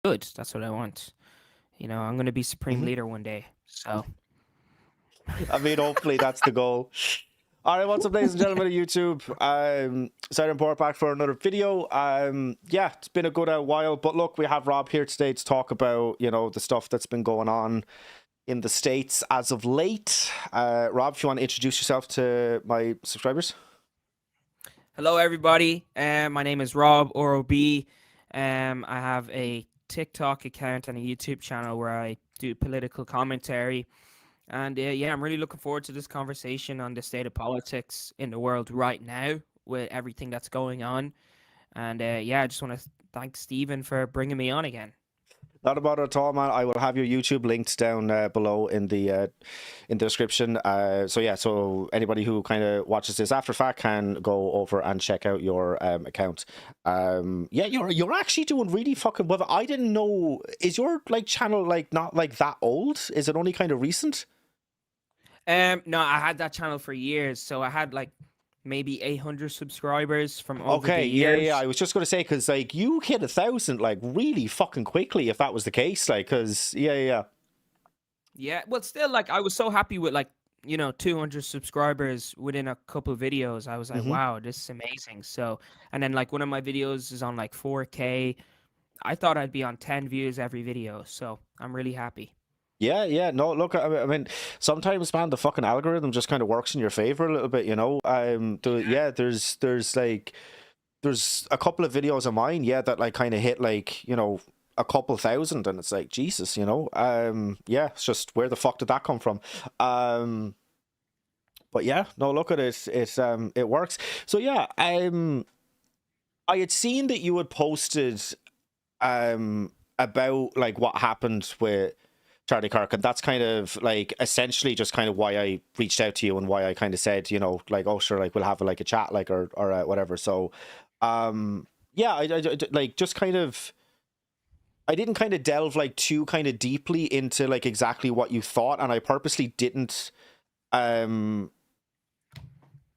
good. That's what I want. You know, I'm going to be supreme Mhm. leader one day. So, I mean, hopefully that's the goal. All right, what's up, ladies and gentlemen of YouTube? Silent Board back for another video. Yeah, it's been a good while, but look, we have Rob here today to talk about, you know, the stuff that's been going on in the States as of late. Rob, if you want to introduce yourself to my subscribers. hello everybody. My name is Rob Orob. I have a TikTok account and a YouTube channel where I do political commentary. And yeah, I'm really looking forward to this conversation on the state of politics in the world right now with everything that's going on. And yeah, I just want to thank Stephen for bringing me on again. Not about it at all, man. I will have your YouTube linked down below in the description. So yeah, so anybody who kind of watches this after fact can go over and check out your account. Yeah, you're actually doing really fucking well. I didn't know. Is your like channel like not like that old? Is it only kind of recent? No, I had that channel for years, so I had like maybe 800 subscribers from over the Okay, yeah. years. I was just gonna say because like you hit 1,000 like really fucking quickly. If that was the case, like because yeah. Yeah, well, still, like, I was so happy with, like, 200 subscribers within a couple of videos. I was like, Mm-hmm. wow, this is amazing. So, and then, like, one of my videos is on, like, 4K. I thought I'd be on 10 views every video. So, I'm really happy. Yeah. No, look, I mean, sometimes, man, the fucking algorithm just kind of works in your favor a little bit, you know. Yeah, there's like, there's a couple of videos of mine, yeah, that like kind of hit like, you know, a couple thousand, and it's like Jesus, you know. Yeah, it's just where the fuck did that come from? But yeah, no, look at it, it works. So yeah, I had seen that you had posted about like what happened with Charlie Kirk, and that's kind of like essentially just kind of why I reached out to you and why I kind of said, you know, like, oh sure, like we'll have like a chat, like or whatever. So yeah, like just kind of I didn't kind of delve like too kind of deeply into like exactly what you thought, and I purposely didn't um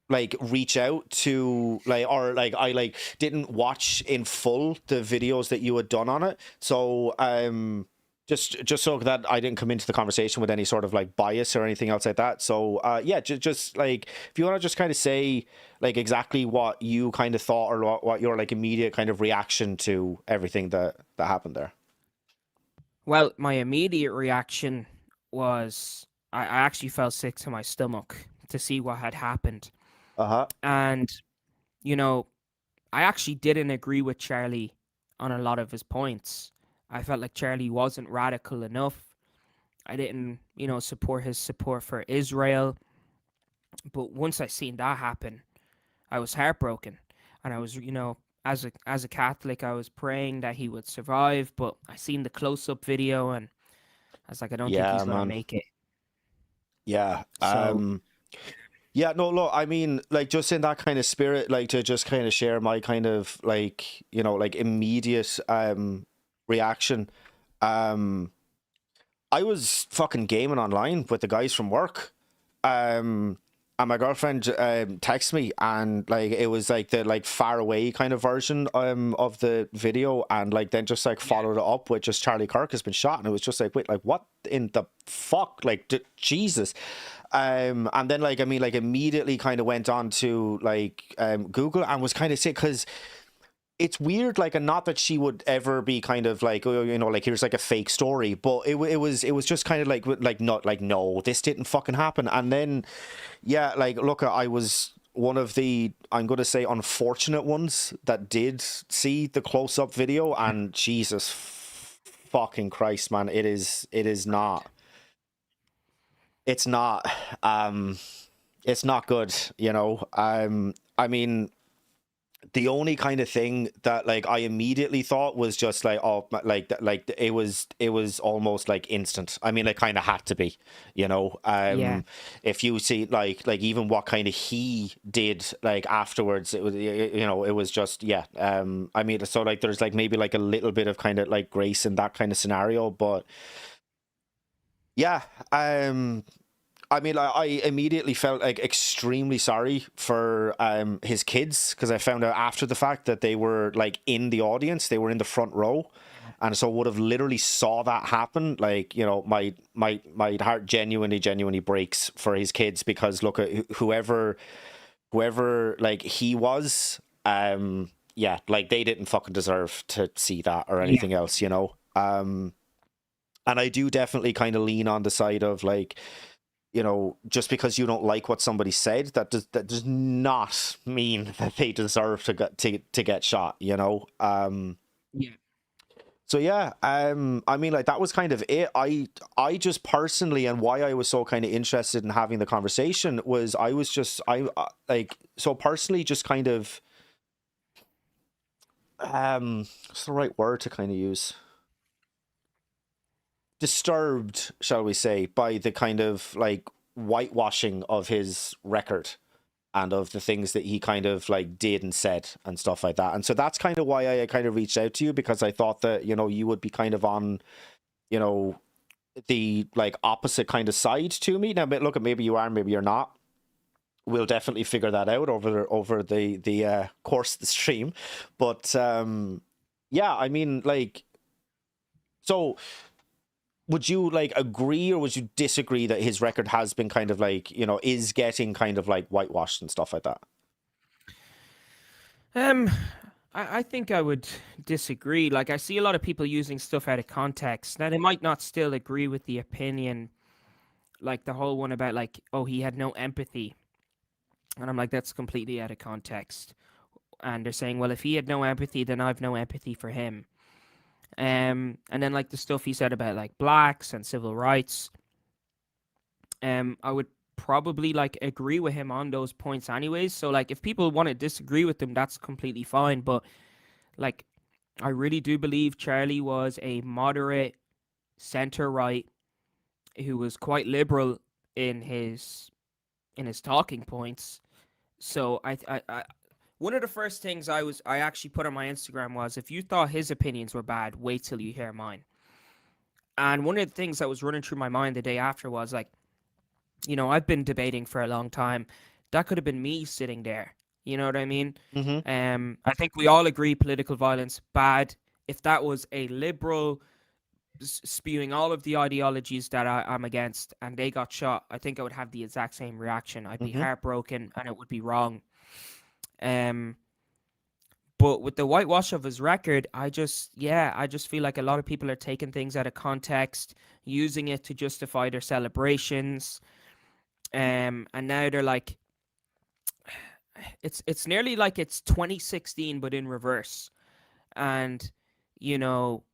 like reach out to like or like I like didn't watch in full the videos that you had done on it. So just so that I didn't come into the conversation with any sort of like bias or anything else like that. So yeah, just like if you want to just kind of say like exactly what you kind of thought or what your like immediate kind of reaction to everything that happened there. Well, my immediate reaction was I actually felt sick to my stomach to see what had happened. Uh-huh. And, you know, I actually didn't agree with Charlie on a lot of his points. I felt like Charlie wasn't radical enough. I didn't, support his support for Israel. But once I seen that happen, I was heartbroken, and I was, as a Catholic, I was praying that he would survive. But I seen the close up video, and I was like, I don't think Yeah, he's gonna man. make it. Yeah. So Yeah, no, look, I mean, like, just in that kind of spirit, like, to just kind of share my kind of, like, you know, like, immediate, reaction, um, I was fucking gaming online with the guys from work, um, and my girlfriend, texted me, and, like, it was, like, the, like, far away kind of version, of the video, and, like, then just, like, yeah, followed it up with just Charlie Kirk has been shot, and it was just, like, wait, like, what in the fuck? Like, Jesus. And then like I mean like immediately kind of went on to like Google and was kind of sick because it's weird like and not that she would ever be kind of like oh, you know like here's like a fake story but it was just kind of like not like no this didn't fucking happen and then yeah like look I was one of the I'm gonna say unfortunate ones that did see the close-up video and Jesus fucking Christ man it is not it's not um it's not good, you know. I mean, the only kind of thing that like I immediately thought was just like oh like it was almost like instant. I mean, it kind of had to be, you know. yeah. If you see like even what kind of he did like afterwards, it was you know it was just yeah. I mean, so like there's like maybe like a little bit of kind of like grace in that kind of scenario, but yeah. I mean, I immediately felt like extremely sorry for his kids, because I found out after the fact that they were like in the audience, they were in the front row, and so would have literally saw that happen. Like, you know, my heart genuinely breaks for his kids, because look at whoever like he was, yeah, like they didn't fucking deserve to see that or Yeah. anything else, you know. And I do definitely kind of lean on the side of like, you know, just because you don't like what somebody said, that does not mean that they deserve to get shot, you know. Yeah. So yeah, I mean, like that was kind of it. I just personally, and why I was so kind of interested in having the conversation was I was just like, so personally just kind of what's the right word to kind of use? Disturbed, shall we say, by the kind of like whitewashing of his record and of the things that he kind of like did and said and stuff like that. And so that's kind of why I kind of reached out to you, because I thought that, you know, you would be kind of on, you know, the like opposite kind of side to me. Now, look, maybe you are, maybe you're not. We'll definitely figure that out over the course of the stream. But yeah, I mean, like, so would you like agree or would you disagree that his record has been kind of like, you know, is getting kind of like whitewashed and stuff like that? Um, I think I would disagree. Like, I see a lot of people using stuff out of context. Now, they might not still agree with the opinion, like the whole one about like, oh, he had no empathy, and I'm like, that's completely out of context. And they're saying, well, if he had no empathy, then I've no empathy for him. And then like the stuff he said about like blacks and civil rights, I would probably like agree with him on those points anyways. So like if people want to disagree with him, that's completely fine. But like I really do believe Charlie was a moderate center right who was quite liberal in his talking points. So I one of the first things I actually put on my Instagram was, if you thought his opinions were bad, wait till you hear mine. And one of the things that was running through my mind the day after was like, you know, I've been debating for a long time. That could have been me sitting there. You know what I mean? Mm-hmm. I think we all agree political violence bad. If that was a liberal spewing all of the ideologies that I'm against and they got shot, I think I would have the exact same reaction. I'd be Mm-hmm. heartbroken and it would be wrong. Um, but with the whitewash of his record, I just feel like a lot of people are taking things out of context, using it to justify their celebrations. And now they're like, it's nearly like it's 2016 but in reverse. And you know,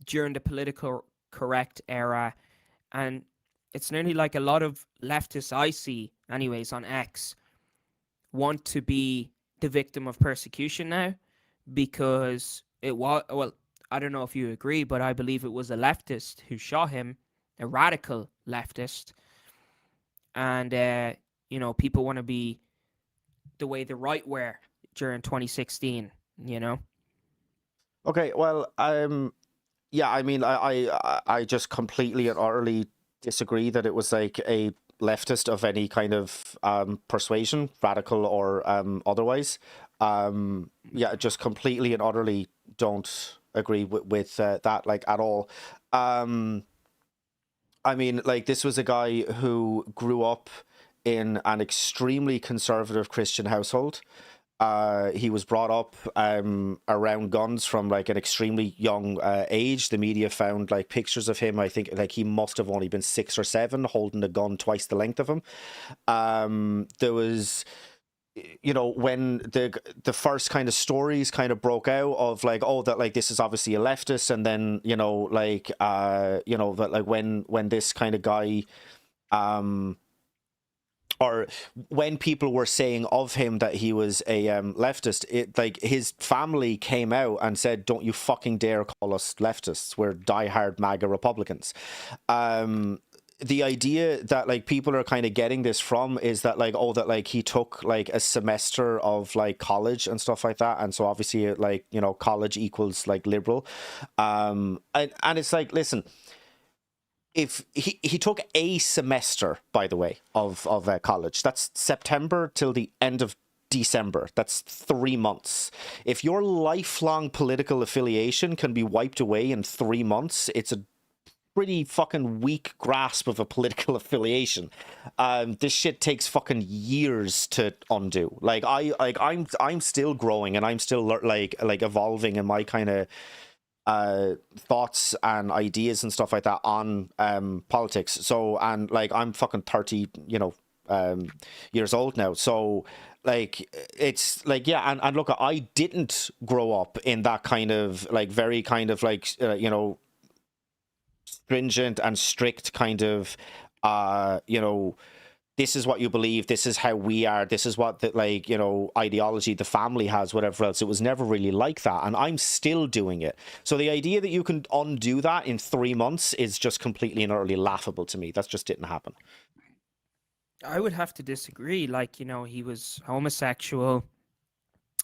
during the political correct era, and it's nearly like a lot of leftists I see, anyways, on X want to be the victim of persecution now, because it was, well, I don't know if you agree, but I believe it was a leftist who shot him, a radical leftist, and you know, people want to be the way the right were during 2016. You know. Okay, well, yeah, I mean, I just completely and utterly disagree that it was like a leftist of any kind of persuasion, radical or otherwise. Yeah, just completely and utterly don't agree with that, like, at all. Um, I mean, like, this was a guy who grew up in an extremely conservative Christian household. He was brought up around guns from like an extremely young age. The media found like pictures of him. I think like he must have only been 6 or 7, holding a gun twice the length of him. There was, you know, when the first kind of stories kind of broke out of like, oh, that like this is obviously a leftist, and then you know like you know that like when this kind of guy or when people were saying of him that he was a leftist, it like his family came out and said, "Don't you fucking dare call us leftists. We're diehard MAGA Republicans." The idea that like people are kind of getting this from is that like, oh, that like he took like a semester of like college and stuff like that, and so obviously like, you know, college equals like liberal, and it's like, listen, if he took a semester, by the way, of college. That's September till the end of December. That's 3 months. If your lifelong political affiliation can be wiped away in 3 months, it's a pretty fucking weak grasp of a political affiliation. This shit takes fucking years to undo. I'm still growing, and I'm still like evolving in my kind of thoughts and ideas and stuff like that on politics. So, and like I'm fucking 30, years old now. So like it's like, yeah, and look, I didn't grow up in that kind of like very kind of like stringent and strict kind of this is what you believe, this is how we are, this is what the ideology the family has, whatever else. It was never really like that, and I'm still doing it. So the idea that you can undo that in 3 months is just completely and utterly laughable to me. That just didn't happen. I would have to disagree. Like, he was homosexual.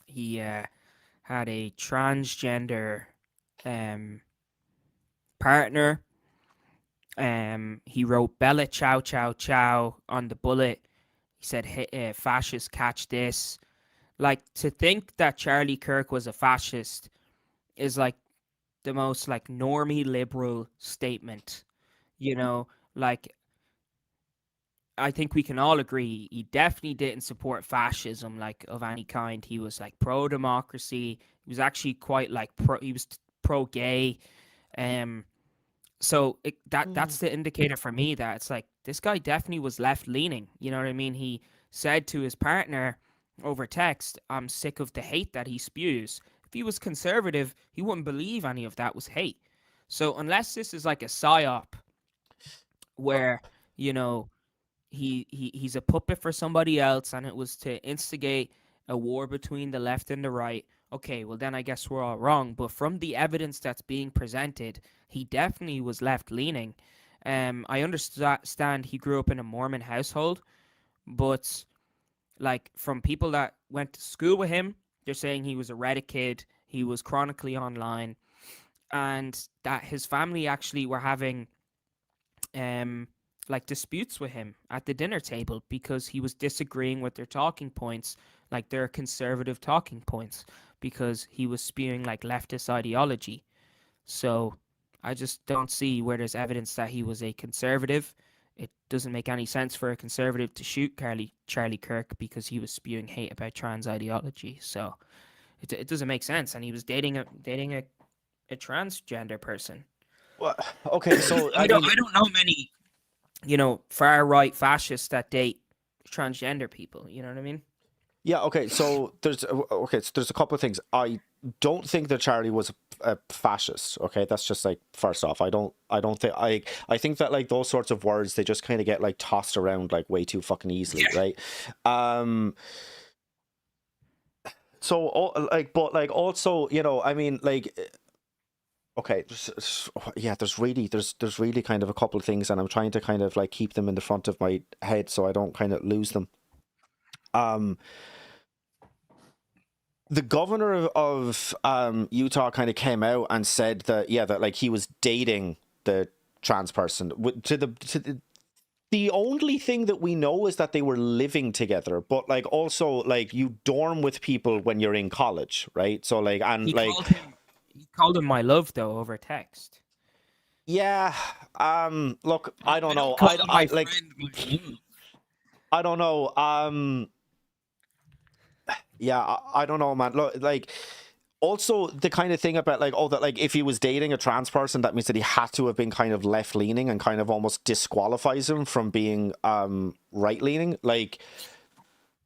He had a transgender partner. He wrote "Bella Ciao Ciao Ciao" on the bullet. He said, hey, "Fascists catch this." Like, to think that Charlie Kirk was a fascist is like the most like normie liberal statement. Like, I think we can all agree he definitely didn't support fascism like of any kind. He was like pro democracy. He was actually quite like he was pro gay. So that's the indicator for me that it's like this guy definitely was left leaning. You know what I mean? He said to his partner over text, "I'm sick of the hate that he spews." If he was conservative, he wouldn't believe any of that was hate. So unless this is like a psyop where, he's a puppet for somebody else and it was to instigate a war between the left and the right, okay, well then I guess we're all wrong. But from the evidence that's being presented, he definitely was left leaning. I understand he grew up in a Mormon household, but like from people that went to school with him, they're saying he was a Reddit kid, he was chronically online, and that his family actually were having like disputes with him at the dinner table because he was disagreeing with their talking points, like their conservative talking points, because he was spewing like leftist ideology. So I just don't see where there's evidence that he was a conservative. It doesn't make any sense for a conservative to shoot Charlie Kirk because he was spewing hate about trans ideology. So it doesn't make sense, and he was dating a transgender person. Well, okay, so I don't know many far right fascists that date transgender people. You know what I mean? Yeah. Okay. So there's a couple of things. I don't think that Charlie was a fascist. Okay, that's just like first off. I don't think I think that like those sorts of words, they just kind of get like tossed around like way too fucking easily, right? So but like also, I mean, like. Okay, there's really kind of a couple of things, and I'm trying to kind of like keep them in the front of my head so I don't kind of lose them. The governor of Utah kind of came out and said that that like he was dating the trans person. The only thing that we know is that they were living together, but like also like you dorm with people when you're in college, right? So like he called him my love though over text. Yeah. Look, I don't know. I like. I don't know. Yeah, I don't know, man. Look, like, also the kind of thing about like, that like if he was dating a trans person, that means that he had to have been kind of left leaning and kind of almost disqualifies him from being right leaning. Like,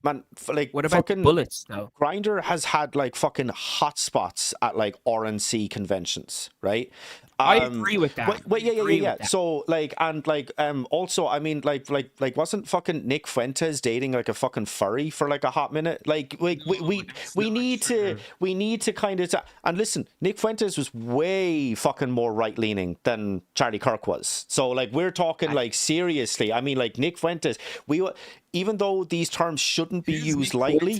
man, like what about fucking bullets though? Grindr has had like fucking hotspots at like RNC conventions, right? I agree with that. Yeah. So like, and like, also, I mean, like, wasn't fucking Nick Fuentes dating like a fucking furry for like a hot minute? Like, we need to kind of, and listen, Nick Fuentes was way fucking more right leaning than Charlie Kirk was. So like, we're talking like seriously. I mean, like Nick Fuentes, even though these terms shouldn't be used lightly,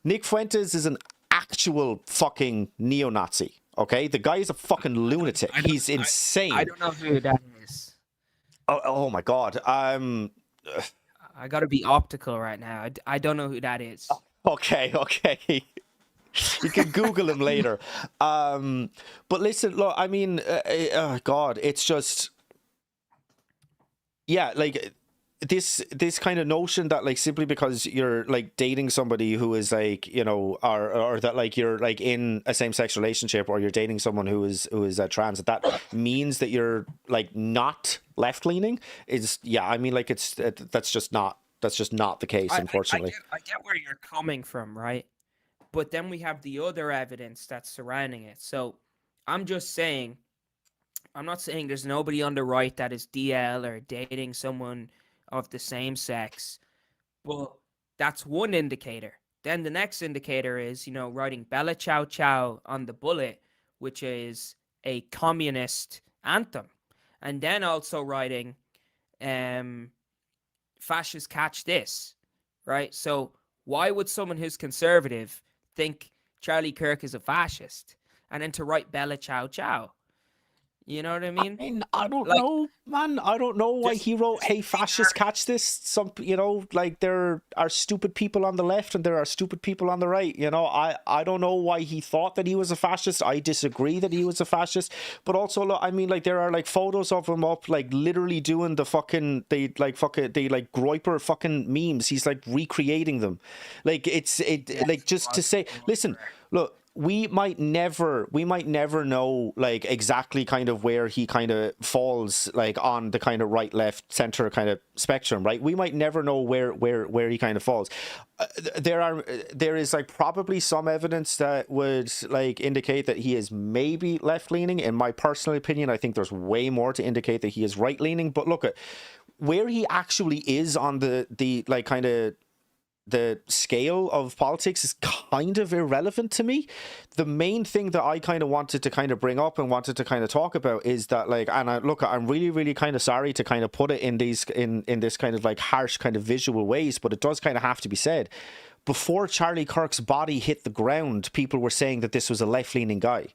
Nick Fuentes is an actual fucking neo-Nazi. Okay, the guy is a fucking lunatic. He's insane. I don't know who that is. Oh my God. I gotta be optical right now. I don't know who that is. Okay, okay. You can Google him later. But listen, look, I mean, God, it's just, yeah, like this kind of notion that like simply because you're like dating somebody who is like, you know, or that like you're like in a same-sex relationship, or you're dating someone who is trans, that means that you're like not left-leaning is, yeah, I mean, like that's just not the case, unfortunately. I get where you're coming from, right? But then we have the other evidence that's surrounding it. So I'm just saying, I'm not saying there's nobody on the right that is DL or dating someone of the same sex, but that's one indicator. Then the next indicator is, writing Bella Ciao Ciao on the bullet, which is a communist anthem. And then also writing, um, fascists catch this, right? So why would someone who's conservative think Charlie Kirk is a fascist? And then to write Bella Ciao Ciao. You know what I I mean? mean, I don't Like, know, man. I don't know why there's, he wrote, there's "Hey, nothing fascists, catch this." Some, you know, like there are stupid people on the left and there are stupid people on the right. You know, I don't know why he thought that he was a fascist. I disagree that he was a fascist. But also, look, I mean, like there are like photos of him up, like literally doing the they like Groiper fucking memes. He's like recreating them, like like yes, it just to was say, listen, Groiper. look, we might never know like exactly kind of where he kind of falls like on the kind of right, left, center kind of spectrum, right? We might never know where he kind of falls. There is like probably some evidence that would like indicate that he is maybe left leaning. In my personal opinion, I think there's way more to indicate that he is right leaning. But look at where he actually is on the like kind of the scale of politics is kind of irrelevant to me. The main thing that I kind of wanted to kind of bring up and wanted to kind of talk about is that like, and I'm really, really kind of sorry to kind of put it in these in this kind of like harsh kind of visual ways, but it does kind of have to be said. Before Charlie Kirk's body hit the ground, people were saying that this was a left-leaning guy.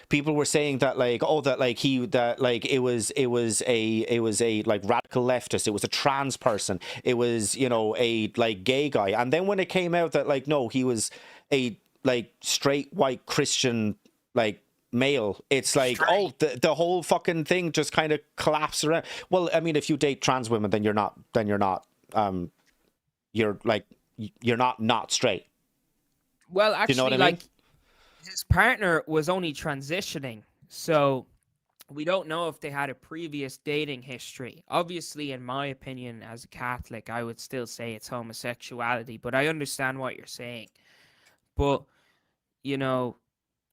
People were saying that like, oh, that like it was a like radical leftist, it was a trans person, it was, you know, a like gay guy. And then when it came out that like no, he was a like straight white Christian like male, it's like, oh, Straight. the whole fucking thing just kind of collapsed around. Well, I mean, if you date trans women, then um you're like you're not straight. Well, Do you know what actually, I mean? like, his partner was only transitioning. So we don't know if they had a previous dating history. Obviously, in my opinion, as a Catholic, I would still say it's homosexuality, but I understand what you're saying. But, you know,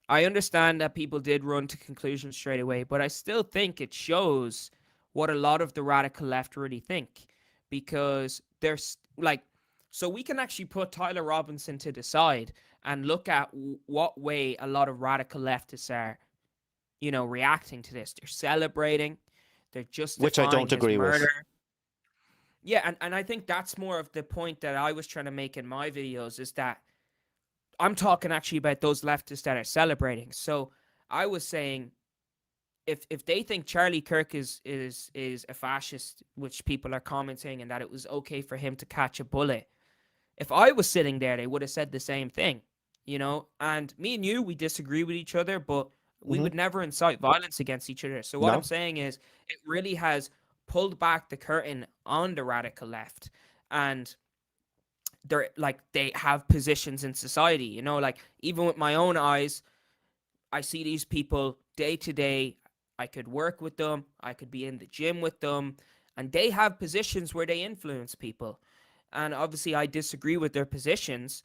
I understand that people did run to conclusions straight away, but I still think it shows what a lot of the radical left really think. Because there's like, so we can actually put Tyler Robinson to the side and look at what way a lot of radical leftists are, reacting to this. They're celebrating, they're Which I justifying don't his agree with. murder. Yeah, and I think that's more of the point that I was trying to make in my videos is that I'm talking actually about those leftists that are celebrating. So I was saying if they think Charlie Kirk is a fascist, which people are commenting, and that it was okay for him to catch a bullet, if I was sitting there, they would have said the same thing, And me and you, we disagree with each other, but we Hmm. would never incite violence against each other. So what I'm No. saying is, it really has pulled back the curtain on the radical left, and they have positions in society. Like even with my own eyes, I see these people day to day. I could work with them. I could be in the gym with them, and they have positions where they influence people. And obviously, I disagree with their positions.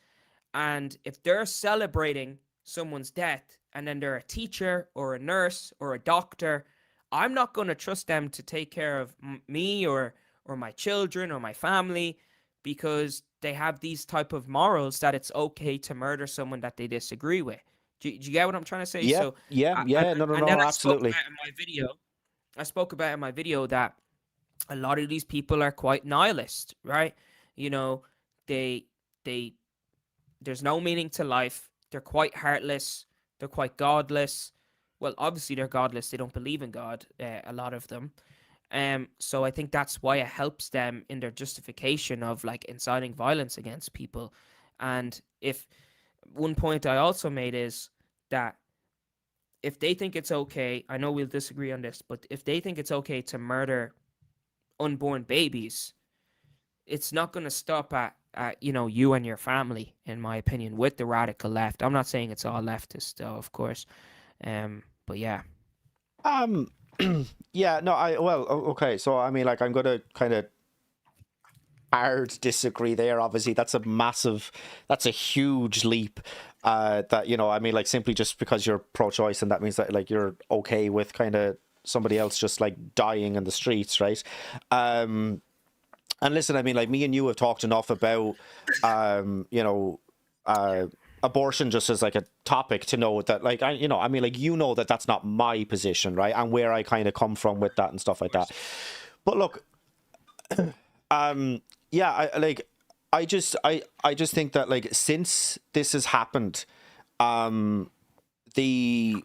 And if they're celebrating someone's death and then they're a teacher or a nurse or a doctor, I'm not going to trust them to take care of me or my children or my family because they have these type of morals that it's okay to murder someone that they disagree with. Do you get what I'm trying to say? Yeah, So, yeah, and, yeah. No, no, and then no. I spoke Absolutely. about in my video. I spoke about in my video that a lot of these people are quite nihilist, right? You know, they they there's no meaning to life. They're quite heartless. They're quite godless. Well, obviously they're godless. They don't believe in God. A lot of them, So I think that's why it helps them in their justification of like inciting violence against people. And if one point I also made is that if they think it's okay, I know we'll disagree on this, but if they think it's okay to murder unborn babies, it's not going to stop at you and your family, in my opinion, with the radical left. I'm not saying it's all leftist, though, of course. But yeah. Um, yeah, no, okay. So I mean, like, I'm gonna kind of hard disagree there. Obviously, that's a huge leap. That I mean, like, simply just because you're pro-choice, and that means that like you're okay with kind of somebody else just like dying in the streets, right? And listen, I mean, like, me and you have talked enough about, abortion just as like a topic to know that, like, I mean, like, that that's not my position, right? And where I kind of come from with that and stuff like that. But look, yeah, I just think that, like, since this has happened, the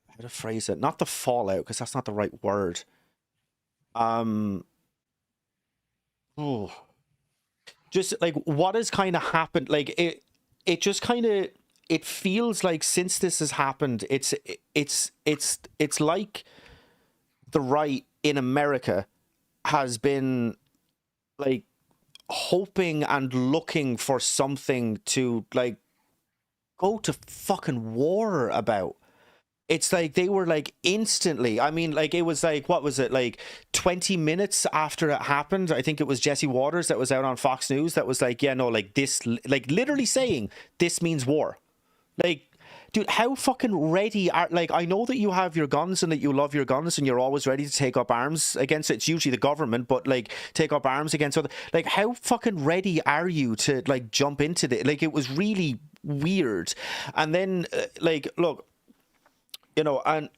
how to phrase it, not the fallout, because that's not the right word. Oh, just like what has kind of happened, like it just kind of, it feels like since this has happened, it's like the right in America has been like hoping and looking for something to like go to fucking war about. It's like they were like instantly. I mean, like, it was like, what was it, like 20 minutes after it happened? I think it was Jesse Waters that was out on Fox News that was like, yeah, no, like, this, like, literally saying this means war. Like, dude, how fucking ready are, like, I know that you have your guns and that you love your guns and you're always ready to take up arms against it. It's usually the government, but like, take up arms against other, like, how fucking ready are you to like jump into it? Like, it was really weird. And then like, look, and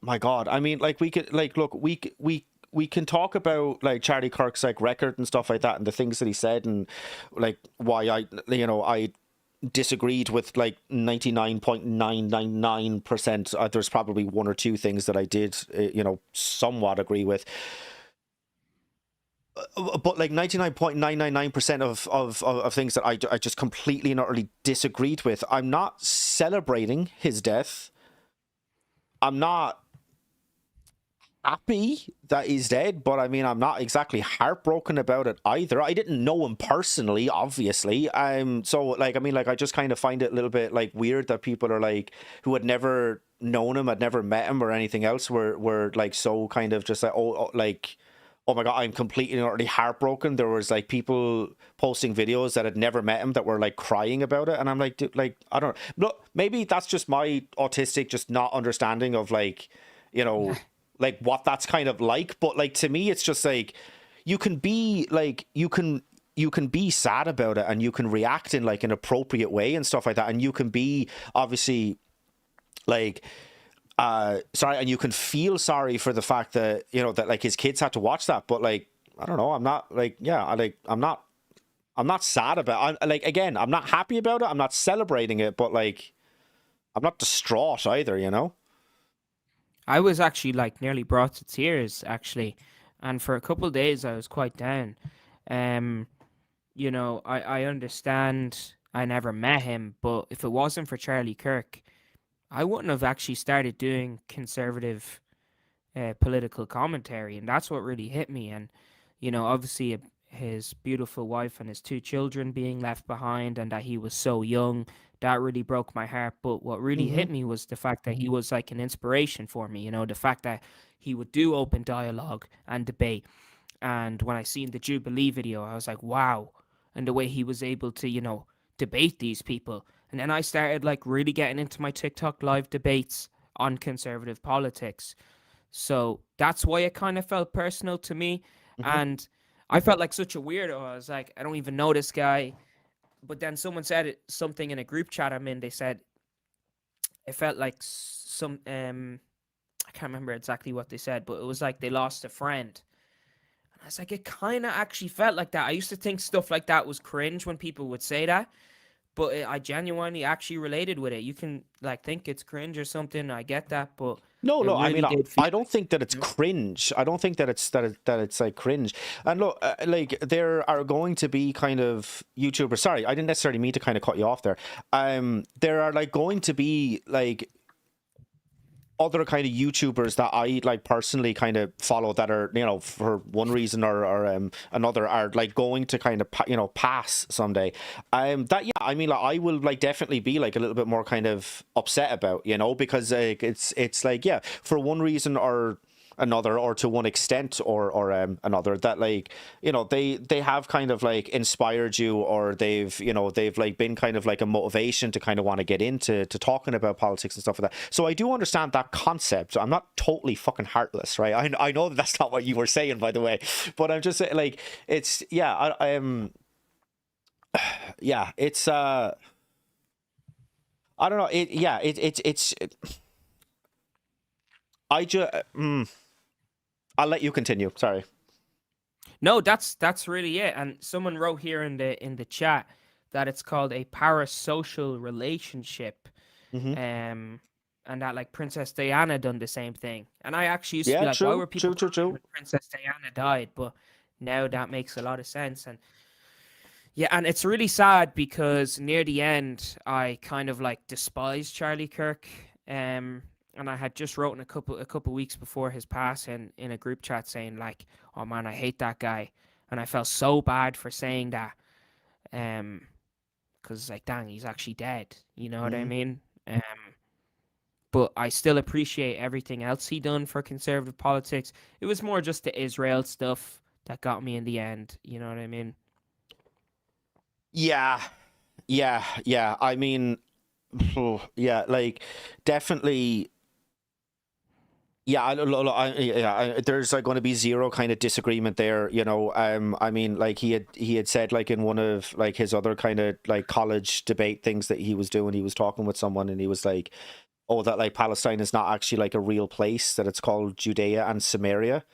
my God, I mean, like, we could, like, look, we can talk about like Charlie Kirk's like record and stuff like that and the things that he said and like why I disagreed with like 99.999%. There's probably one or two things that I did somewhat agree with, but like 99.999% of things that I just completely and utterly disagreed with. I'm not celebrating his death. I'm not happy that he's dead, but I mean, I'm not exactly heartbroken about it either. I didn't know him personally, obviously. So like, I mean, like, I just kind of find it a little bit like weird that people are like, who had never known him, had never met him or anything else, were like so kind of just like, like, oh my God, I'm completely and utterly heartbroken. There was like people posting videos that had never met him that were like crying about it. And I'm like, dude, like, I don't know. Look, maybe that's just my autistic, just not understanding of like, like what that's kind of like. But like, to me, it's just like, you can be like, you can be sad about it and you can react in like an appropriate way and stuff like that. And you can be obviously like, sorry, and you can feel sorry for the fact that that like his kids had to watch that, but like, I don't know, I'm not like, yeah, I'm not sad about it. Like, again, I'm not happy about it, I'm not celebrating it, but like, I'm not distraught either. I was actually like nearly brought to tears, actually. And for a couple of days, I was quite down. Um, I understand I never met him, but if it wasn't for Charlie Kirk, I wouldn't have actually started doing conservative political commentary, and that's what really hit me. And obviously, his beautiful wife and his two children being left behind, and that he was so young, that really broke my heart. But what really Mm-hmm. hit me was the fact that he was like an inspiration for me. The fact that he would do open dialogue and debate. And when I seen the Jubilee video, I was like, wow. And the way he was able to, debate these people. And then I started like really getting into my TikTok live debates on conservative politics. So that's why it kind of felt personal to me. Mm-hmm. And I felt like such a weirdo. I was like, I don't even know this guy. But then someone said something in a group chat I'm in. They said it felt like some I can't remember exactly what they said, but it was like they lost a friend. And I was like, it kind of actually felt like that. I used to think stuff like that was cringe when people would say that, but I genuinely actually related with it. You can like think it's cringe or something. I get that, but No, It no. I really mean, did feel I don't think that it's like, cringe. I don't think that it's like cringe. And look, like there are going to be kind of YouTubers. Sorry, I didn't necessarily mean to kind of cut you off there. There are like going to be like other kind of YouTubers that I like personally kind of follow that are, you know, for one reason or another are like going to kind of pass someday. That yeah, I mean, like, I will like definitely be like a little bit more kind of upset about, you know, because it's like, yeah, for one reason or another, or to one extent or another, that like, you know, they have kind of like inspired you, or they've like been kind of like a motivation to kind of want to get into talking about politics and stuff like that. So I do understand that concept. I'm not totally fucking heartless, right? I know that that's not what you were saying, by the way, but I'm just saying, like, it's yeah, yeah, it's I don't know, it's I just I'll let you continue, sorry. no, that's really it. And someone wrote here in the chat that it's called a parasocial relationship. Hmm. Um, and that like Princess Diana done the same thing. And I actually used to be Yeah, like, why true, were people true, true, crying true. when Princess Diana died? But now that makes a lot of sense. And yeah, and it's really sad because near the end, I kind of like despised Charlie Kirk. And I had just wrote in a couple weeks before his passing in a group chat saying like, "Oh man, I hate that guy," and I felt so bad for saying that. Um, because like, dang, he's actually dead. You know what I Hmm. mean? But I still appreciate everything else he done for conservative politics. It was more just the Israel stuff that got me in the end. You know what I mean? Yeah, yeah. I mean, yeah, like definitely. Yeah, there's like going to be zero kind of disagreement there, you know. I mean, like he had said like in one of like his other kind of like college debate things that he was doing, he was talking with someone and he was like, oh, that like Palestine is not actually like a real place, that it's called Judea and Samaria.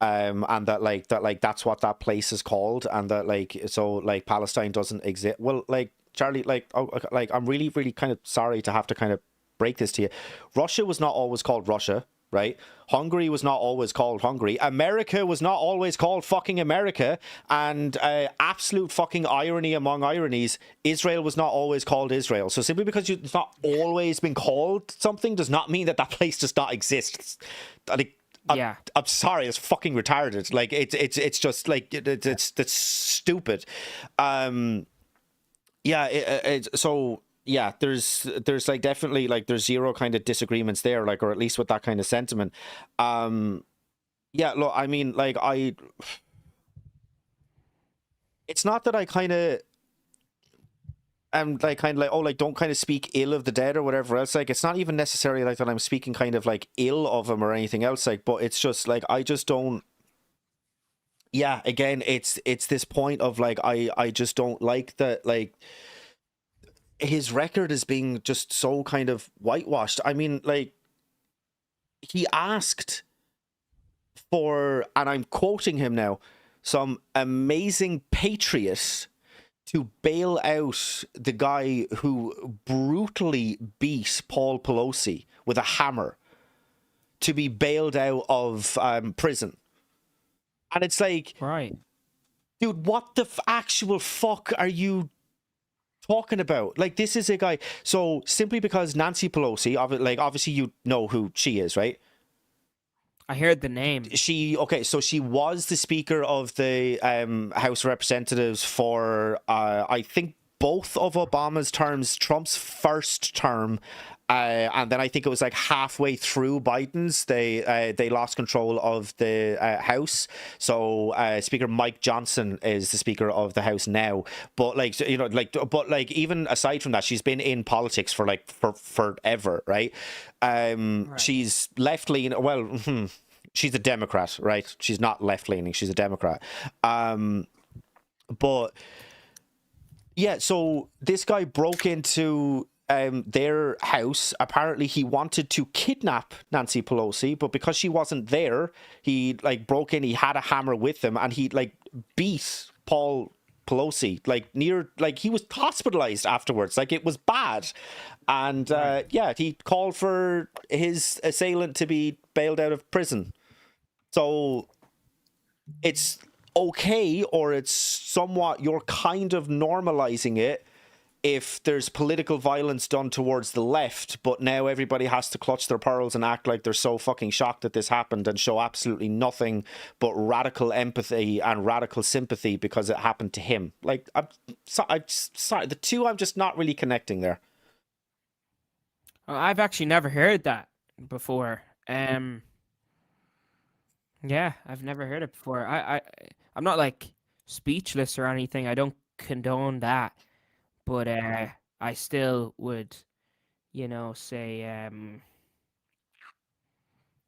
And that that's what that place is called, and that like so like Palestine doesn't exist. Well, like Charlie, like okay, like I'm really really kind of sorry to have to kind of break this to you. Russia was not always called Russia, right? Hungary was not always called Hungary. America was not always called fucking America. And absolute fucking irony among ironies, Israel was not always called Israel. So simply because it's not always been called something does not mean that that place does not exist. Like, Yeah. I'm sorry, it's fucking retarded. Like it's just like it's stupid. Yeah, so yeah, there's like definitely like there's zero kind of disagreements there, like, or at least with that kind of sentiment. Yeah, look, I mean, like it's not that I kind of am like kind of like, oh, like don't kind of speak ill of the dead or whatever else. Like it's not even necessarily like that I'm speaking kind of like ill of him or anything else. Like, but it's just like I just don't. Yeah, again, it's this point of like I just don't like that, like his record is being just so kind of whitewashed. I mean, like he asked for, and I'm quoting him now, some amazing patriot to bail out the guy who brutally beat Paul Pelosi with a hammer, to be bailed out of prison. And it's like, Right. dude, what the actual fuck are you talking about? Like, this is a guy. So simply because Nancy Pelosi, like obviously you know who she is, right? I heard the name. So she was the Speaker of the House of Representatives for I think both of Obama's terms, Trump's first term, and then I think it was like halfway through Biden's, they lost control of the House. So Speaker Mike Johnson is the Speaker of the House now. But like, you know, like, but like even aside from that, she's been in politics for like for forever, right? Right. She's left leaning. Well, she's a Democrat, right? She's not left leaning. She's a Democrat. But yeah, so this guy broke into their house. Apparently, he wanted to kidnap Nancy Pelosi, but because she wasn't there, he like broke in. He had a hammer with him, and he like beat Paul Pelosi, like he was hospitalized afterwards, like it was bad. And yeah, he called for his assailant to be bailed out of prison. So it's okay, or it's somewhat, you're kind of normalizing it if there's political violence done towards the left, but now everybody has to clutch their pearls and act like they're so fucking shocked that this happened and show absolutely nothing but radical empathy and radical sympathy because it happened to him. Like, I'm sorry, the two I'm just not really connecting there. I've actually never heard that before. Yeah, I've never heard it before. I'm not like speechless or anything. I don't condone that, but I still would, say,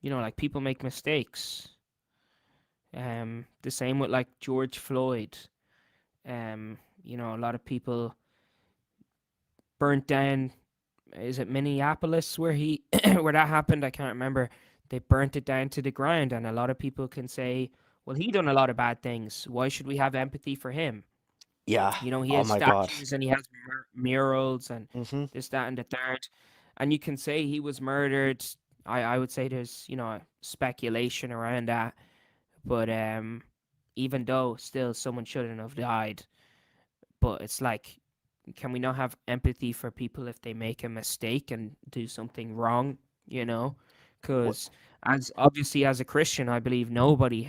like people make mistakes. The same with like George Floyd. A lot of people burnt down. Is it Minneapolis where he where that happened? I can't remember. They burnt it down to the ground, and a lot of people can say, "Well, he done a lot of bad things. Why should we have empathy for him?" Yeah. He Oh has my God. statues and he has murals and Hmm. this, that, and the third, and you can say he was murdered. I would say there's speculation around that, but even though still someone shouldn't have died, but it's like, can we not have empathy for people if they make a mistake and do something wrong? Because as obviously as a Christian, I believe nobody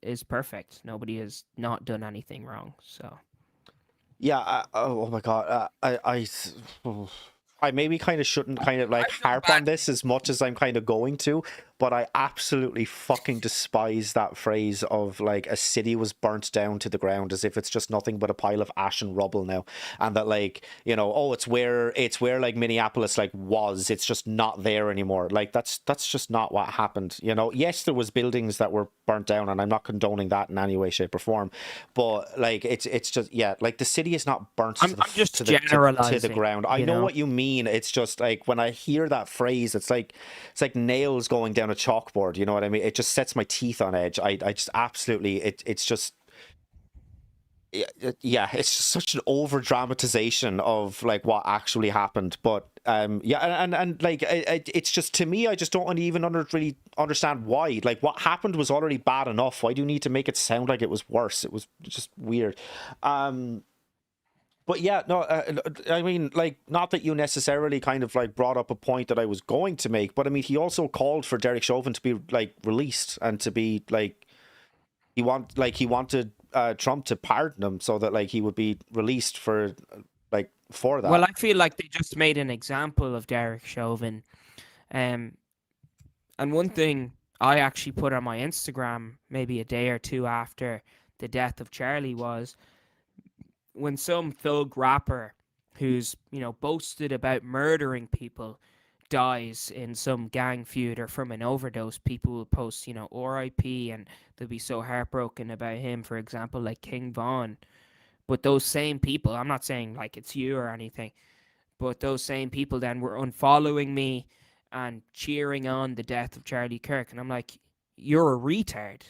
is perfect. Nobody has not done anything wrong. So Yeah. Oh my God. I maybe kind of shouldn't kind of like I've done harp bad on this as things. much as I'm kind of going to, but I absolutely fucking despise that phrase of like a city was burnt down to the ground, as if it's just nothing but a pile of ash and rubble now, and that like oh, it's where like Minneapolis like was, it's just not there anymore. Like that's just not what happened. Yes, there was buildings that were burnt down, and I'm not condoning that in any way, shape, or form, but like it's just, yeah, like the city is not burnt to I'm just the generalizing. ground. I know what you mean. It's just like when I hear that phrase, it's like nails going down a chalkboard. You know what I mean? It just sets my teeth on edge. I just absolutely, it's just, yeah, it's just such an over dramatization of like what actually happened. But yeah, and like it's just, to me, I just don't even really understand why. Like, what happened was already bad enough. Why do you need to make it sound like it was worse? It was just weird. But yeah, no, I mean, like, not that you necessarily kind of like brought up a point that I was going to make, but I mean, he also called for Derek Chauvin to be like released and to be like, he wanted Trump to pardon him so that like he would be released for Well, that. I feel like they just made an example of Derek Chauvin. Um, and one thing I actually put on my Instagram maybe a day or two after the death of Charlie was when some thug rapper who's, boasted about murdering people dies in some gang feud or from an overdose, people will post, RIP, and they'll be so heartbroken about him, for example, like King Von. But those same people, I'm not saying like it's you or anything, but those same people then were unfollowing me and cheering on the death of Charlie Kirk. And I'm like, you're a retard,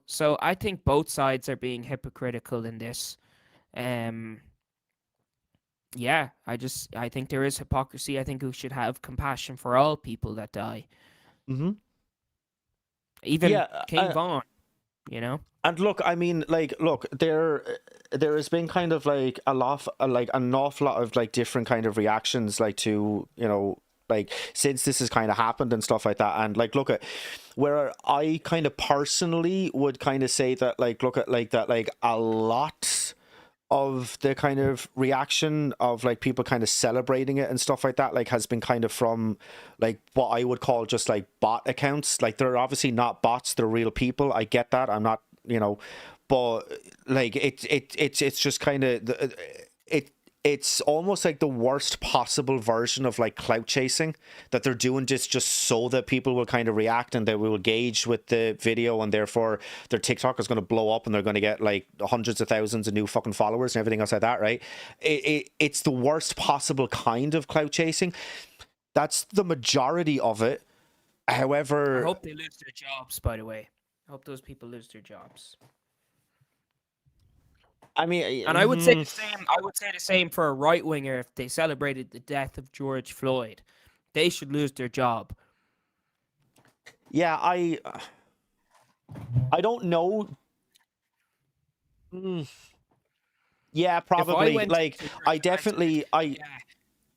So I think both sides are being hypocritical in this. Um, yeah, I think there is hypocrisy. I think we should have compassion for all people that die, Hmm. even Yeah, King Vaughn. You know. and look, I mean, like, look, there has been kind of like like an awful lot of like different kind of reactions, like to like since this has kind of happened and stuff like that, and like look at where I kind of personally would kind of say that like look at like that like a lot of the kind of reaction of like people kind of celebrating it and stuff like that like has been kind of from like what I would call just like bot accounts. Like, they're obviously not bots, they're real people, I get that, I'm not, but like it's just kind of it's almost like the worst possible version of like clout chasing, that they're doing this just so that people will kind of react and they will engage with the video, and therefore their TikTok is going to blow up and they're going to get like hundreds of thousands of new fucking followers and everything else like that, right? It's the worst possible kind of clout chasing. That's the majority of it. I However, hope they lose their jobs. By the way, I hope those people lose their jobs. I And I would say mean, the same. I would say the same for a right winger if they celebrated the death of George Floyd. They should lose their job. yeah, I don't know. Mm, yeah, If I probably. went Like, into church I and I said, definitely, I "Yeah,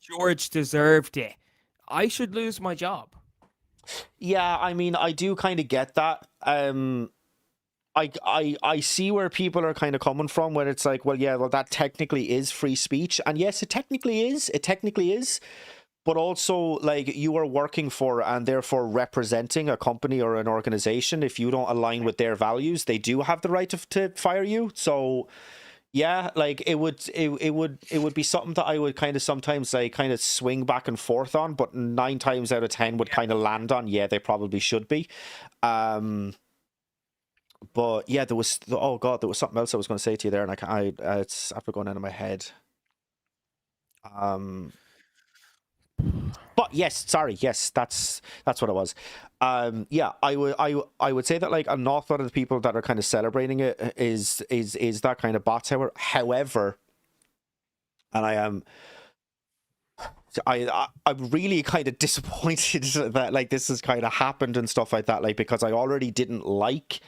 George deserved it," I should lose my job. yeah, I mean, I do kind of get that. I see where people are kind of coming from, where it's like, well, yeah, well, that technically is free speech, and yes, it technically is. It technically is. But also, like, you are working for and therefore representing a company or an organization. If you don't align with their values, they do have the right to fire you. So yeah, like it would be something that I would kind of sometimes like kind of swing back and forth on, but 9 times out of 10 would Yeah. kind of land on, yeah, they probably should be. um but yeah, oh god, there was something else I was going to say to you there, and it's after going out of my head. um But yes, sorry, yes, that's what it was. Yeah, I would say that like an awful lot of the people that are kind of celebrating it is that kind of bot tower. However, and I'm really kind of disappointed that like this has kind of happened and stuff like that. Like, because I already didn't like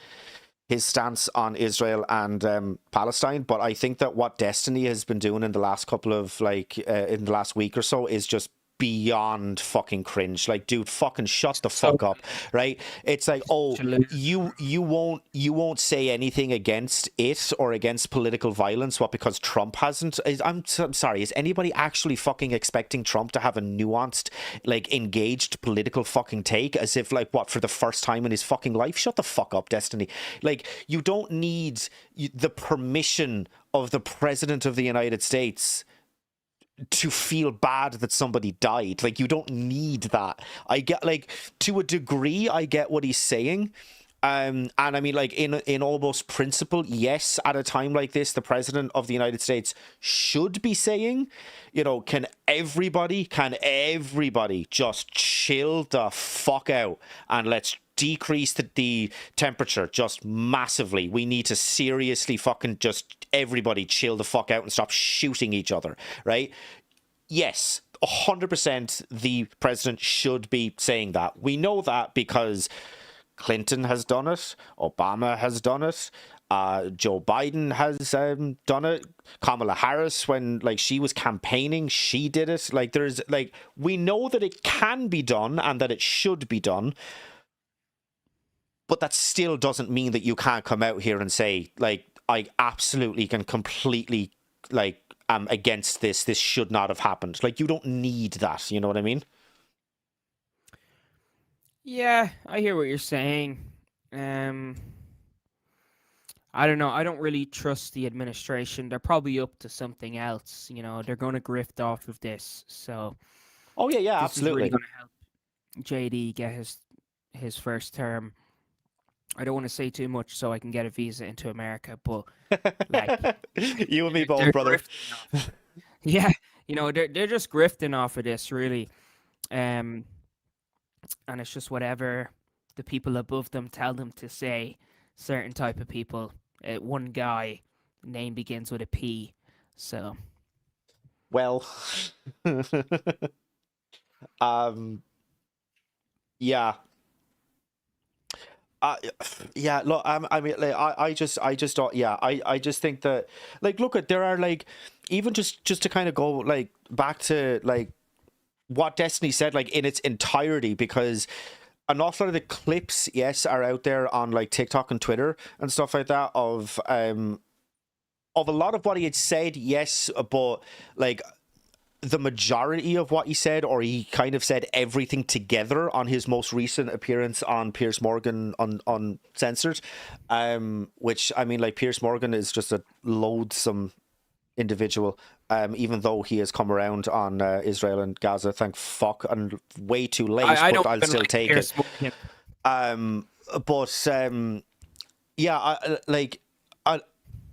his stance on Israel and Palestine, but I think that what Destiny has been doing in the last couple of like in the last week or so is just beyond fucking cringe. Like, dude, fucking shut the So fuck up, right? It's like, oh, should lose. you won't say anything against it or against political violence. What, because Trump hasn't? I'm sorry. Is anybody actually fucking expecting Trump to have a nuanced, like, engaged political fucking take, as if like what, for the first time in his fucking life? Shut the fuck up, Destiny. Like, you don't need the permission of the president of the United States to feel bad that somebody died. Like, you don't need that. I get, like, to a degree, I get what he's saying. And I mean, like, in almost principle, yes, at a time like this, the president of the United States should be saying, you know, can everybody just chill the fuck out, and let's decrease the temperature just massively. We need to seriously fucking just everybody chill the fuck out and stop shooting each other, right? Yes, 100% the president should be saying that. We know that because Clinton has done it, Obama has done it, Joe Biden has done it, Kamala Harris, when like she was campaigning, she did it. Like, there's like, we know that it can be done and that it should be done, but that still doesn't mean that you can't come out here and say, like, I absolutely can completely, like, am against this. This should not have happened. Like, you don't need that. You know what I mean? Yeah, I hear what you're saying. Um, I don't know. I don't really trust the administration. They're probably up to something else. You know, they're going to grift off of this. So Oh yeah, yeah, this is really absolutely. going to help JD get his first term. I don't want to say too much so I can get a visa into America, but like You and me both, they're brother. grifting off. Yeah, you know, they're just grifting off of this really. Um, and it's just whatever the people above them tell them to say. Certain type of people. One guy, name begins with a P. So Well, um, yeah. Uh, yeah, look, I mean, like, I just don't, yeah, I just think that, like, look, at there are, like, even just to kind of go, like, back to, like, what Destiny said, like, in its entirety, because an awful lot of the clips, yes, are out there on, like, TikTok and Twitter and stuff like that of a lot of what he had said, yes, but, like, the majority of what he said, or he kind of said everything together on his most recent appearance on Piers Morgan on Censored, which, I mean, like, Piers Morgan is just a loathsome individual, even though he has come around on Israel and Gaza, thank fuck, and way too late, I but don't I'll even still like take it. Pierce Morgan. But yeah, like,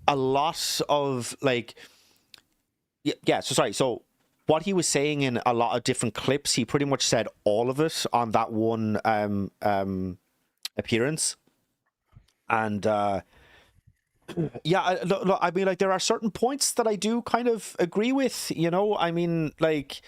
a lot of, like, yeah, so sorry, so what he was saying in a lot of different clips, he pretty much said all of it on that one appearance. And Yeah, look, I mean, like, there are certain points that I do kind of agree with, you know? I mean, like,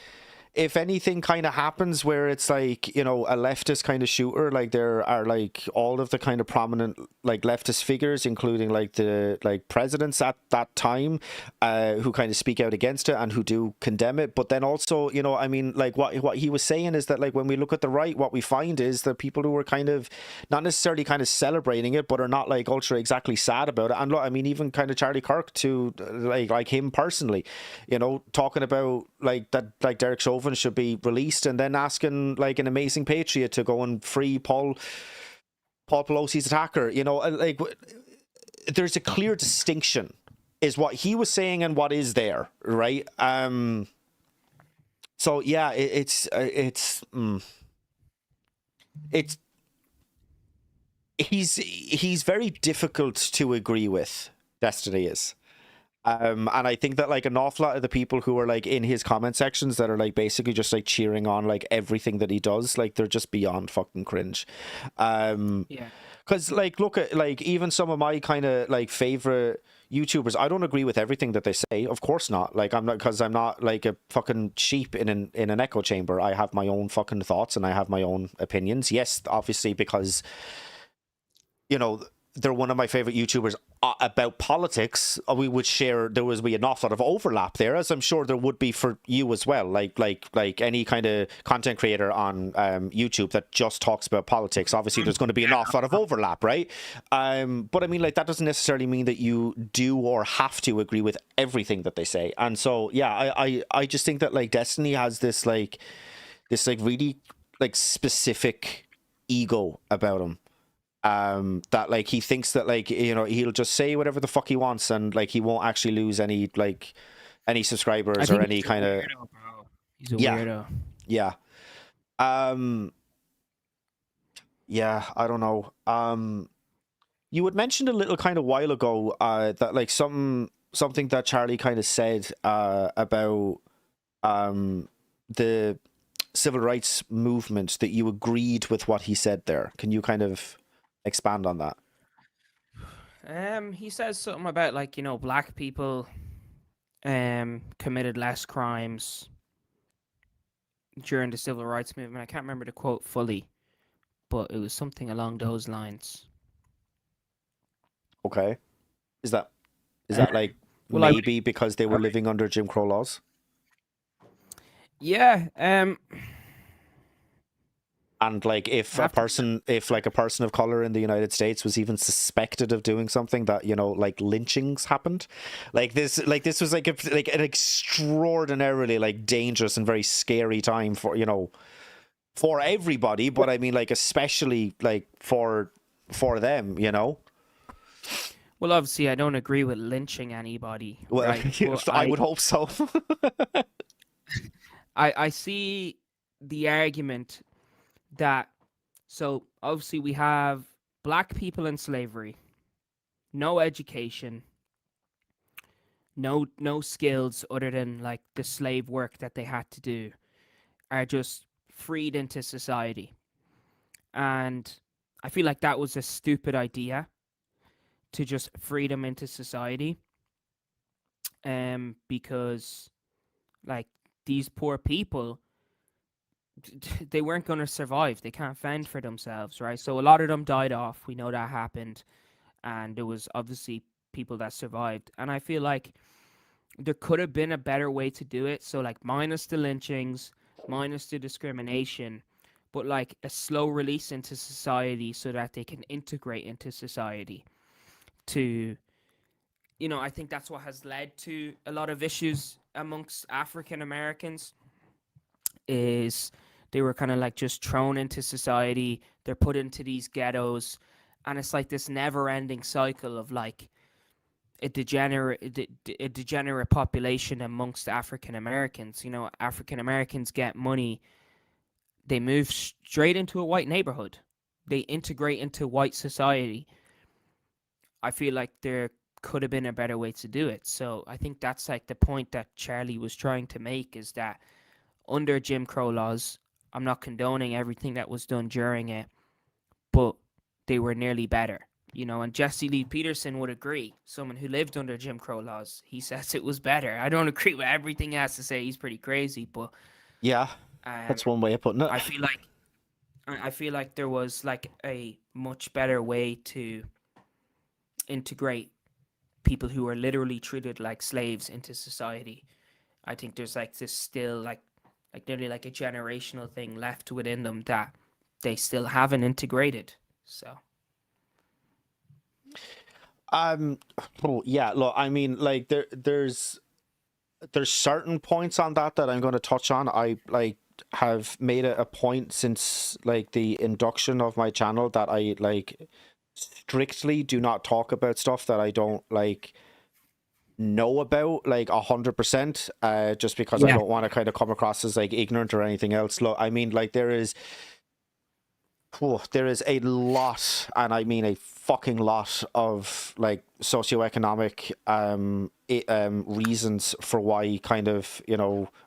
if anything kind of happens where it's like, you know, a leftist kind of shooter, like there are like all of the kind of prominent like leftist figures, including like the like presidents at that time, who kind of speak out against it and who do condemn it. But then also, you know, I mean, like what he was saying is that like when we look at the right, what we find is that people who are kind of not necessarily kind of celebrating it, but are not like ultra exactly sad about it. And look, I mean, even kind of Charlie Kirk to like him personally, you know, talking about like that, like Derek Chauvin should be released, and then asking like an amazing patriot to go and free Paul Pelosi's attacker. You know, like there's a clear distinction, is what he was saying and what is there, right? So yeah, it's he's very difficult to agree with. Destiny is. And I think that like an awful lot of the people who are like in his comment sections that are like basically just like cheering on like everything that he does, like they're just beyond fucking cringe. Yeah. Because like look at like even some of my kind of like favorite YouTubers, I don't agree with everything that they say. Of course not. Like I'm not, because I'm not like a fucking sheep in an echo chamber. I have my own fucking thoughts and I have my own opinions. Yes, obviously, because you know, they're one of my favorite YouTubers about politics. We would share, there was be an awful lot of overlap there, as I'm sure there would be for you as well. Like any kind of content creator on YouTube that just talks about politics. Obviously, there's going to be an awful lot of overlap, right? But I mean, like that doesn't necessarily mean that you do or have to agree with everything that they say. And so, yeah, I just think that like Destiny has this like really like specific ego about him, that like he thinks that like, you know, he'll just say whatever the fuck he wants and like he won't actually lose any I subscribers or think any he's a kind of. weirdo, bro. He's a Yeah, weirdo. yeah, um yeah, I don't know. You had mentioned a little kind of while ago that like something that Charlie kind of said about the civil rights movement, that you agreed with what he said there. Can you kind of expand on that? He says something about like, you know, black people committed less crimes during the civil rights movement. I can't remember the quote fully, but it was something along those lines. Okay. Is that is Uh, that like well, I maybe because they were living under Jim Crow laws? yeah. And like After if like a person of color in the United States was even suspected of doing something, that, you know, like lynchings happened. Like this was like like an extraordinarily like dangerous and very scary time for, you know, for everybody, but I mean like especially like for them, you know. well, obviously, I don't agree with lynching anybody, Well, right? But I would hope so. I see the argument that so obviously we have black people in slavery, no education, no skills other than like the slave work that they had to do, are just freed into society. And I feel like that was a stupid idea to just free them into society. Because like these poor people, they weren't going to survive. They can't fend for themselves, right? So a lot of them died off. We know that happened, and there was obviously people that survived. And I feel like there could have been a better way to do it. So like minus the lynchings, minus the discrimination, but like a slow release into society so that they can integrate into society. To, you know, I think that's what has led to a lot of issues amongst African Americans, is they were kind of like just thrown into society. They're put into these ghettos, and it's like this never-ending cycle of like a degenerate population amongst African Americans. You know, African Americans get money, they move straight into a white neighborhood, they integrate into white society. I feel like there could have been a better way to do it. So I think that's like the point that Charlie was trying to make, is that under Jim Crow laws, I'm not condoning everything that was done during it, but they were nearly better. And Jesse Lee Peterson would agree. Someone who lived under Jim Crow laws, he says it was better. I don't agree with everything he has to say. He's pretty crazy, but Yeah, um, that's one way of putting it. I feel like I feel like there was like a much better way to integrate people who were literally treated like slaves into society. I think there's like this still like nearly like a generational thing left within them that they still haven't integrated. So Um, oh, yeah, look, I mean, like there's certain points on that I'm going to touch on. I like have made it a point since like the induction of my channel that I like strictly do not talk about stuff that I don't like know about like 100%, just because I yeah, don't want to kind of come across as like ignorant or anything else. Look, I mean, like there is a lot, and I mean a fucking lot of like socioeconomic reasons for why kind of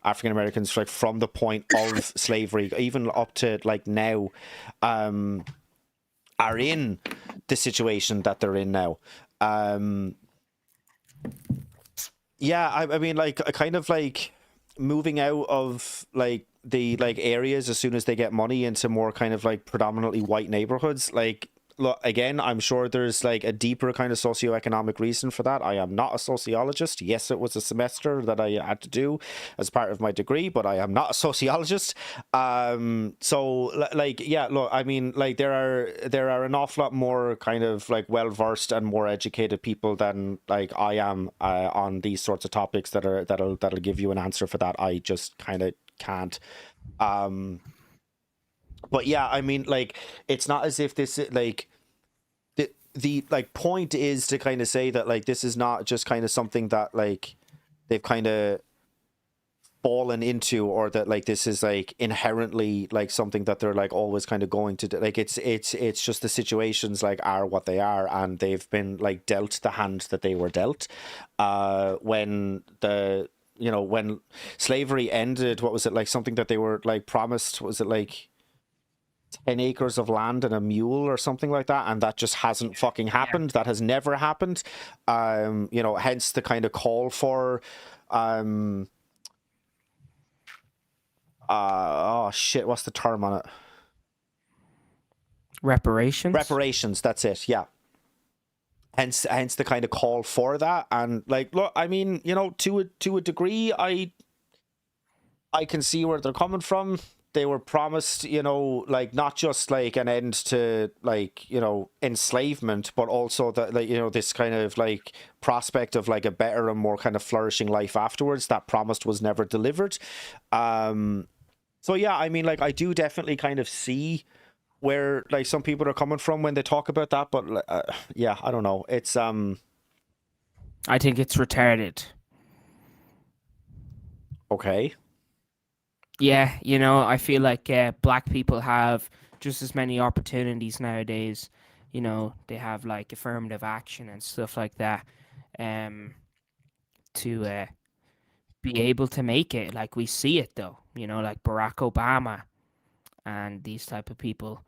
African Americans like from the point of slavery even up to like now are in the situation that they're in now. Yeah, I mean, like, kind of like moving out of like the like areas as soon as they get money into more kind of like predominantly white neighborhoods. Like, look, again, I'm sure there's like a deeper kind of socioeconomic reason for that. I am not a sociologist. Yes, it was a semester that I had to do as part of my degree, but I am not a sociologist. So like, yeah, look, I mean, like there are an awful lot more kind of like well versed and more educated people than like I am on these sorts of topics that'll give you an answer for that. I just kind of can't. But yeah, I mean, like, it's not as if this like the like point is to kind of say that like this is not just kind of something that like they've kind of fallen into, or that like this is like inherently like something that they're like always kind of going to do. Like it's just the situations like are what they are, and they've been like dealt the hand that they were dealt. When when slavery ended, what was it, like something that they were like promised, was it like 10 acres of land and a mule or something like that, and that just hasn't fucking yeah, happened. That has never happened. Hence the kind of call for oh shit, what's the term on it? reparations. Reparations, that's it. Yeah. Hence the kind of call for that. And like, look, I mean, to a degree, I can see where they're coming from. They were promised, like not just like an end to like, enslavement, but also that like, this kind of like prospect of like a better and more kind of flourishing life afterwards. That promise was never delivered. So yeah, I mean, like I do definitely kind of see where like some people are coming from when they talk about that, but yeah, I don't know. It's I think it's retarded. okay. Yeah, I feel like black people have just as many opportunities nowadays. They have like affirmative action and stuff like that, um, to be able to make it. Like we see it though, like Barack Obama and these type of people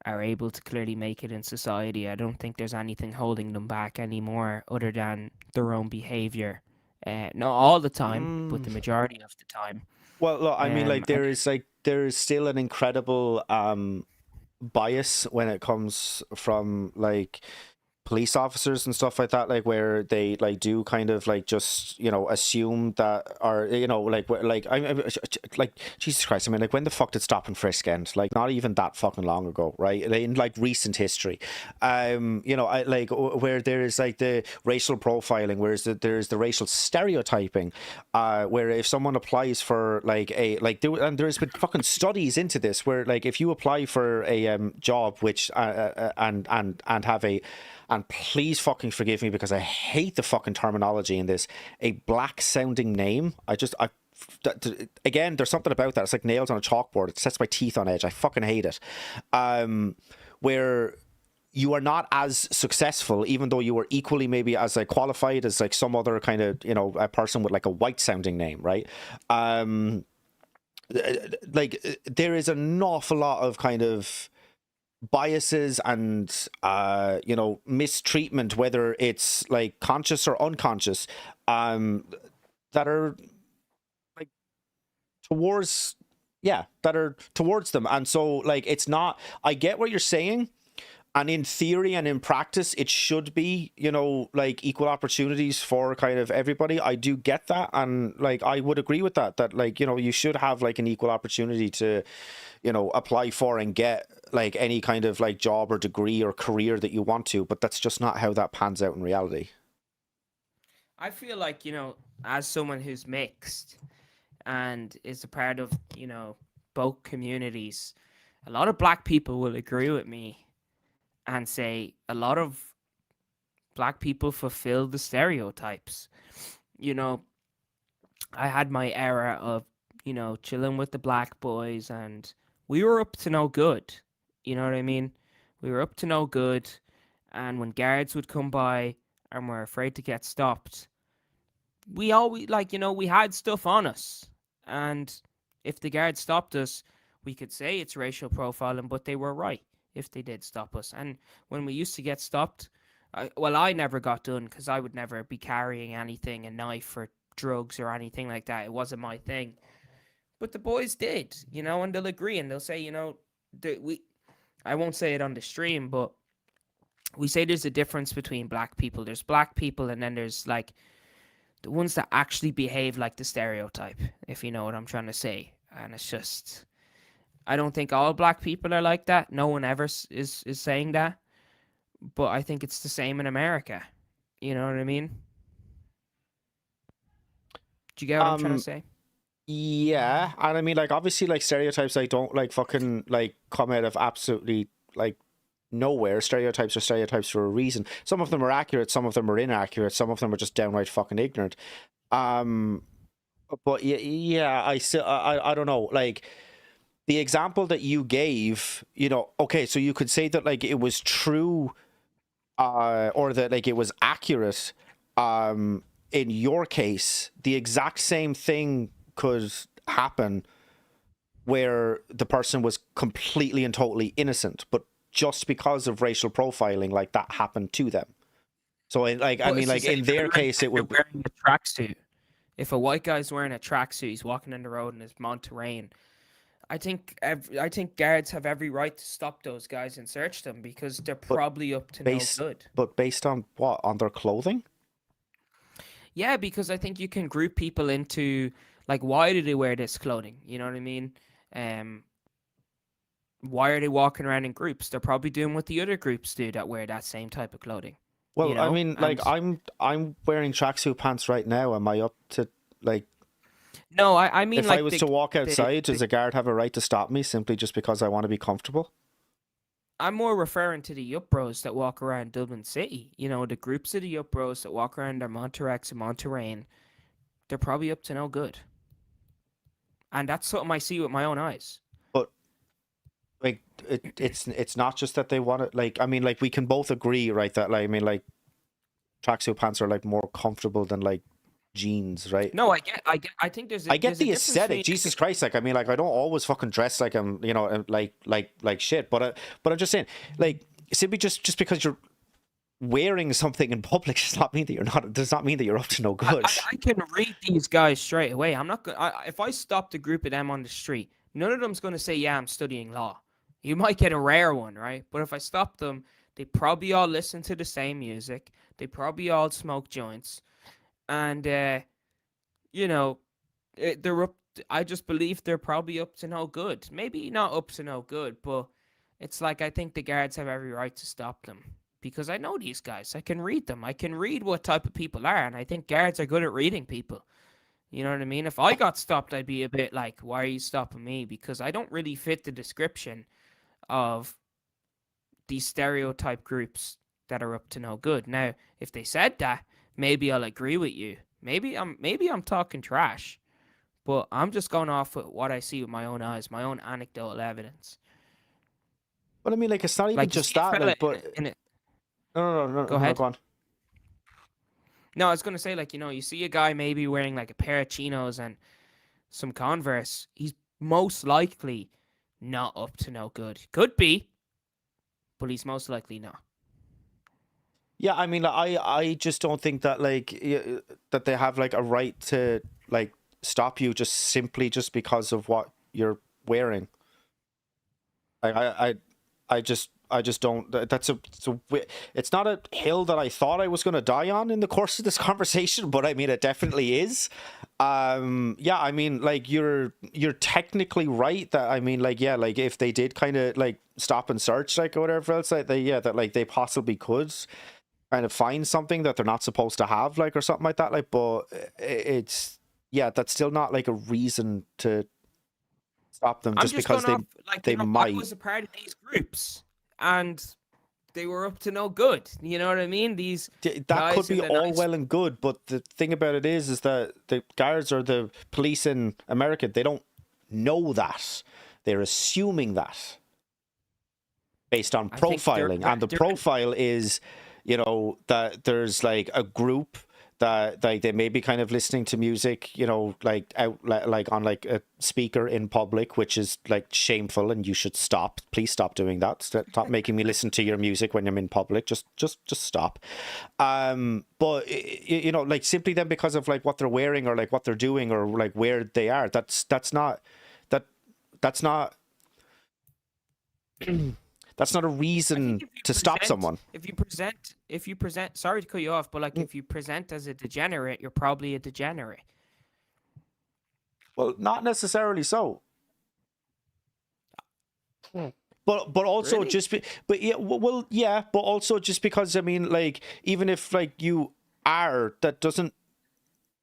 are able to clearly make it in society. I don't think there's anything holding them back anymore other than their own behavior. Not all the time, but the majority of the time. Well, look, I mean, like And there is still an incredible bias when it comes from like police officers and stuff like that, like where they like do kind of like just assume that, or like like Jesus Christ, I mean, like when the fuck did stop and frisk end? Like not even that fucking long ago, right? In like recent history. I like where there is like the racial profiling, whereas there's the racial stereotyping, where if someone applies for like and there's been fucking studies into this, where like if you apply for a job which and have a, and please fucking forgive me because I hate the fucking terminology in this, a black sounding name. Again, there's something about that. It's like nails on a chalkboard. It sets my teeth on edge. I fucking hate it. Where you are not as successful, even though you are equally maybe as like qualified as like some other kind of, a person with like a white sounding name, right? Like there is an awful lot of kind of biases and mistreatment, whether it's like conscious or unconscious, that are like towards that are towards them. And so like it's not, I get what you're saying, and in theory and in practice it should be, like equal opportunities for kind of everybody. I do get that, and like I would agree with that like, you should have like an equal opportunity to, apply for and get like any kind of like job or degree or career that you want to, but that's just not how that pans out in reality. I feel like, as someone who's mixed and is a part of, both communities, a lot of black people will agree with me and say a lot of black people fulfill the stereotypes. You know, I had my era of, chilling with the black boys, and we were up to no good. You know what I mean? We were up to no good. And when guards would come by and we're afraid to get stopped, we always, like, we had stuff on us. And if the guards stopped us, we could say it's racial profiling, but they were right if they did stop us. And when we used to get stopped, I never got done because I would never be carrying anything, a knife or drugs or anything like that. It wasn't my thing. But the boys did, and they'll agree and they'll say, I won't say it on the stream, but we say there's a difference between black people. There's black people, and then there's like the ones that actually behave like the stereotype, if you know what I'm trying to say. And it's just, I don't think all black people are like that. No one ever is saying that. But I think it's the same in America. You know what I mean? Do you get what I'm trying to Um, say? yeah, and I mean, like, obviously, like, stereotypes, like, don't, like, fucking, like, come out of absolutely, like, nowhere. Stereotypes are stereotypes for a reason. Some of them are accurate, some of them are inaccurate, some of them are just downright fucking ignorant. Um, but yeah, I still, I don't know, like, the example that you gave, okay, so you could say that, like, it was true, or that, like, it was accurate, in your case. The exact same thing could happen where the person was completely and totally innocent, but just because of racial profiling, like, that happened to them. So, I But mean, it's the like, same in thing their like case, if it you're would be, wearing a tracksuit. If a white guy's wearing a tracksuit, he's walking down the road in his Monterey. I think guards have every right to stop those guys and search them because they're but probably up to no based, good. based on what? On their clothing? Yeah, because I think you can group people into like why do they wear this clothing? You know what I mean? Um, why are they walking around in groups? They're probably doing what the other groups do that wear that same type of clothing. You Well, I know, mean, like, and I'm wearing tracksuit pants right now. Am I up to, like, no, I mean if I like was to walk outside, the does a guard have a right to stop me simply just because I want to be comfortable? I'm more referring to the Yup Bros that walk around Dublin City. You know, the groups of the Yup Bros that walk around their Monterex and Monterey. They're probably up to no good. And that's something I see with my own eyes. But like, it's not just that they want it. Like, I mean, like, we can both agree, right, that, like, I mean, like, tracksuit pants are, like, more comfortable than, like, jeans, right? No, I think I get there's a the difference aesthetic. between Jesus Christ, like, I mean, like, I don't always fucking dress like I'm, like shit. But I'm just saying, like, simply just because you're wearing something in public does not mean that you're not. Does not mean that you're up to no good. I can read these guys straight away. I'm not going. If I stopped a group of them on the street, none of them's going to say, "Yeah, I'm studying law." You might get a rare one, right? But if I stop them, they probably all listen to the same music. They probably all smoke joints, and you know, they're up. I just believe they're probably up to no good. Maybe not up to no good, but it's like I think the guards have every right to stop them because I know these guys. I can read them. I can read what type of people are, and I think guards are good at reading people. You know what I mean? If I got stopped, I'd be a bit like, "Why are you stopping me?" Because I don't really fit the description of these stereotype groups that are up to no good. Now, if they said that, maybe I'll agree with you. Maybe I'm talking trash, but I'm just going off with what I see with my own eyes, my own anecdotal evidence. But I mean, like, it's not even Like you just see a that. fella Like, but in it. no, Go no, ahead. go on. No, I was gonna say like you see a guy maybe wearing like a pair of chinos and some Converse. He's most likely not up to no good. Could be, but he's most likely not. Yeah, I mean, I just don't think that that they have like a right to like stop you just simply just because of what you're wearing. I just don't. It's not a hill that I thought I was going to die on in the course of this conversation, but I mean, it definitely is. Yeah, I mean, like you're technically right that I mean, like yeah, like if they did kind of like stop and search like or whatever else, like they possibly could kind of find something that they're not supposed to have, like or something like that, like. But it's yeah, that's still not like a reason to stop them I'm just just because going off, like, they I might. was a part of these groups, and they were up to no good. You know what I mean? These That could guys in be the all nice. well and good, but the thing about it is that the guards or the police in America, they don't know that. They're assuming that based on I think profiling, and the profile is, you know, that there's like a group that like they may be kind of listening to music, you know, like out like on like a speaker in public, which is like shameful, and you should stop. Please stop doing that. Stop making me listen to your music when I'm in public. Just stop. But you know, like simply then because of like what they're wearing or like what they're doing or like where they are, that's not that's not that's not a I think reason if you to stop present, someone. if you present, sorry to cut you off, but like if you present as a degenerate, you're probably a degenerate. Well, not necessarily so. But also Really? but yeah, well yeah, but also just because I mean like even if like you are, that doesn't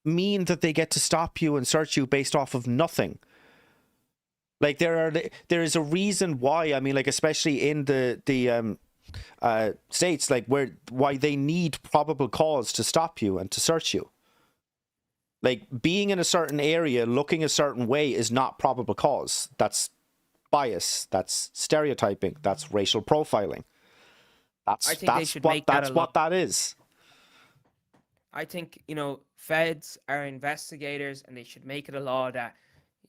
mean that they get to stop you and search you based off of nothing. Like there is a reason why, I mean, like especially in the states, like why they need probable cause to stop you and to search you. Like being in a certain area, looking a certain way is not probable cause. That's bias. That's stereotyping. That's racial profiling. I think they should make that a That's law. what that is. I think, feds are investigators and they should make it a law that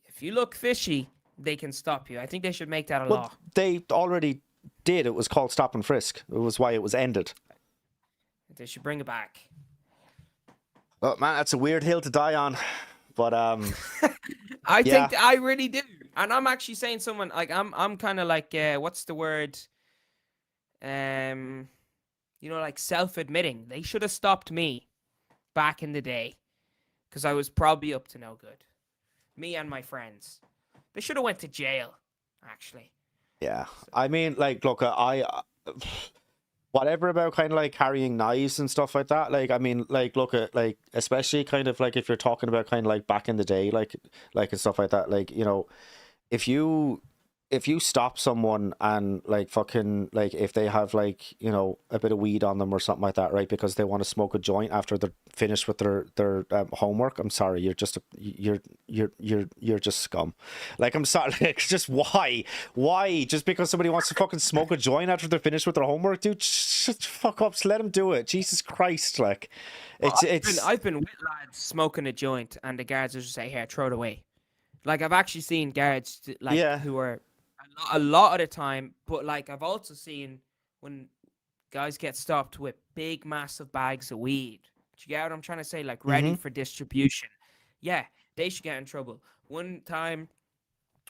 if you look fishy, they can stop you. I think they should make that a Well, law. they already did. It was called stop and frisk. It was why it was ended. They should bring it back. Oh man, that's a weird hill to die on. But I yeah. think I really do. And I'm actually saying someone like I'm kind of like what's the word? Like self-admitting. They should have stopped me back in the day because I was probably up to no good. Me and my friends. They should have went to jail, actually. Yeah. I mean, like, look, I whatever about kind of like carrying knives and stuff like that. Like, I mean, like, look at like, especially kind of like if you're talking about kind of like back in the day, like and stuff like that. Like, you know, if you stop someone and like fucking like if they have like, you know, a bit of weed on them or something like that, right, because they want to smoke a joint after they're finished with their homework, I'm sorry, you're just you're just scum. Like, I'm sorry, like, just why just because somebody wants to fucking smoke a joint after they're finished with their homework, dude, shut the fuck up, just let them do it. Jesus Christ, like, I've been with lads smoking a joint and the guards will just say, here, throw it away. Like, I've actually seen guards like yeah, who are a lot of the time, but like I've also seen when guys get stopped with big, massive bags of weed. Do you get what I'm trying to say? Like ready for distribution. Yeah, they should get in trouble. One time,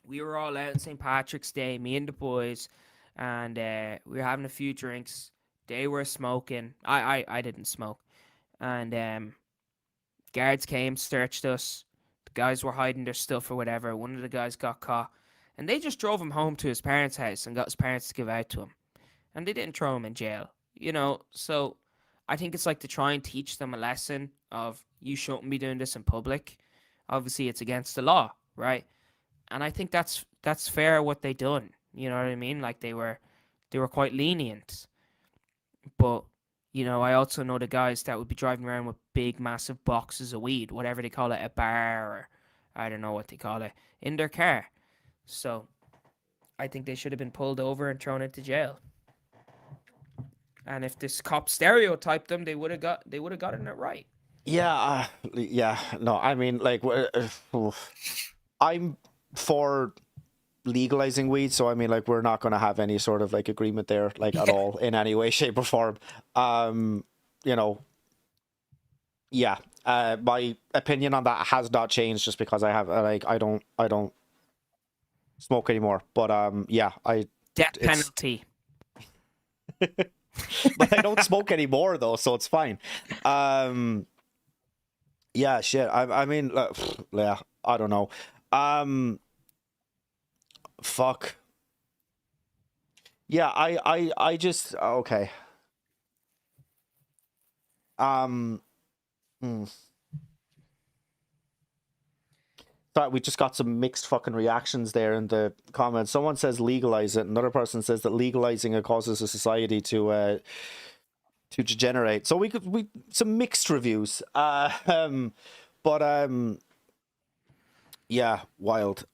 we were all out on St. Patrick's Day, me and the boys, and we were having a few drinks. They were smoking. I didn't smoke, and guards came, searched us. The guys were hiding their stuff or whatever. One of the guys got caught. And they just drove him home to his parents' house and got his parents to give out to him. And they didn't throw him in jail. So I think it's like to try and teach them a lesson of you shouldn't be doing this in public. Obviously it's against the law, right? And I think that's fair what they done. You know what I mean? Like they were quite lenient. But I also know the guys that would be driving around with big, massive boxes of weed, whatever they call it, a bar, or I don't know what they call it, in their car. So I think they should have been pulled over and thrown into jail. And if this cop stereotyped them, they would have gotten it right. yeah, yeah. No, I mean, like, I'm for legalizing weed, so I mean, like, we're not going to have any sort of like agreement there, like at Yeah. all in any way, shape, or form. You know, yeah. My opinion on that has not changed just because I have like I don't smoke anymore. But yeah, Death it's penalty. but I don't smoke anymore though, so it's fine. Yeah, shit. I mean, yeah, I don't know. Fuck. Yeah, I just okay. Hmm. Thought we just got some mixed fucking reactions there in the comments. Someone says legalize it. Another person says that legalizing it causes a society to degenerate. So we some mixed reviews. But yeah, wild.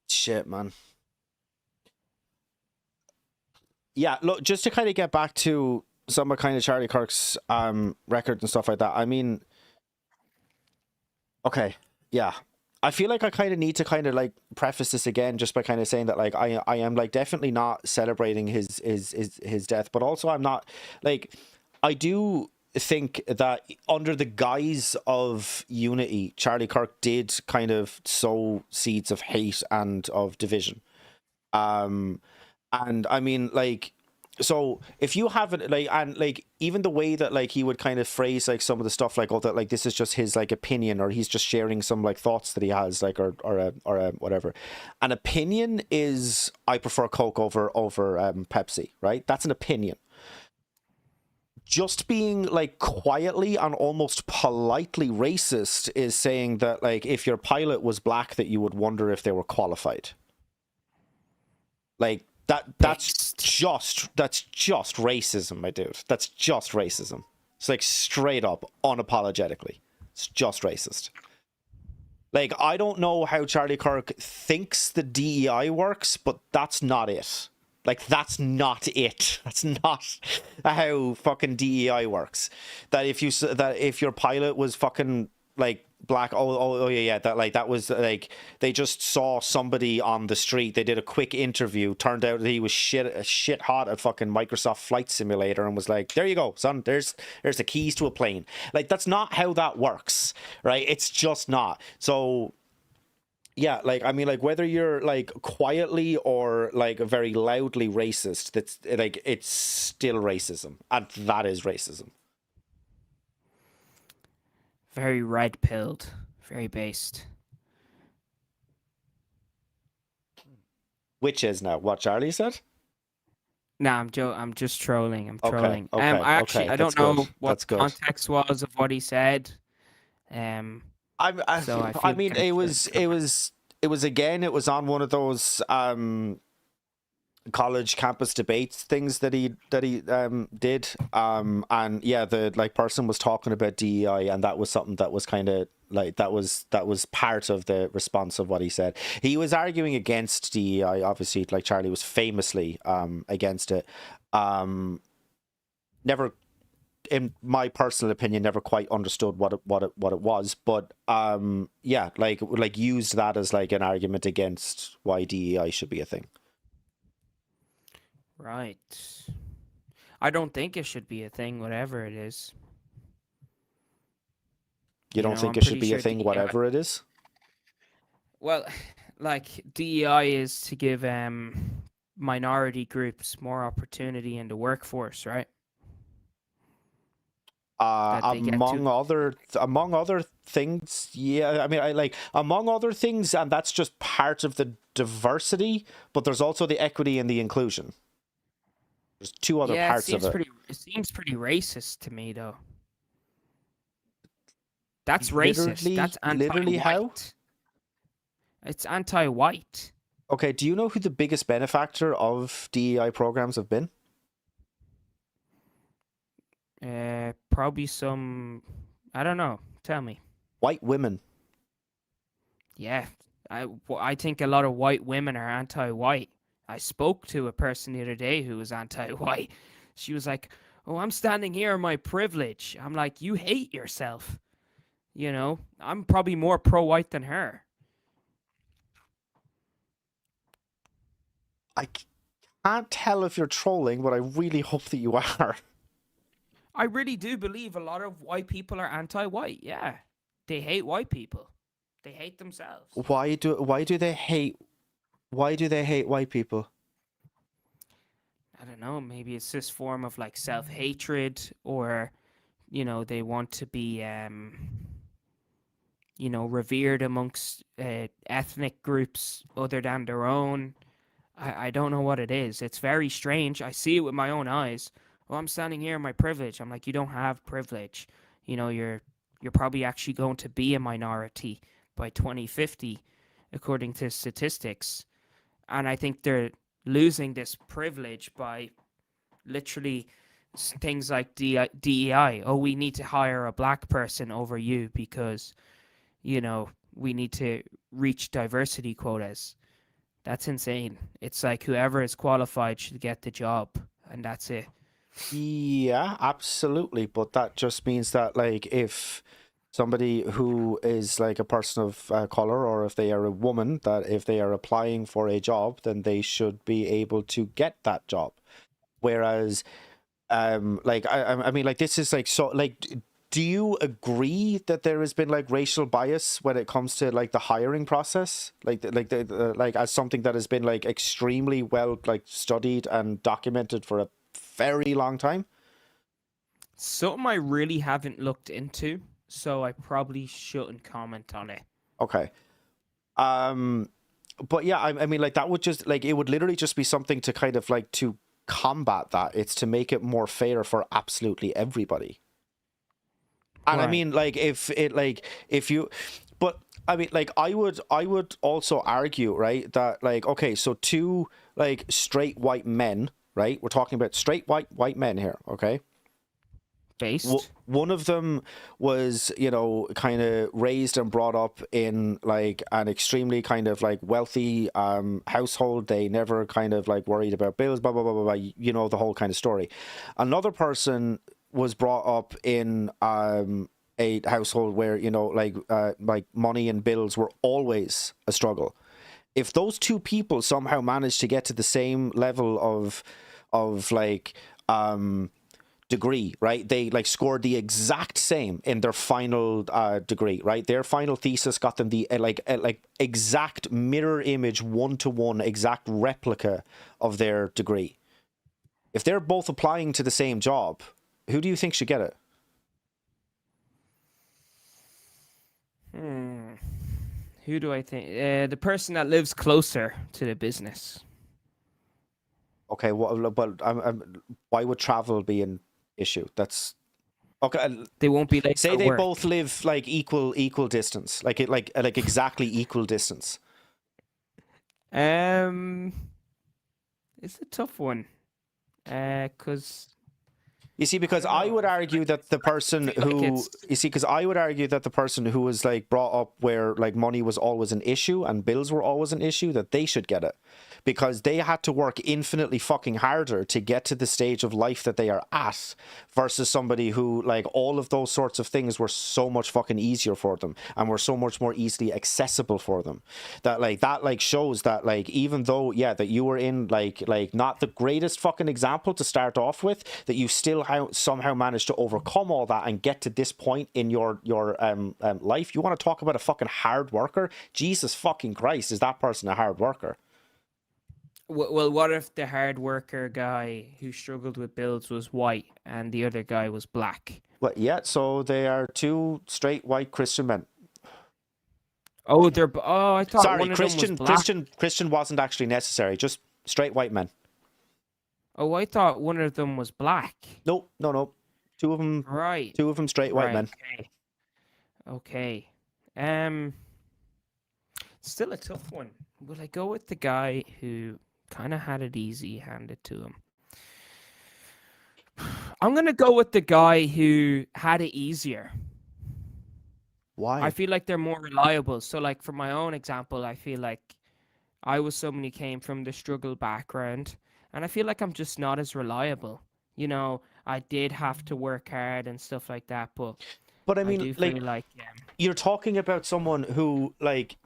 Shit, man. Yeah, look, just to kind of get back to some of kind of Charlie Kirk's record and stuff like that. I mean, okay, yeah. I feel like I kind of need to kind of like preface this again just by kind of saying that like I am like definitely not celebrating his death, but also I'm not like I do think that under the guise of unity, Charlie Kirk did kind of sow seeds of hate and of division. Um and I mean like so if you haven't like and like even the way that like he would kind of phrase like some of the stuff like oh that like this is just his like opinion or he's just sharing some like thoughts that he has like or whatever. An opinion is I prefer Coke over Pepsi, right? That's an opinion. Just being like quietly and almost politely racist is saying that like if your pilot was black that you would wonder if they were qualified. Like that's Based. just racism, my dude. That's just racism. It's like straight up, unapologetically. It's just racist. Like I don't know how Charlie Kirk thinks the DEI works, but that's not it. Like that's not it. That's not how fucking DEI works. That if your pilot was fucking like black, oh yeah, that like that was like they just saw somebody on the street. They did a quick interview. Turned out that he was shit hot at fucking Microsoft Flight Simulator, and was like, "There you go, son. There's the keys to a plane." Like that's not how that works, right? It's just not. So yeah, like I mean, like whether you're like quietly or like very loudly racist, that's like it's still racism, and that is racism. Very red pilled. Very based. Which is now what Charlie said. Nah, I'm just trolling. I'm Okay, trolling. okay, I actually okay. I That's don't good. know what That's the good. context was of what he said. Um, I, so I I feel mean, like I should it was again, it was on one of those college campus debates things that he did and yeah the like person was talking about DEI and that was something that was kind of like that was part of the response of what he said. He was arguing against DEI, obviously, like Charlie was famously against it. Never, in my personal opinion, never quite understood what it was, but yeah, like used that as like an argument against why DEI should be a thing. right. I don't think it should be a thing, whatever it is. You don't think I'm it should pretty be a sure thing, DEI. whatever it is? Well, like DEI is to give minority groups more opportunity in the workforce, right? That they get to. Among other things, yeah. I mean, I like among other things, and that's just part of the diversity. But there's also the equity and the inclusion. There's two other Yeah, parts of it. it seems pretty racist to me though. That's racist. Literally, That's literally how? anti-white. It's anti-white. Okay, do you know who the biggest benefactor of DEI programs have been? Probably some. I don't know. Tell me. White women. Yeah, I think a lot of white women are anti-white. I spoke to a person the other day who was anti-white. She was like, "Oh, I'm standing here in my privilege." I'm like, "You hate yourself." I'm probably more pro-white than her. I can't tell if you're trolling, but I really hope that you are. I really do believe a lot of white people are anti-white. Yeah, they hate white people. They hate themselves. Why do they hate white people? I don't know. Maybe it's this form of like self-hatred, or they want to be revered amongst ethnic groups other than their own. I don't know what it is. It's very strange. I see it with my own eyes. Well, I'm standing here in my privilege. I'm like, you don't have privilege. You're probably actually going to be a minority by 2050, according to statistics. And I think they're losing this privilege by literally things like DEI. Oh, we need to hire a black person over you because, we need to reach diversity quotas. That's insane. It's like whoever is qualified should get the job, and that's it. Yeah, absolutely. But that just means that, like, if somebody who is like a person of color, or if they are a woman, that if they are applying for a job, then they should be able to get that job. Whereas, like, I mean, like, this is like, so, like, do you agree that there has been like racial bias when it comes to like the hiring process, like like as something that has been like extremely well like studied and documented for a very long time? Something I really haven't looked into, so I probably shouldn't comment on it. Okay. Um, but yeah, I mean, like, that would just like, it would literally just be something to kind of like to combat that. It's to make it more fair for absolutely everybody. And I Right. mean, like, if you, but I mean, like, I would also argue, right, that like, okay, so two like straight white men, right? We're talking about straight white men here, okay? Based. One of them was, kind of raised and brought up in like an extremely kind of like wealthy household. They never kind of like worried about bills, blah blah blah blah blah. The whole kind of story. Another person was brought up in a household where like money and bills were always a struggle. If those two people somehow managed to get to the same level of like degree, right? They like scored the exact same in their final degree, right? Their final thesis got them the like exact mirror image, 1-to-1 exact replica of their degree. If they're both applying to the same job, who do you think should get it? Hmm. Who do I think? The person that lives closer to the business. Okay, but why would travel be an issue? That's okay. They won't be late Say for they work. both live like equal distance, like exactly equal distance. Um, it's a tough one. Cause You see, I because don't I know. would argue that the person I feel like who, it's you see, because I would argue that the person who was like brought up where like money was always an issue and bills were always an issue, that they should get it. Because they had to work infinitely fucking harder to get to the stage of life that they are at, versus somebody who, like, all of those sorts of things were so much fucking easier for them and were so much more easily accessible for them. That shows that, like, even though, yeah, that you were in like not the greatest fucking example to start off with, that you still somehow managed to overcome all that and get to this point in your life. You want to talk about a fucking hard worker? Jesus fucking Christ, is that person a hard worker? well. What if the hard worker guy who struggled with bills was white and the other guy was black? Well, yeah, so they are two straight white Christian men. Oh, Oh, I thought Sorry, one of them was black. Christian wasn't actually necessary. Just straight white men. Oh, I thought one of them was black. No, no, no. Two of them, Right. two of them straight white Right. men. Okay. Okay. Um. Still a tough one. Will I go with the guy who kind of had it easy handed to him? I'm gonna go with the guy who had it easier. I Why? feel like they're more reliable. So, like for my own example, I feel like I was someone who came from the struggle background, and I feel like I'm just not as reliable. I did have to work hard and stuff like that, but But I I mean, do like, feel like you're talking about someone who, like,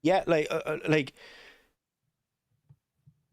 yeah, like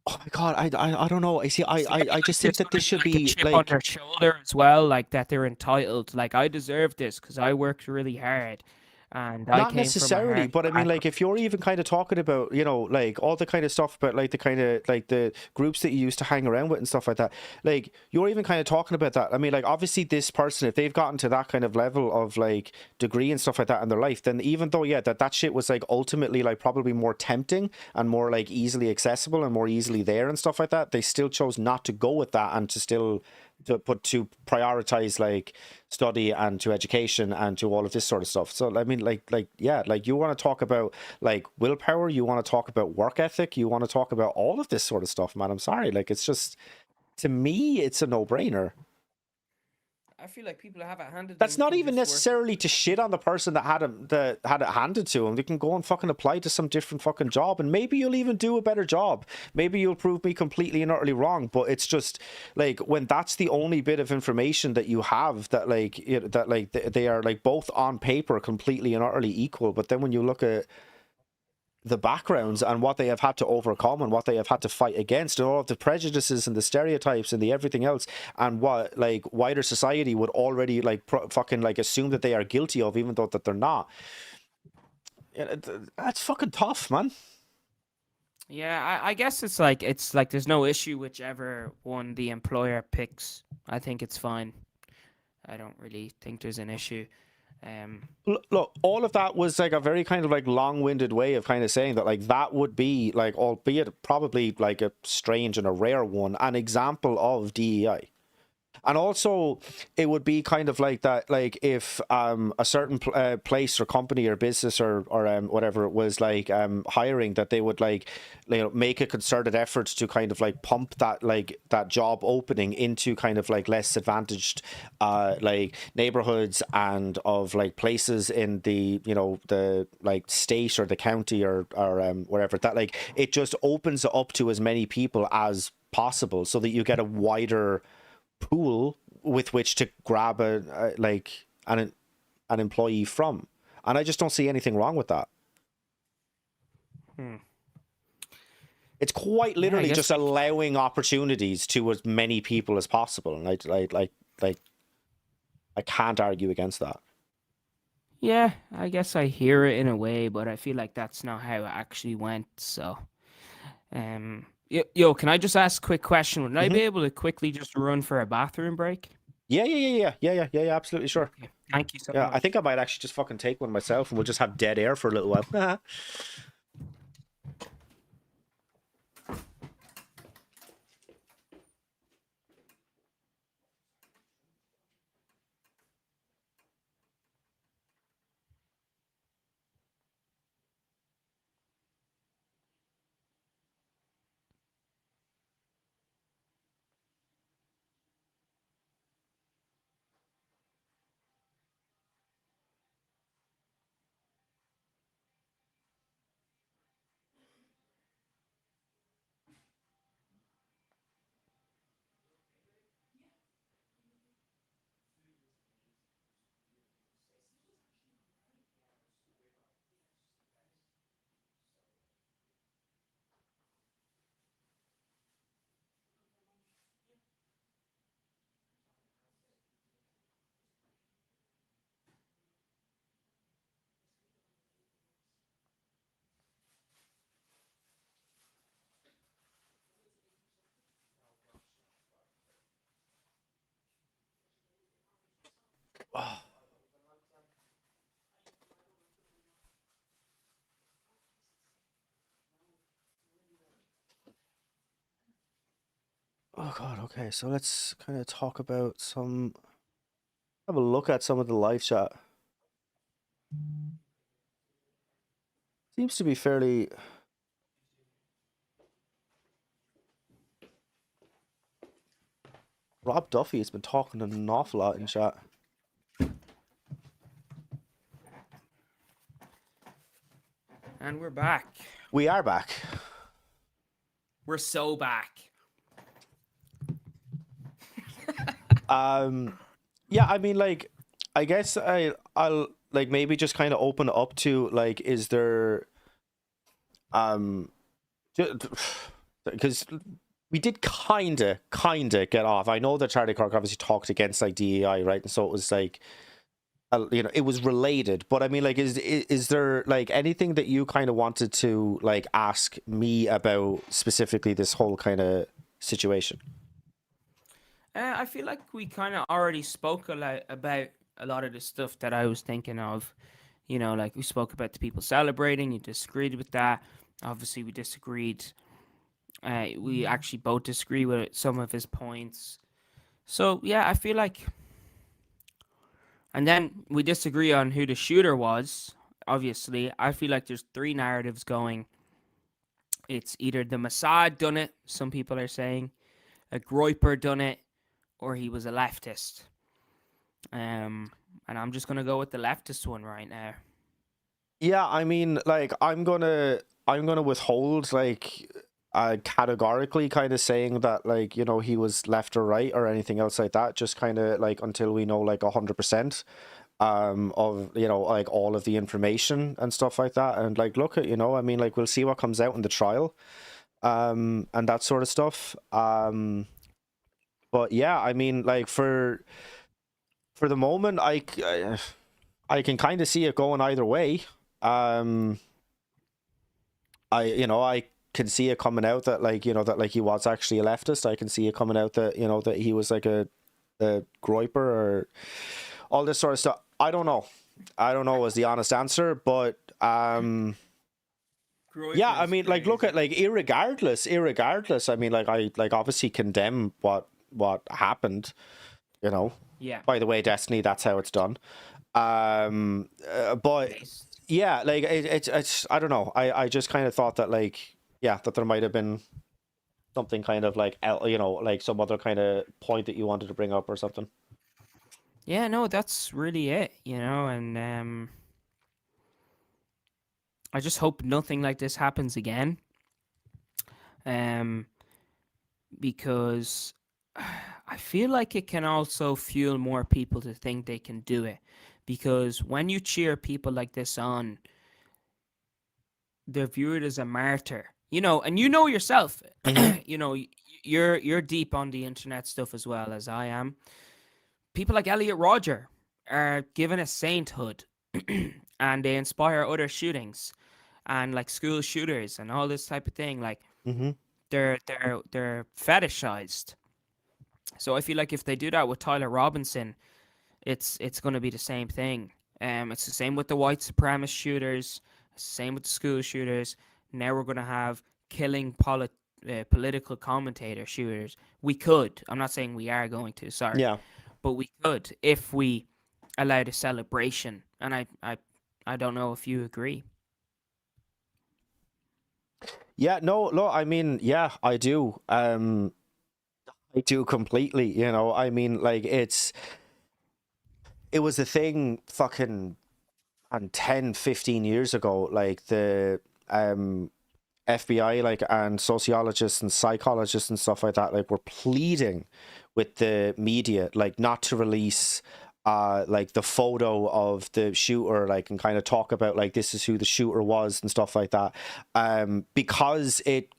Oh my god, I don't know. I see. It's maybe I like just think there's that gonna this be should like a be chip on like their shoulder as well, like that they're entitled. Like I deserve this because I worked really hard, and I not came from a necessarily, hard but I mean, like, background. if you're even kind of talking about, like all the kind of stuff about like the kind of like the groups that you used to hang around with and stuff like that, like you're even kind of talking about that. I mean, like, obviously, this person, if they've gotten to that kind of level of like degree and stuff like that in their life, then even though, yeah, that shit was like ultimately like probably more tempting and more like easily accessible and more easily there and stuff like that, they still chose not to go with that and to still to prioritize like study and to education and to all of this sort of stuff. So I mean, like yeah, like you want to talk about like willpower, you want to talk about work ethic, you want to talk about all of this sort of stuff, man. I'm sorry, like it's just, to me, it's a no-brainer. I feel like people have it handed That's them not can even just work. necessarily to shit on the person that had it handed to them. They can go and fucking apply to some different fucking job, and maybe you'll even do a better job. Maybe you'll prove me completely and utterly wrong. But it's just like when that's the only bit of information that you have, that like that like they are like both on paper completely and utterly equal. But then when you look at the backgrounds and what they have had to overcome and what they have had to fight against and all of the prejudices and the stereotypes and the everything else, and what like wider society would already like fucking like assume that they are guilty of, even though that they're not. That's fucking tough, man. Yeah, I guess it's like there's no issue whichever one the employer picks. I think it's fine. I don't really think there's an issue. Um, Look, all of that was like a very kind of like long-winded way of kind of saying that like that would be like, albeit probably like a strange and a rare one, an example of DEI. And also, it would be kind of like that, like if a certain place or company or business or whatever it was like hiring, that they would like make a concerted effort to kind of like pump that like that job opening into kind of like less advantaged like neighborhoods and of like places in the the like state or the county or wherever, that like it just opens it up to as many people as possible so that you get a wider pool with which to grab a like an employee from. And I just don't see anything wrong with that. hmm. It's quite Yeah, I literally guess just like allowing opportunities to as many people as possible, and like I can't argue against that. yeah, I guess I hear it in a way, but I feel like that's not how it actually went. So, yo, can I just ask a quick question? Would I Hmm. be able to quickly just run for a bathroom break? Yeah, absolutely, sure. Okay, thank you so Yeah, I think much. I might actually just fucking take one myself and we'll just have dead air for a little while. Oh god, okay, so let's kind of talk about some, have a look at some of the live chat. Seems to be fairly. Rob Duffy has been talking an awful lot in chat. And we're back. We are back. We're so back. Yeah, I mean, like, I guess I'll like maybe just kind of open up to like, is there, um, ju- because we did kinda get off. I know that Charlie Kirk obviously talked against like DEI, right? And so it was like, it was related. But I mean, like, is there like anything that you kind of wanted to like ask me about specifically this whole kind of situation? I feel like we kind of already spoke a lot about a lot of the stuff that I was thinking of. You know, like we spoke about the people celebrating. You disagreed with that. Obviously, we disagreed. We actually both disagree with some of his points. So yeah, I feel like, and then we disagree on who the shooter was. Obviously, I feel like there's three narratives going. It's either the Mossad done it. Some people are saying a Groiper done it, or he was a leftist. And I'm just gonna go with the leftist one right now. Yeah, I mean, like, I'm gonna withhold like categorically kind of saying that like he was left or right or anything else like that. Just kind of like until we know like 100% of like all of the information and stuff like that. And like look at I mean like we'll see what comes out in the trial and that sort of stuff. But yeah, I mean like for the moment I can kind of see it going either way. um I can see it coming out that like that like he was actually a leftist. I can see it coming out that that he was like a groiper or all this sort of stuff. I don't know is the honest answer, but yeah, I Groiper's mean like look crazy. at like irregardless, I mean like I like obviously condemn what happened, you know. Yeah, By the way, Destiny, that's how it's done. But based. yeah, like it's I don't know. I just kind of thought that like yeah, that there might have been something kind of like like some other kind of point that you wanted to bring up or something. Yeah, no, that's really it. And I just hope nothing like this happens again. Um, because I feel like it can also fuel more people to think they can do it. Because when you cheer people like this on, they're viewed as a martyr. And yourself. Mm-hmm. You're deep on the internet stuff as well as I am. People like Elliot Rodger are given a sainthood, and they inspire other shootings, and like school shooters and all this type of thing. Like Mm-hmm. they're fetishized. So I feel like if they do that with Tyler Robinson, it's going to be the same thing. It's the same with the white supremacist shooters. It's the same with the school shooters. Now we're going to have killing political commentator shooters. We could. I'm not saying we are going to. Sorry, Yeah. but we could if we allowed a celebration. And I don't know if you agree. Yeah, no, I mean, yeah, I do. I do completely, I mean, like it was a thing fucking and 10, 15 years ago, like the FBI like and sociologists and psychologists and stuff like that like were pleading with the media like not to release like the photo of the shooter like and kind of talk about like this is who the shooter was and stuff like that because it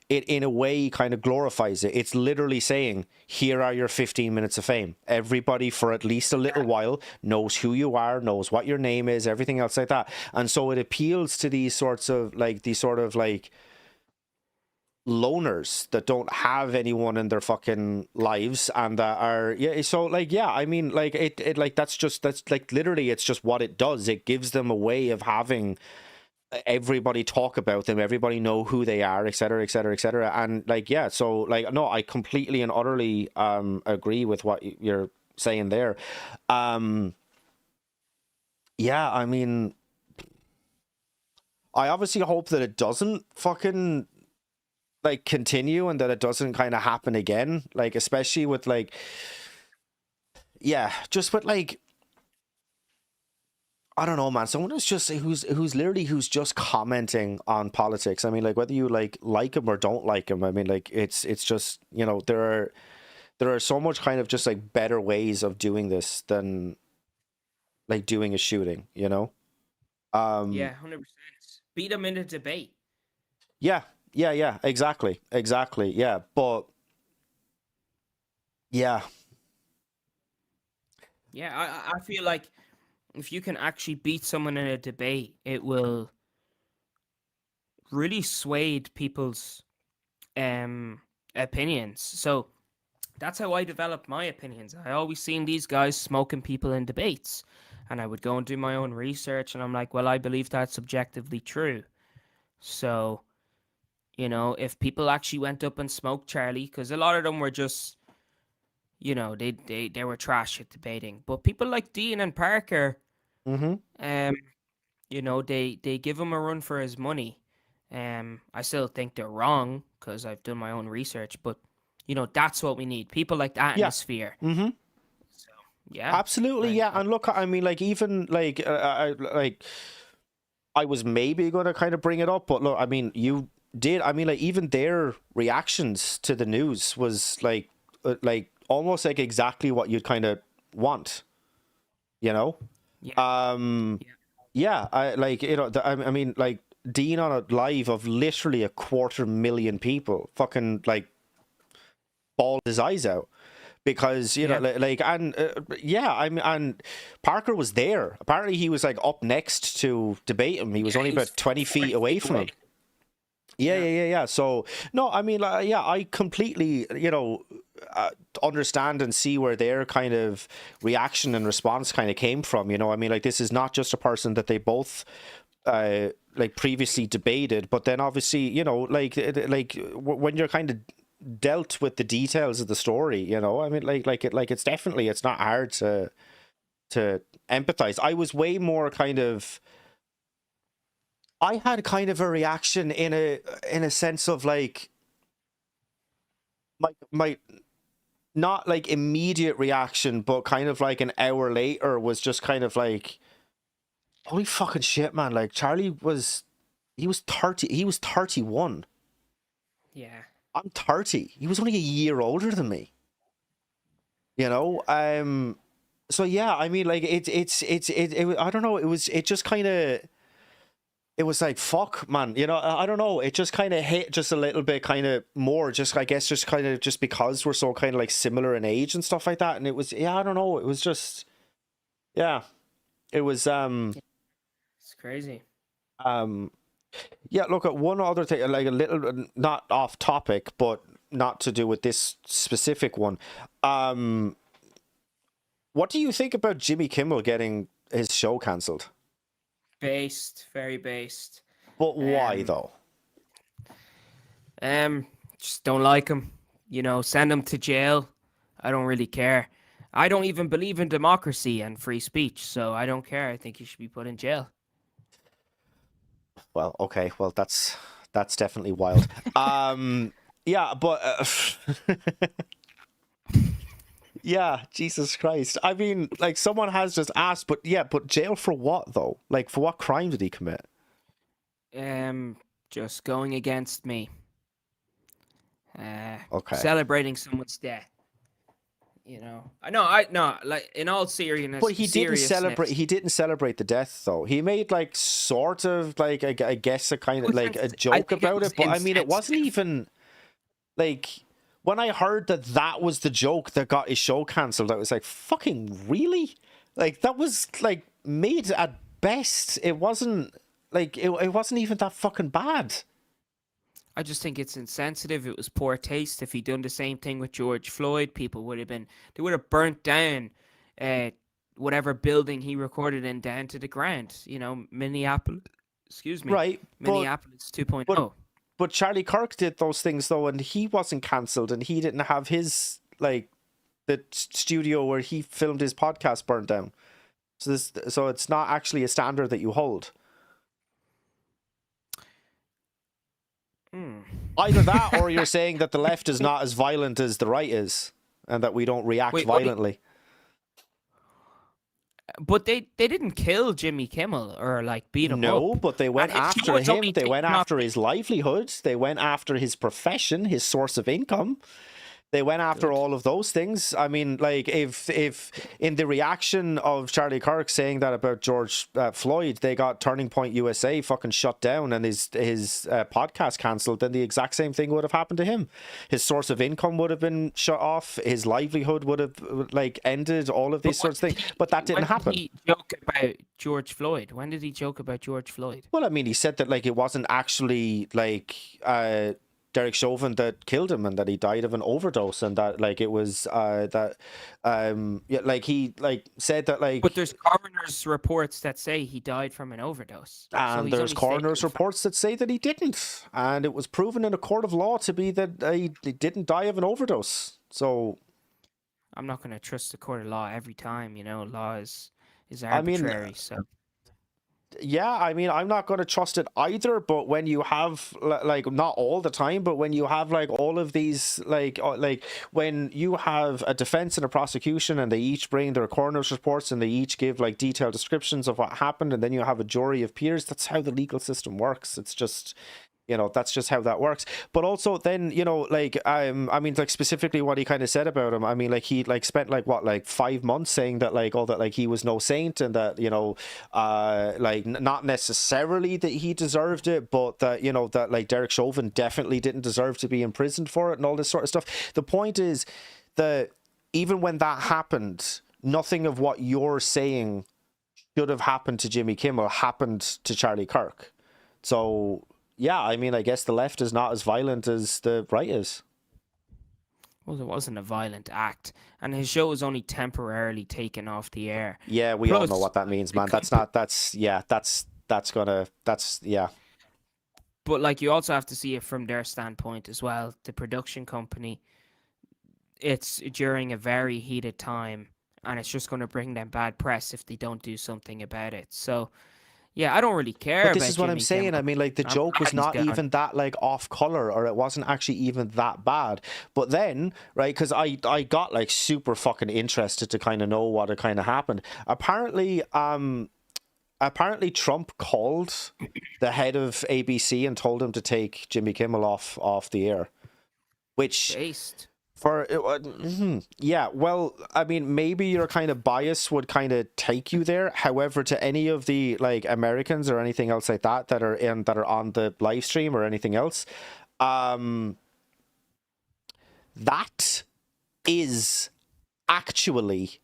in a way kind of glorifies it. It's literally saying here are your 15 minutes of fame. Everybody for at least a little while knows who you are, knows what your name is, everything else like that. And so it appeals to these sort of like loners that don't have anyone in their fucking lives and that are yeah, so like yeah, I mean like it like that's like literally it's just what it does. It gives them a way of having everybody talk about them, everybody know who they are, etc, etc, etc. And like yeah, so like no, I completely and utterly agree with what you're saying there. um yeah, I mean I obviously hope that it doesn't fucking like continue and that it doesn't kind of happen again, like especially with like yeah, just with like I don't know, man, someone who's literally who's just commenting on politics. I mean like whether you like him or don't like him, I mean like it's just there are so much kind of just like better ways of doing this than like doing a shooting. um Yeah, 100%. Beat them in a debate. yeah, yeah, exactly, yeah, but yeah, Yeah, I feel like if you can actually beat someone in a debate, it will really sway people's um opinions. So that's how I developed my opinions. I always seen these guys smoking people in debates, and I would go and do my own research, and I'm like, well, I believe that's objectively true. So, if people actually went up and smoked Charlie, because a lot of them were just, they were trash at debating. But people like Dean and Parker, mm-hmm. um, they give him a run for his money. I still think they're wrong because I've done my own research, but that's what we need. People like that in the Yeah, sphere. mm-hmm. So yeah, Absolutely, yeah. And look, I mean, like, even like I was maybe going to kind of bring it up, but look, I mean, you did. I mean, like, even their reactions to the news was like almost like exactly what you'd kind of want, you know? yeah, Um, yeah, yeah, I mean, like, Dean on a live of literally 250,000 people, fucking like bawled his eyes out. Because yeah. and yeah, I mean, and Parker was there. Apparently, he was like up next to debate him. He was Yeah, only he was about 20 feet 40 away feet from him. away. Yeah, Yeah, yeah, yeah, yeah. So no, I mean, like, yeah, I completely, understand and see where their kind of reaction and response kind of came from. I mean, like, this is not just a person that they both like previously debated, but then obviously, when you're kind of dealt with the details of the story, I mean, it's definitely, it's not hard to empathize. I had kind of a reaction in a sense of like my not like immediate reaction, but kind of like an hour later was just kind of like, holy fucking shit, man. Like, he was 30, he was 31. yeah. I'm 30. He was only a year older than me. You know? So yeah, I mean, like, I don't know, it just kind of, it was like, fuck, man, I don't know, it just kind of hit just a little bit kind of more, just, I guess, just kind of, just because we're so kind of like similar in age and stuff like that. And it was, yeah, I don't know, it was just, yeah, it was, It's crazy. um, yeah, look, at one other thing, like a little, not off topic, but not to do with this specific one. What do you think about Jimmy Kimmel getting his show cancelled? Based, very based. But why Um, though? just don't like him. Send him to jail. I don't really care. I don't even believe in democracy and free speech, so I don't care. I think he should be put in jail. Well, okay, well, that's definitely wild. Yeah, but yeah, Jesus Christ. I mean, like, someone has just asked, but yeah, but jail for what though? Like, for what crime did he commit? Just going against me. Okay. Celebrating someone's death. I know. I no. Like, in all But seriousness, he didn't celebrate. seriousness. He didn't celebrate the death, though. He made like sort of like I guess a kind It of was like a I joke think it about was it. But I mean, it wasn't insensitive. even like, when I heard that that was the joke that got his show cancelled, I was like, fucking really? Like, that was like made at best. It wasn't like it wasn't even that fucking bad. I just think it's insensitive. It was poor taste. If he'd done the same thing with George Floyd, people would have been they would have burnt down uh whatever building he recorded in down to the ground. Minneapolis. Excuse me, Right, Minneapolis but 2.0. but Charlie Kirk did those things though, and he wasn't cancelled, and he didn't have his like the studio where he filmed his podcast burned down. So it's not actually a standard that you hold. Hmm. Either that, or you're saying that the left is not as violent as the right is, and that we don't react Wait, what? violently. But they didn't kill Jimmy Kimmel or like beat him No, up, but they and went his show after was him. only They went taken off. after his livelihood. They went after his profession, his source of income. They went after Good. all of those things. I mean, like if in the reaction of Charlie Kirk saying that about George Floyd, they got Turning Point USA fucking shut down and his podcast cancelled, then the exact same thing would have happened to him. His source of income would have been shut off. His livelihood would have like ended. All of these sorts of things. But that didn't happen. When did he joke about George Floyd? When did he joke about George Floyd? Well, I mean, he said that like it wasn't actually like Derek Chauvin that killed him, and that he died of an overdose, and that like it was yeah, like he like said that like. But there's coroner's reports that say he died from an overdose. So And he's there's only coroner's stating reports that say that he didn't, and it was proven in a court of law to be that he didn't die of an overdose. So I'm not going to trust the court of law every time. You know, law is I mean, arbitrary. So yeah, I mean, I'm not going to trust it either, but when you have like not all the time, but when you have like all of these like when you have a defense and a prosecution and they each bring their coroner's reports and they each give like detailed descriptions of what happened, and then you have a jury of peers, that's how the legal system works. It's just, you know, that's just how that works. But also then, you know, like I mean, like specifically what he kind of said about him, I mean, like he like spent like what, like 5 months saying that like all that like he was no saint, and that, you know, like not necessarily that he deserved it, but that, you know, that like Derek Chauvin definitely didn't deserve to be imprisoned for it and all this sort of stuff. The point is that even when that happened, nothing of what you're saying should have happened to Jimmy Kimmel happened to Charlie Kirk. So yeah, I mean, I guess the left is not as violent as the right is. well, it wasn't a violent act, and his show was only temporarily taken off the air. Yeah, we all know Plus, what that means, the man. That's compa- not, yeah. But like, you also have to see it from their standpoint as well. The production company, it's during a very heated time, and it's just going to bring them bad press if they don't do something about it. So yeah, I don't really care But this about is what I'm Jimmy saying. Kimmel. I mean, like the I'm joke was glad he's not gone. even that like off color, or it wasn't actually even that bad. But then, right, because I got like super fucking interested to kind of know what had kind of happened. Apparently Trump called the head of ABC and told him to take Jimmy Kimmel off the air, which Based. yeah, well, I mean, maybe your kind of bias would kind of take you there. However, to any of the like Americans or anything else like that that are on the live stream or anything else, that is actually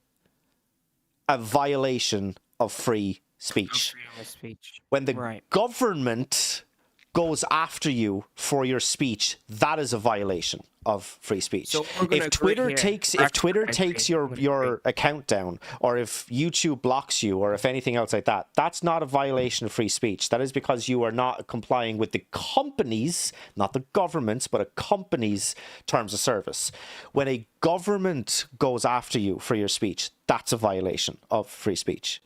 a violation of free speech. Freedom of speech. When the Right. government goes after you for your speech, that is a violation of free speech. So we're gonna If agree Twitter here. takes Actually, I agree. your account down, or if YouTube blocks you, or if anything else like that, that's not a violation of free speech. That is because you are not complying with the company's, not the government's, but a company's terms of service. When a government goes after you for your speech, that's a violation of free speech.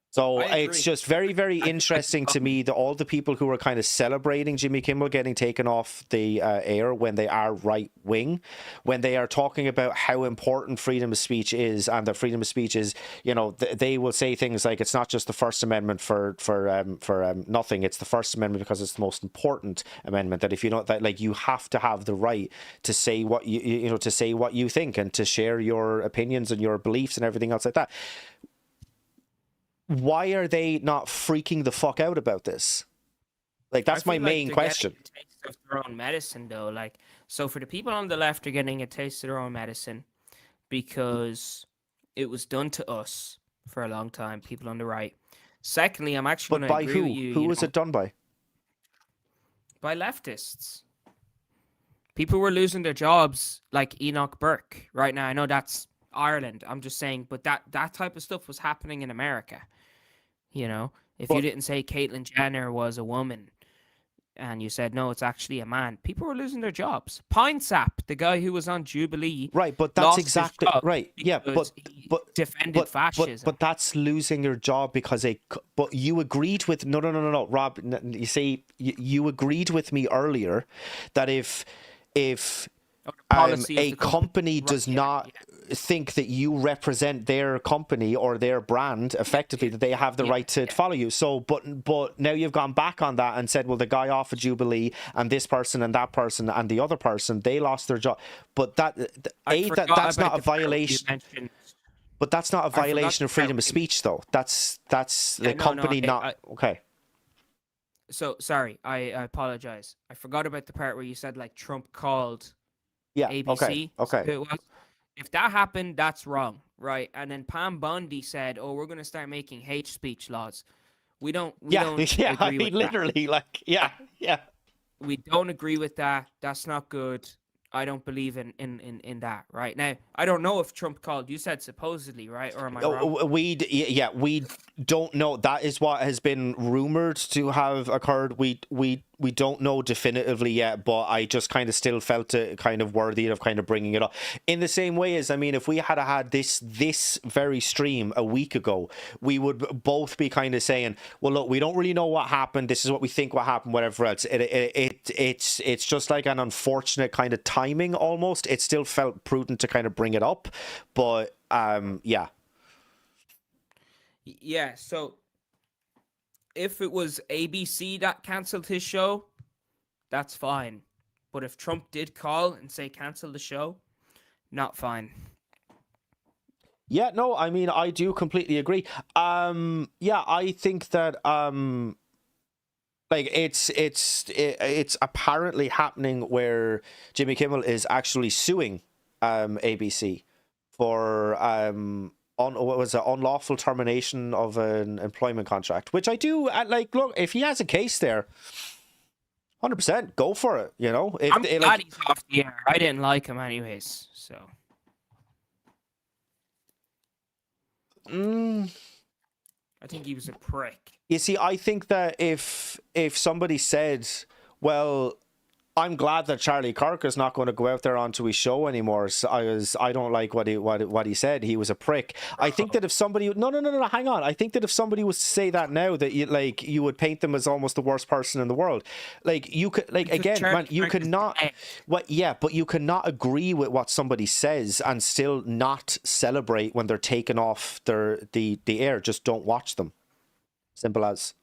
So I it's agree. just very, very interesting to me that all the people who are kind of celebrating Jimmy Kimmel getting taken off the air when they are right wing, when they are talking about how important freedom of speech is, and that freedom of speech is, you know, they will say things like it's not just the First Amendment for nothing. It's the First Amendment because it's the most important amendment. That if you don't, that like you have to have the right to say what you know to say what you think and to share your opinions and your beliefs and everything else like that. Why are they not freaking the fuck out about this? Like, that's my main question. Getting a taste of their own medicine, though. Like, so for the people on the left are getting a taste of their own medicine because it was done to us for a long time. People on the right. Secondly, I'm actually But going to by agree who? with you. Who you was know, it done by? by leftists. People were losing their jobs, like Enoch Burke. Right now, I know that's Ireland. I'm just saying, but that type of stuff was happening in America. You know, if you But didn't say Caitlyn Jenner was a woman and you said, no, it's actually a man, people were losing their jobs. Pine Sap, the guy who was on Jubilee, right, but that's lost his exactly job right. Yeah, because he but defended fascism. but that's losing your job because but you agreed with no, Rob. You see, you agreed with me earlier that if Or the policy of a the company Right, does yeah, not yeah. think that you represent their company or their brand effectively, that they have the right to follow you. So, but now you've gone back on that and said, well, the guy off of Jubilee and this person and that person and the other person, they lost their job. But that's not a violation. But that's not a violation of freedom of speech, though. That's the company not okay. So sorry, I apologize. I forgot about the part where you said like Trump called ABC. Okay. It was. If that happened, that's wrong, right? And then Pam Bondi said, "Oh, we're going to start making hate speech laws." We don't agree with literally, that. like, yeah. We don't agree with that. That's not good. I don't believe in that, right? Now, I don't know if Trump called. You said supposedly, right? Or am I wrong? We don't know. That is what has been rumored to have occurred. We don't know definitively yet, but I just kind of still felt it kind of worthy of kind of bringing it up. In the same way as, I mean, if we had this very stream a week ago, we would both be kind of saying, well, look, we don't really know what happened. This is what we think what happened, whatever else. It's just like an unfortunate kind of timing almost. It still felt prudent to kind of bring it up, but yeah. Yeah, so if it was ABC that cancelled his show, that's fine. But if Trump did call and say cancel the show, not fine. Yeah, no, I mean, I do completely agree. Yeah, I think that like it's apparently happening where Jimmy Kimmel is actually suing ABC for unlawful termination of an employment contract, which I do like. Look, if he has a case there, 100% go for it. You know, I'm glad he's off the air. I didn't like him anyways, so. I think he was a prick. You see, I think that if somebody said, well, I'm glad that Charlie Kirk is not going to go out there onto his show anymore. So I don't like what he said. He was a prick. I think that if somebody no, hang on. I think that if somebody was to say that now, that you would paint them as almost the worst person in the world. Like you could, like, again, man, you could not. What? Yeah, but you cannot agree with what somebody says and still not celebrate when they're taken off the air. Just don't watch them. Simple as.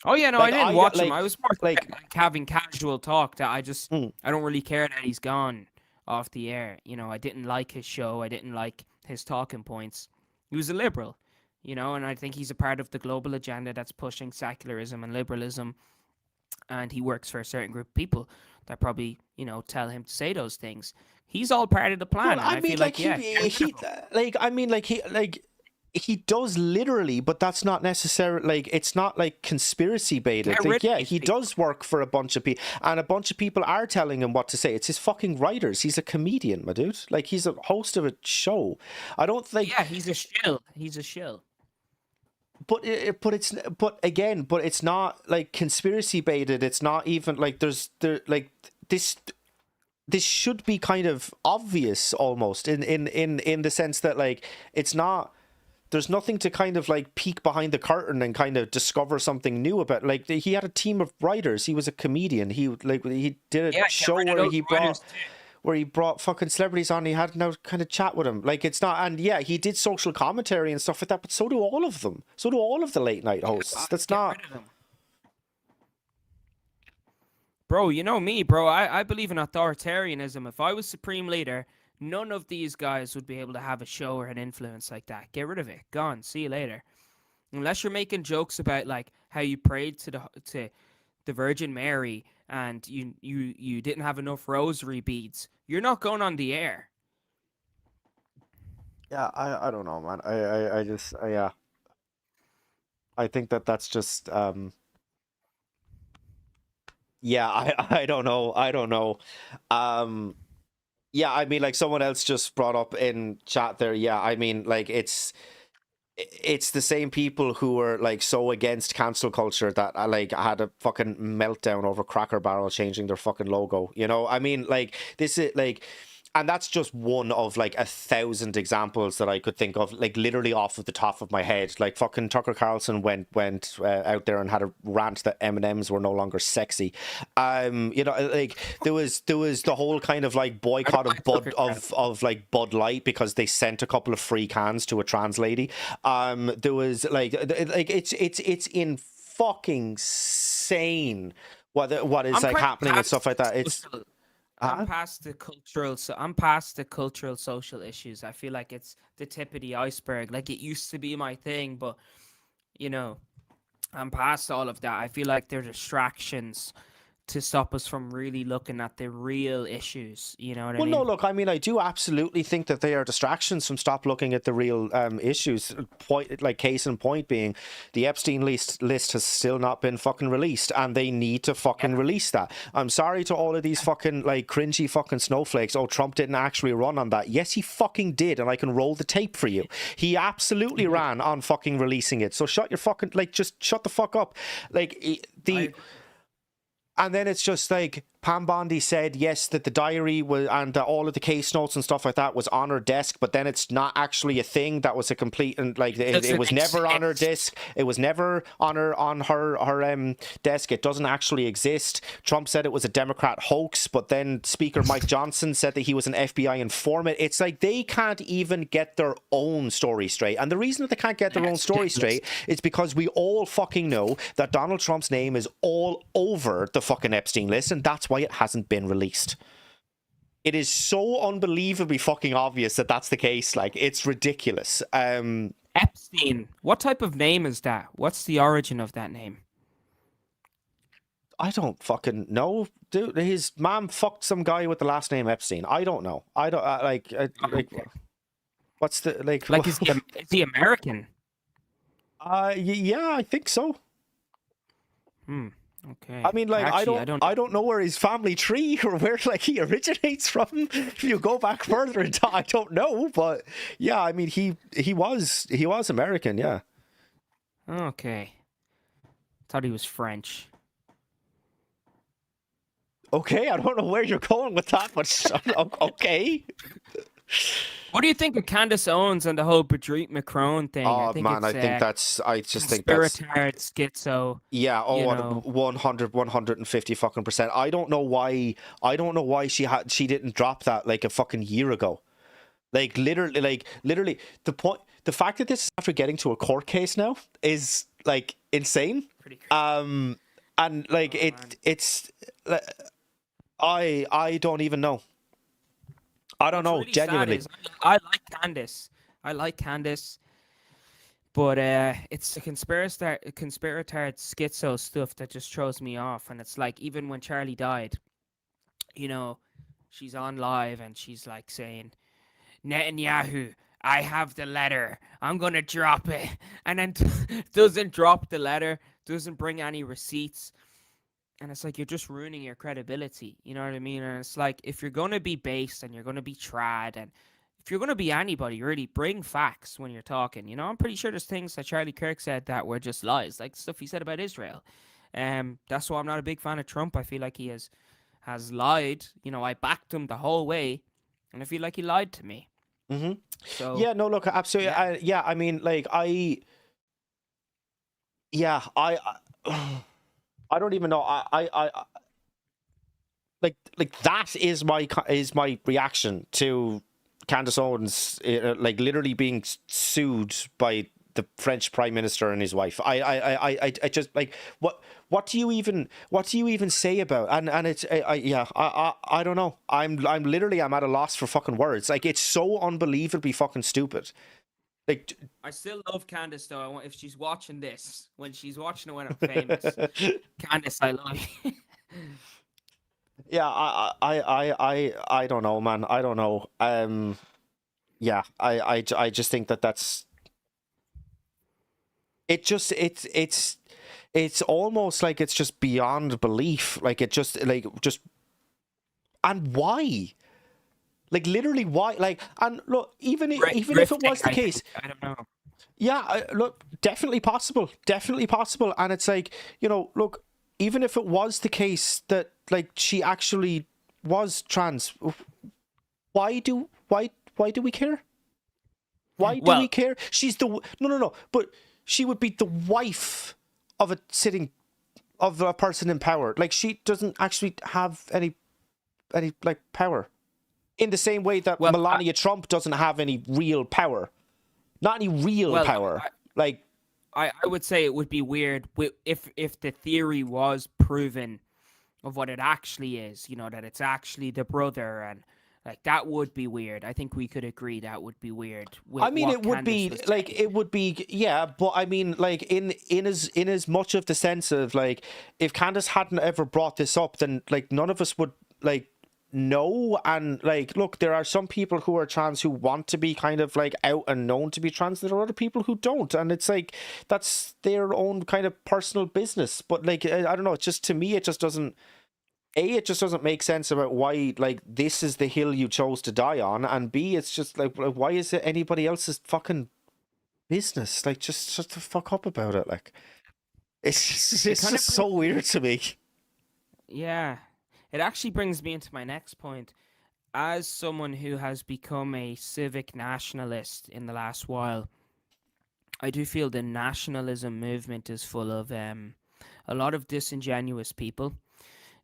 Oh yeah, no, like, I didn't watch him. I was more like having casual talk. That I just I don't really care that he's gone off the air. You know, I didn't like his show. I didn't like his talking points. He was a liberal, you know, and I think he's a part of the global agenda that's pushing secularism and liberalism. And he works for a certain group of people that probably, you know, tell him to say those things. He's all part of the plan. Well, I mean, he does literally, but that's not necessarily, like, it's not like conspiracy baited. Like, yeah, he does work for a bunch of people, and a bunch of people are telling him what to say. It's his fucking writers. He's a comedian, my dude. Like, he's a host of a show. I don't think. Yeah, he's a shill. He's a shill. But it's not like conspiracy baited. It's not even like this should be kind of obvious almost in the sense that, like, it's not. There's nothing to kind of like peek behind the curtain and kind of discover something new about. Like, he had a team of writers. He was a comedian. He did a show where he brought fucking celebrities on. He had no kind of chat with them. Like, it's not, and yeah, he did social commentary and stuff like that. But so do all of them. So do all of the late night hosts. That's not. Bro, you know me, bro. I believe in authoritarianism. If I was supreme leader, none of these guys would be able to have a show or an influence like that. Get rid of it. Gone. See you later. Unless you're making jokes about like how you prayed to the Virgin Mary and you didn't have enough rosary beads, you're not going on the air. Yeah, I don't know, man. I just yeah. I think that's just yeah, I don't know. Yeah, I mean, like, someone else just brought up in chat there. Yeah, I mean, like, it's the same people who were like so against cancel culture that like had a fucking meltdown over Cracker Barrel changing their fucking logo. You know, I mean, like, this is like, and that's just one of like 1,000 examples that I could think of, like literally off of the top of my head. Like fucking Tucker Carlson went out there and had a rant that M&Ms were no longer sexy. You know, like there was the whole kind of like boycott of like Bud Light because they sent a couple of free cans to a trans lady. There was like it's in fucking insane what is like happening and stuff like that. It's I'm past the cultural, I'm past the cultural social issues. I feel like it's the tip of the iceberg. Like it used to be my thing, but you know, I'm past all of that. I feel like they're distractions to stop us from really looking at the real issues. You know what I mean? Well, no, look, I mean, I do absolutely think that they are distractions from stop looking at the real issues. Point, like case in point being, the Epstein list has still not been fucking released, and they need to fucking release that. I'm sorry to all of these fucking like cringy fucking snowflakes. Oh, Trump didn't actually run on that. Yes, he fucking did, and I can roll the tape for you. He absolutely ran on fucking releasing it. So shut your fucking just shut the fuck up. Like and then it's just like Pam Bondi said, yes, that the diary was and all of the case notes and stuff like that was on her desk, but then it's not actually a thing. That was a complete and like it was never on her desk. It was never on her desk. It doesn't actually exist. Trump said it was a Democrat hoax, but then Speaker Mike Johnson said that he was an FBI informant. It's like they can't even get their own story straight. And the reason that they can't get their own story straight is because we all fucking know that Donald Trump's name is all over the fucking Epstein list, and that's why it hasn't been released. It is so unbelievably fucking obvious that that's the case. Like, it's ridiculous. Epstein. What type of name is that? What's the origin of that name? I don't fucking know, dude. His mom fucked some guy with the last name Epstein. I don't know. I don't like. What's the like? Like, is he American? Yeah, I think so. Okay. I mean, like, Actually, I don't know where his family tree or where like he originates from. If you go back further into, I don't know, but yeah, I mean, he was American, yeah. Okay. Thought he was French. Okay, I don't know where you're going with that, but okay. What do you think of Candace Owens and the whole Brigitte Macron thing? Oh man, I think that's. I just think that's. Schizo. Yeah. Oh, 150 fucking %. I don't know why. I don't know why she didn't drop that like a fucking year ago. Like literally, the fact that this is after getting to a court case now is like insane. Pretty crazy. And like it's. I don't even know. I don't know, really genuinely. I like Candace, but it's the conspiratard schizo stuff that just throws me off. And it's like, even when Charlie died, you know, she's on live and she's like saying, Netanyahu, I have the letter, I'm gonna drop it, and then doesn't drop the letter, doesn't bring any receipts. And it's like, you're just ruining your credibility. You know what I mean? And it's like, if you're going to be based and you're going to be trad, and if you're going to be anybody, really bring facts when you're talking. You know, I'm pretty sure there's things that Charlie Kirk said that were just lies, like stuff he said about Israel. That's why I'm not a big fan of Trump. I feel like he has lied. You know, I backed him the whole way, and I feel like he lied to me. Mm-hmm. So yeah, no, look, absolutely. I mean, like, I don't even know. I like that is my reaction to Candace Owens, like literally being sued by the French Prime Minister and his wife. I just like what do you even say about, and it's I don't know. I'm at a loss for fucking words. Like, it's so unbelievably fucking stupid. Like, I still love Candace though. If she's watching this, when she's watching it when I'm famous, Candace, I love you. Yeah, I don't know, man. I don't know. Yeah, I just think that's. It's almost like it's just beyond belief. Like, it just and why? Like, literally, why? Like, and look, even if it was the case, I don't know. Yeah, look, definitely possible, and it's like, you know, look, even if it was the case that like she actually was trans, Why do we care? Why do we Well, care? She's the no, but she would be the wife of a person in power. Like she doesn't actually have any like power. In the same way that well, Melania Trump doesn't have any real power. Not any real well, power. Like I would say it would be weird if the theory was proven of what it actually is. You know, that it's actually the brother, and like that would be weird. I think we could agree that would be weird I with mean, what it would Candace be was like saying. it would be yeah, but I mean, like in as much of the sense of like if Candace hadn't ever brought this up, then like none of us would like know. And like, look, there are some people who are trans who want to be kind of like out and known to be trans. There are other people who don't, and it's like that's their own kind of personal business. But like, I don't know. It's just to me, it just doesn't. It just doesn't make sense about why like this is the hill you chose to die on, and B, it's just like why is it anybody else's fucking business? Like just shut the fuck up about it. Like It it's kind just of so weird to me. yeah. It actually brings me into my next point. As someone who has become a civic nationalist in the last while, I do feel the nationalism movement is full of a lot of disingenuous people.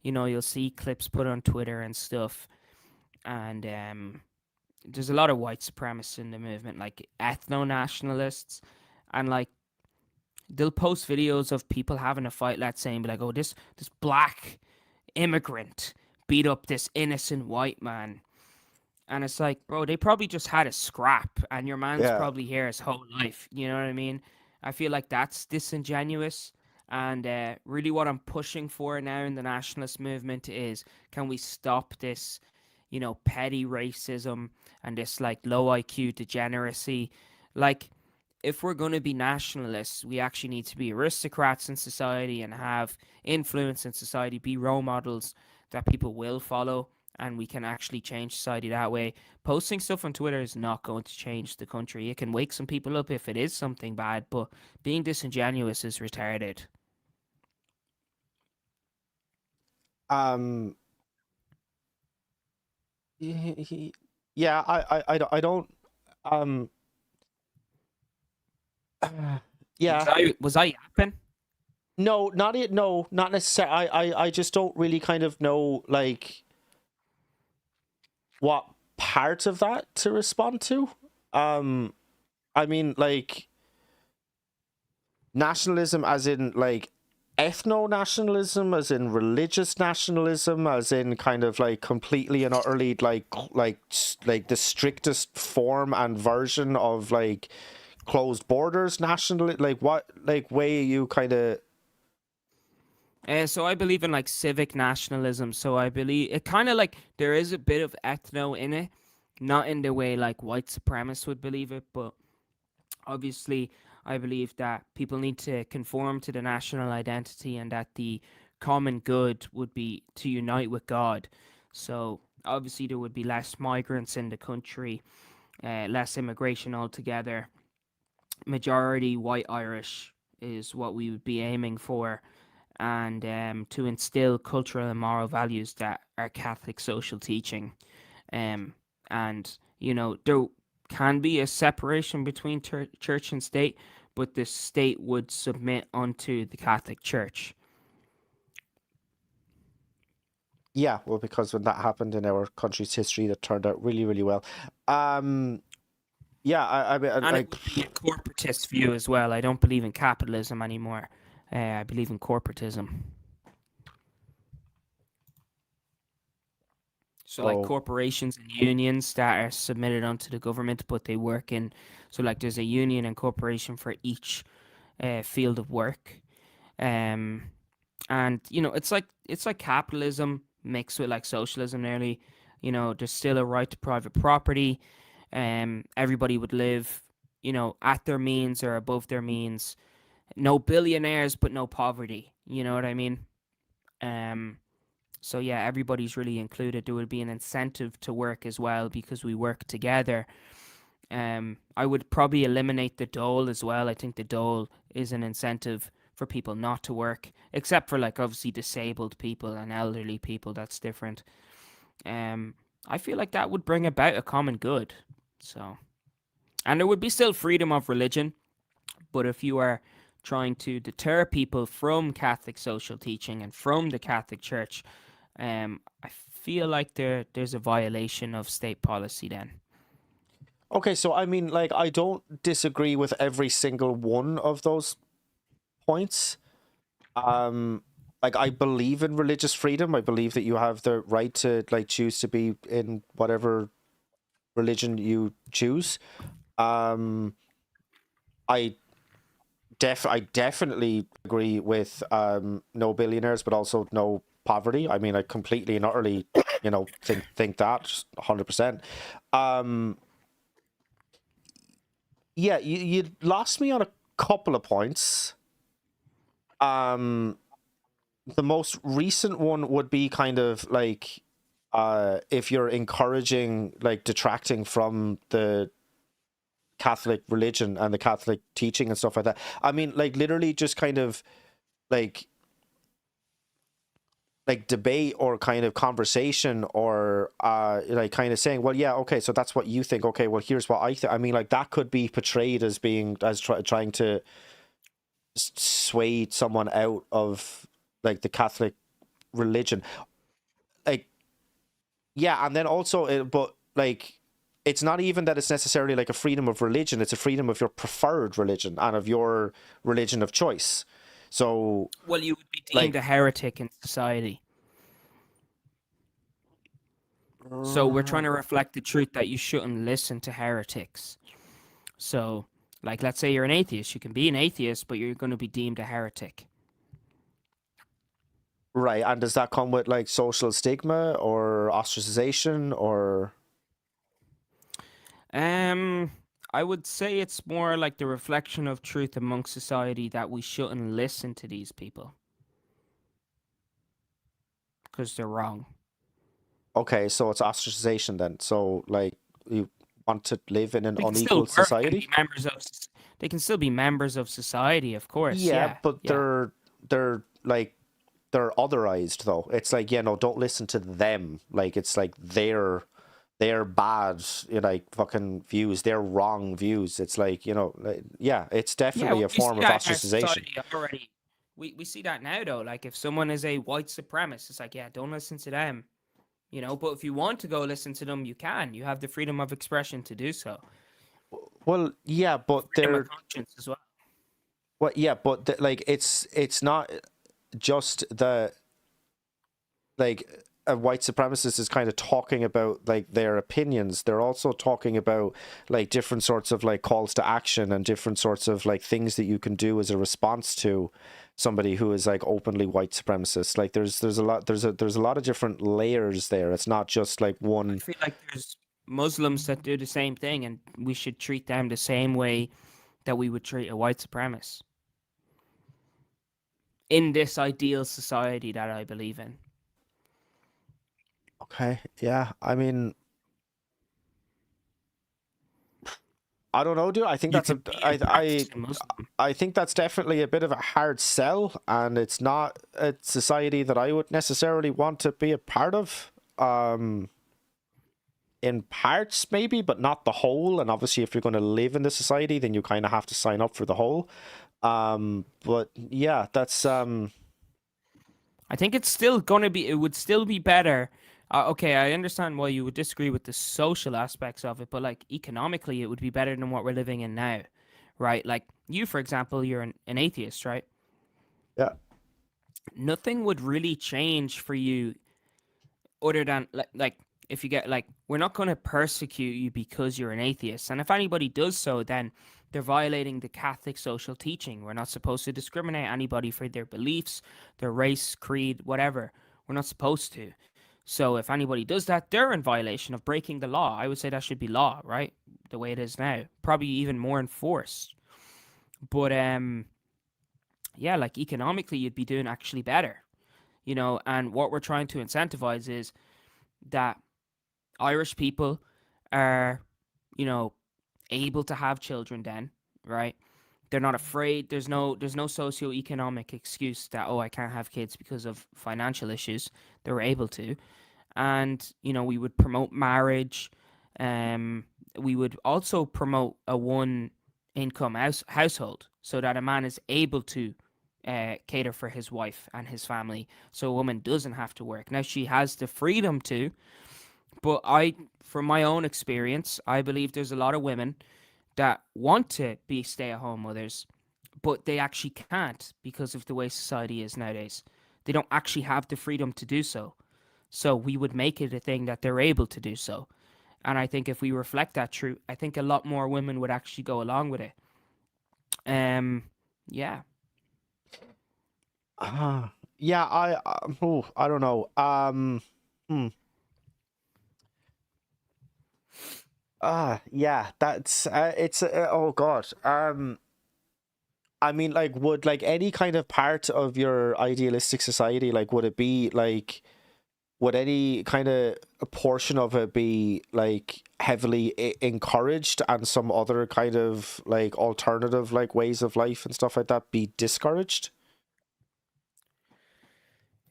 You know, you'll see clips put on Twitter and stuff, and there's a lot of white supremacists in the movement, like ethno nationalists, and like they'll post videos of people having a fight, let's say, and be like, "Oh, this black immigrant beat up this innocent white man." And it's like, bro, they probably just had a scrap, and your man's Yeah. probably here his whole life. You know what I mean? I feel like that's disingenuous. And really, what I'm pushing for now in the nationalist movement is, can we stop this, petty racism and this like low IQ degeneracy? Like, if we're going to be nationalists, we actually need to be aristocrats in society and have influence in society, be role models that people will follow, and we can actually change society that way. Posting stuff on Twitter is not going to change the country. It can wake some people up if it is something bad, but being disingenuous is retarded. Um. Yeah. I don't. Um. Was Yeah. I yapping? No, not it. No, not necessarily. I just don't really kind of know like what part of that to respond to. Um. I mean, like nationalism, as in like ethno nationalism, as in religious nationalism, as in kind of like completely and utterly like the strictest form and version of like closed borders national. Like what like way you kind of So I believe in like civic nationalism. So I believe it kind of like there is a bit of ethno in it, not in the way like white supremacists would believe it, but obviously I believe that people need to conform to the national identity and that the common good would be to unite with God. So obviously there would be less migrants in the country, less immigration altogether. Majority white Irish is what we would be aiming for, and to instill cultural and moral values that are Catholic social teaching. Um, and, there can be a separation between church and state, but the state would submit unto the Catholic Church. yeah, well, because when that happened in our country's history, that turned out really, really well. Um, yeah, I mean, And it like, would be a corporatist view as well. I don't believe in capitalism anymore. I believe in corporatism. So like so corporations and unions that are submitted onto the government, but they work in. So like there's a union and corporation for each field of work, um, and it's like capitalism mixed with like socialism. Nearly, there's still a right to private property. Everybody would live, at their means or above their means. No billionaires, but no poverty. You know what I mean? Um, so yeah, everybody's really included. There would be an incentive to work as well because we work together. I would probably eliminate the dole as well. I think the dole is an incentive for people not to work, except for like obviously disabled people and elderly people. That's different. Um, I feel like that would bring about a common good. So, and there would be still freedom of religion, but if you are trying to deter people from Catholic social teaching and from the Catholic Church, I feel like there's a violation of state policy then. Okay, so I mean, like, I don't disagree with every single one of those points. Um, like, I believe in religious freedom. I believe that you have the right to like choose to be in whatever religion you choose. Um, I I definitely agree with no billionaires, but also no poverty. I mean, I completely and utterly, think that 100%. Um, yeah, you lost me on a couple of points. Um, the most recent one would be kind of like if you're encouraging like detracting from the Catholic religion and the Catholic teaching and stuff like that. I mean, like literally just kind of like debate or kind of conversation or like kind of saying, well, yeah, okay, so that's what you think, okay, well, here's what I think. I mean, like that could be portrayed as being as trying to sway someone out of like the Catholic religion, like, yeah. And then also but like it's not even that it's necessarily like a freedom of religion, it's a freedom of your preferred religion and of your religion of choice. So Well, you would be deemed like a heretic in society. So we're trying to reflect the truth that you shouldn't listen to heretics. So, like, let's say you're an atheist. You can be an atheist, but you're going to be deemed a heretic. right, and does that come with like social stigma or ostracization or Um, I would say it's more like the reflection of truth amongst society that we shouldn't listen to these people because they're wrong. okay, so it's ostracization then. So like you want to live in an They can still unequal work and be society? members of. They can still be members of society, of course. Yeah, Yeah, but yeah. they're like they're otherized though. It's like, yeah, no, don't listen to them. Like it's like they're bad, like fucking views. They're wrong views. It's like, like, yeah, it's Yeah, definitely well, a we see form of that in our ostracization. society already. We see that now though. Like if someone is a white supremacist, it's like, yeah, don't listen to them. But if you want to go listen to them, you can. You have the freedom of expression to do so. Well, yeah, but Freedom of they're conscience as well. yeah, but like it's not just the like a white supremacist is kind of talking about like their opinions. They're also talking about like different sorts of like calls to action and different sorts of like things that you can do as a response to somebody who is like openly white supremacist. Like there's a lot of different layers there. It's not just like I one. feel like there's Muslims that do the same thing, and we should treat them the same way that we would treat a white supremacist in this ideal society that I believe in. Okay, yeah. I mean, I don't know, dude. I think You that's can a be a I practicing Muslim. I think that's definitely a bit of a hard sell, and it's not a society that I would necessarily want to be a part of. In parts, maybe, but not the whole. And obviously, if you're going to live in the society, then you kind of have to sign up for the whole. But yeah, that's I think it's still gonna be. It would still be better. Okay, I understand why you would disagree with the social aspects of it, but like economically, it would be better than what we're living in now, right? Like you, for example, you're an atheist, right? yeah. Nothing would really change for you other than like if you get like we're not going to persecute you because you're an atheist, and if anybody does so, then they're violating the Catholic social teaching. We're not supposed to discriminate anybody for their beliefs, their race, creed, whatever. We're not supposed to. So if anybody does that, they're in violation of breaking the law. I would say that should be law, right? The way it is now, probably even more enforced. But yeah, like economically, you'd be doing actually better, And what we're trying to incentivize is that Irish people are, you know, able to have children then, right? They're not afraid. There's no socioeconomic excuse that, oh, I can't have kids because of financial issues. They were able to. and we would promote marriage. Um, we would also promote a one income household so that a man is able to cater for his wife and his family, so a woman doesn't have to work. Now she has the freedom to, but from my own experience, I believe there's a lot of women that want to be stay-at-home mothers, but they actually can't because of the way society is nowadays. They don't actually have the freedom to do so. So we would make it a thing that they're able to do so. And I think if we reflect that truth, I think a lot more women would actually go along with it. Yeah. Yeah, I don't know. Hmm. Yeah, that's it's oh god. I mean, like, would like any kind of part of your idealistic society, like, would it be like, would any kind of a portion of it be like heavily encouraged, and some other kind of like alternative like ways of life and stuff like that be discouraged?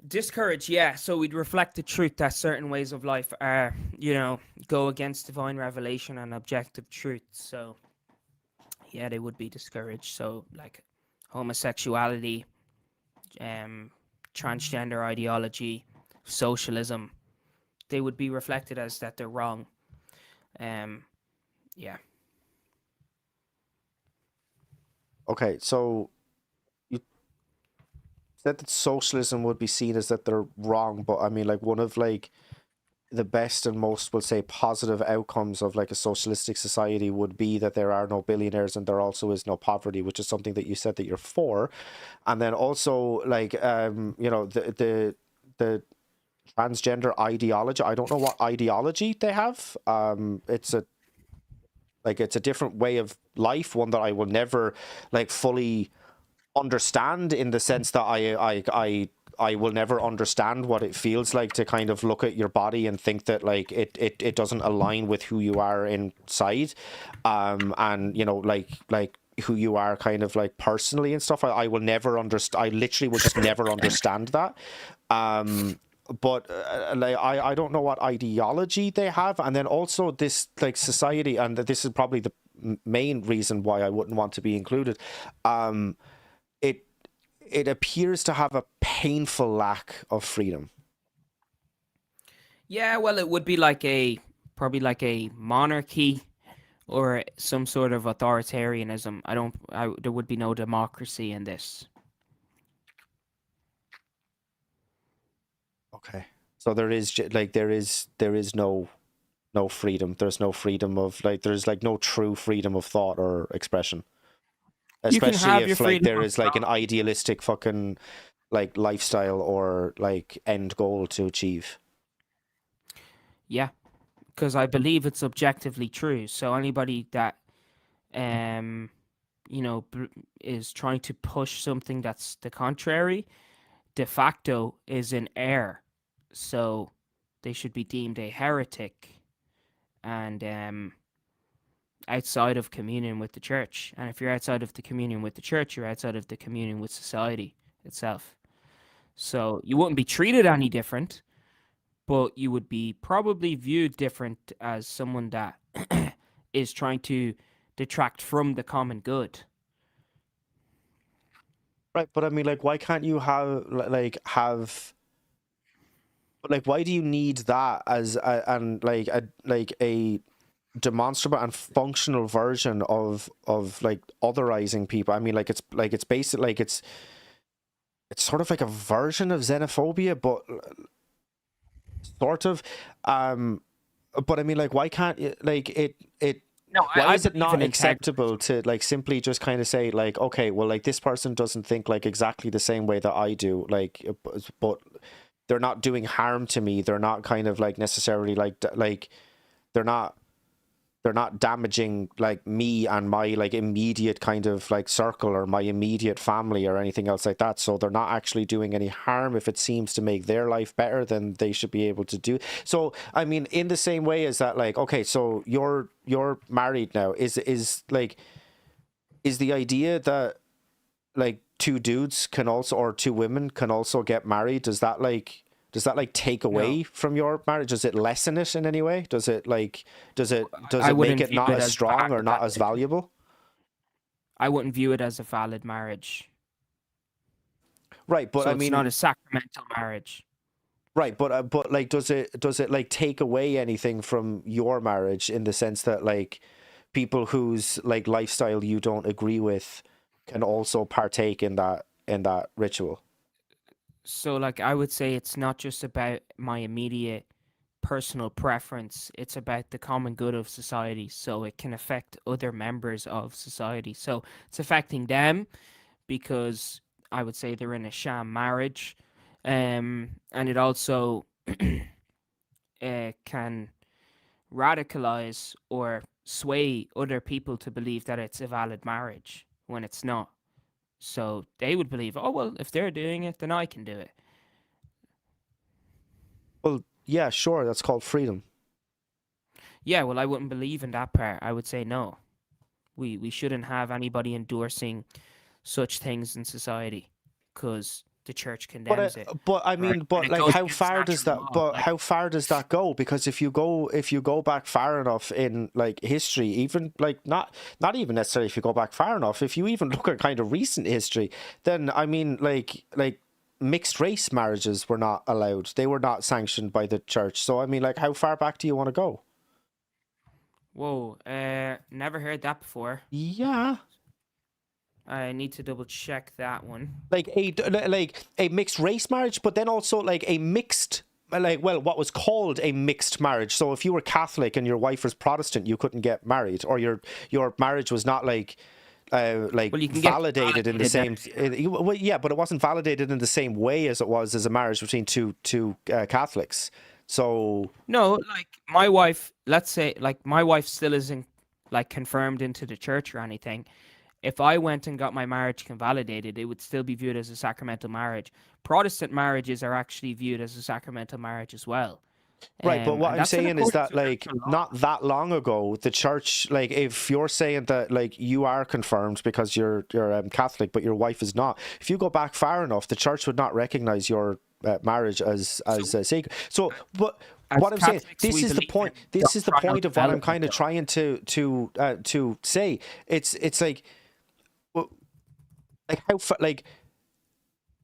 Discourage, yeah. So we'd reflect the truth that certain ways of life are, go against divine revelation and objective truth. So, yeah, they would be discouraged. So, like homosexuality, um, transgender ideology, socialism, they would be reflected as that they're wrong. Um, yeah. Okay, so you said that socialism would be seen as that they're wrong, but I mean, like, one of like the best and most, we'll say, positive outcomes of like a socialistic society would be that there are no billionaires and there also is no poverty, which is something that you said that you're for. And then also like the transgender ideology, I don't know what ideology they have. It's a it's a different way of life, one that I will never like fully understand, in the sense that I will never understand what it feels like to kind of look at your body and think that like it doesn't align with who you are inside, and like who you are kind of like personally and stuff. I will never understand. I literally will just never understand that. But like I don't know what ideology they have, and then also this like society, and this is probably the main reason why I wouldn't want to be included. It it appears to have a painful lack of freedom. Yeah, well, it would be probably like a monarchy or some sort of authoritarianism. There would be no democracy in this. Okay. So there is there is no freedom. There's no freedom of like there's like no true freedom of thought or expression. You can Especially have your if like freedom there of is like an idealistic fucking like lifestyle or like end goal to achieve. yeah, because I believe it's objectively true. So anybody that um is trying to push something that's the contrary, de facto is an error. So they should be deemed a heretic and outside of communion with the church. And if you're outside of the communion with the church, you're outside of the communion with society itself. So you wouldn't be treated any different, but you would be probably viewed different as someone that is trying to detract from the common good. Right, but I mean, like, why can't you have like, why do you need that as and like a demonstrable and functional version of like otherizing people? I mean, like it's basic, like it's sort of like a version of xenophobia, but sort of. Um, but I mean, like, why can't it? No, Why I is it believe in not integrity. acceptable to like simply just kind of say like, okay, well, like this person doesn't think like exactly the same way that I do, like, but they're not doing harm to me. They're not kind of like necessarily like like they're not they're not damaging like me and my like immediate kind of like circle or my immediate family or anything else like that. So they're not actually doing any harm. If it seems to make their life better, then they should be able to do. So I mean, in the same way as that, like, okay, so you're married now. Is like, is the idea that like two dudes can also, or two women can also get married? Does that like Does that like take No, away from your marriage? Does it lessen it in any way? Does it like does I it make wouldn't it view not it as as strong or not as valid. valuable? I wouldn't view it as a valid marriage. Right, but So I it's not mean, a sacramental marriage. right, but like, does it like take away anything from your marriage in the sense that like people whose like lifestyle you don't agree with can also partake in that ritual? So like I would say it's not just about my immediate personal preference, it's about the common good of society. So it can affect other members of society. So it's affecting them because I would say they're in a sham marriage. And it also can radicalize or sway other people to believe that it's a valid marriage when it's not. So they would believe, oh, well, if they're doing it, then I can do it. Well, yeah, sure, that's called freedom. Yeah, well, I wouldn't believe in that part. I would say no. We shouldn't have anybody endorsing such things in society because the church condemns it, But I right? mean, And but it like, goes how against far does natural that? law. But Like, how far does that go? Because if you go back far enough in like history, even like not even necessarily if you go back far enough, if you even look at kind of recent history, then I mean, like mixed race marriages were not allowed. They were not sanctioned by the church. So I mean, like, how far back do you want to go? whoa, never heard that before. Yeah. I need to double check that one. Like a mixed race marriage, but then also like a mixed like well what was called a mixed marriage. So if you were Catholic and your wife was Protestant, you couldn't get married, or your marriage was not like Well, you can get validated in the validated same then. well, yeah, but it wasn't validated in the same way as it was as a marriage between two Catholics. So No, like my wife, let's say, like my wife still isn't like confirmed into the church or anything. If I went and got my marriage convalidated, it would still be viewed as a sacramental marriage. Protestant marriages are actually viewed as a sacramental marriage as well. right, but what And I'm that's in saying is accordance that with like natural law. not that long ago, the church, like if you're saying that like you are confirmed because you're Catholic, but your wife is not, if you go back far enough, the church would not recognize your marriage as So sacred. So, but as what I'm saying, Catholics, this we is the believe in point. This is the doctrinal point of what I'm development, kind of though. trying to say. It's like well, like like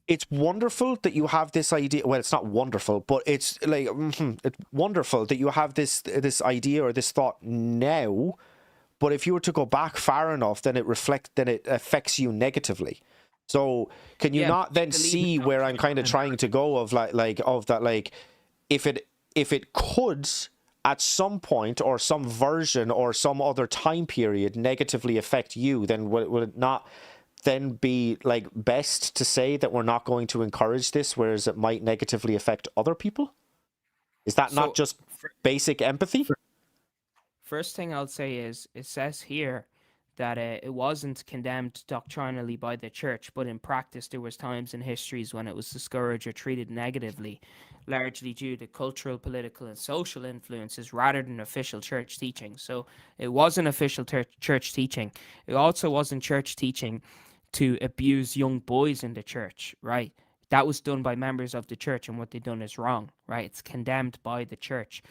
it's wonderful that you have this idea. Well, it's not wonderful, but it's like it's wonderful that you have this idea or this thought now. But if you were to go back far enough, then it affects you negatively. So can you Yeah, but not we then believe in see where I'm kind doctrinal of trying to development. go of like of that like if it could at some point or some version or some other time period negatively affect you, then would it not then be like best to say that we're not going to encourage this, whereas it might negatively affect other people? Is that not So, just for, basic empathy? for first thing I'll say is it says here that it wasn't condemned doctrinally by the church, but in practice there was times in histories when it was discouraged or treated negatively, largely due to cultural, political, and social influences rather than official church teaching. So it wasn't official church teaching. It also wasn't church teaching to abuse young boys in the church, right? That was done by members of the church, and what they done is wrong, right? It's condemned by the church.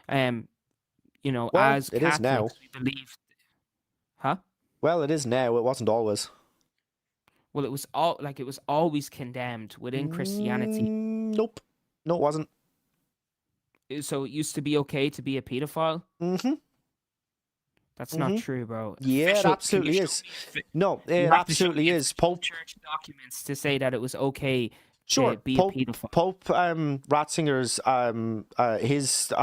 Um, Well, as it is now. Catholics, we believe, huh? Well, it is now. It wasn't always. Well, it was always condemned within Christianity. Nope. No, it wasn't. So it used to be okay to be a pedophile. Mm-hmm. That's not Mm-hmm. true, bro. Yeah, it Can you absolutely show is. me? No, You it have to show absolutely me is. official church documents to say that it was okay to Sure, be a pedophile. Pope Ratzinger's his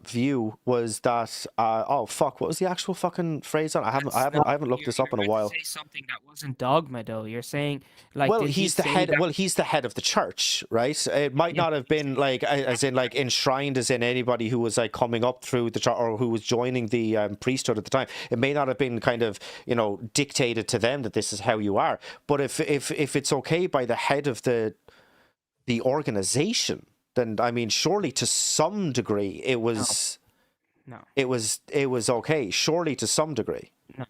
view was that oh fuck, what was the actual fucking phrase on it? That's not. I haven't looked this up You're in a about to while. say something that wasn't dogma, though. You're saying, like, Well, did he he's the say head. that? Well, he's the head of the church, right? It might Yeah, not but have been like as in like enshrined as in anybody who was like coming up through the church or who was joining the priesthood at the time. It may not have been kind of dictated to them that this is how you are. But if it's okay by the head of the organization, then I mean, surely to some degree no, no, it was okay. Surely to some degree. no,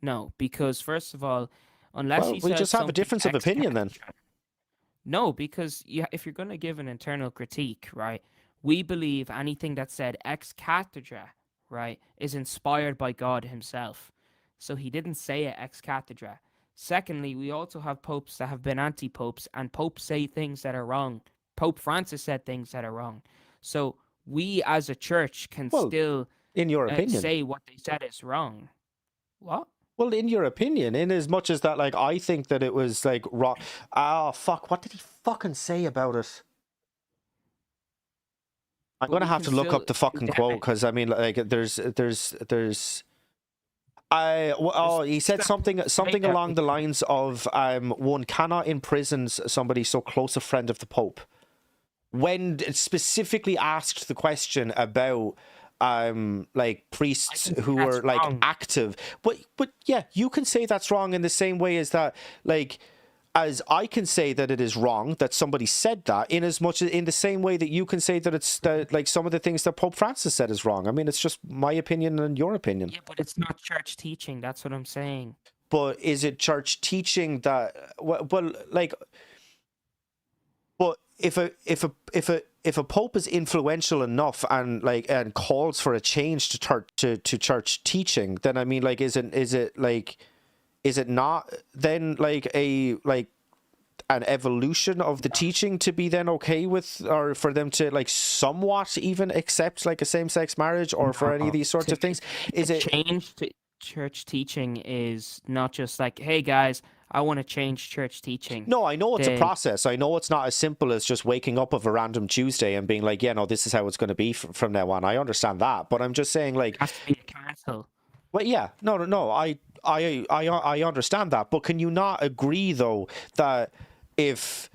no. Because first of all, unless Well, he we says just have a something difference of opinion then. extra. No, because if you're going to give an internal critique, right, we believe anything that's said ex cathedra, right, is inspired by God himself. So he didn't say it ex cathedra. Secondly, we also have popes that have been anti popes, and popes say things that are wrong. Pope Francis said things that are wrong. So we as a church can Well, still in your opinion. say what they said is wrong. What? Well, in your opinion, in as much as that, like, I think that it was like wrong. Ah, fuck. What did he fucking say about it? I'm But gonna we have can to look still up the fucking condemn quote it. because I mean, like, there's. There's He things said that something popes say something that along we the can. lines of one cannot imprison somebody so close a friend of the Pope. When it specifically asked the question about like I priests can say who that's were like wrong. active, but yeah, you can say that's wrong in the same way as that, like, as I can say that it is wrong that somebody said that, in as much as in the same way that you can say that it's that, like, some of the things that Pope Francis said is wrong. I mean, it's just my opinion and your opinion. Yeah, but it's not church teaching. That's what I'm saying. But is it church teaching that, well, like, but if a pope is influential enough and like and calls for a change to church teaching, then I mean, like, is it not then like a like an evolution of the No, teaching to be then okay with, or for them to like somewhat even accept like a same-sex marriage, or for any of no. these sorts of things? To make a Is it? change to church teaching is not just like, hey guys, I want to change church teaching. No, I know it's a The process. I know it's not as simple as just waking up of a random Tuesday and being like, yeah, no, this is how it's going to be from now on. I understand that, but I'm just saying, there like, has to be a council. well, yeah, no. I understand that, but can you not agree though that if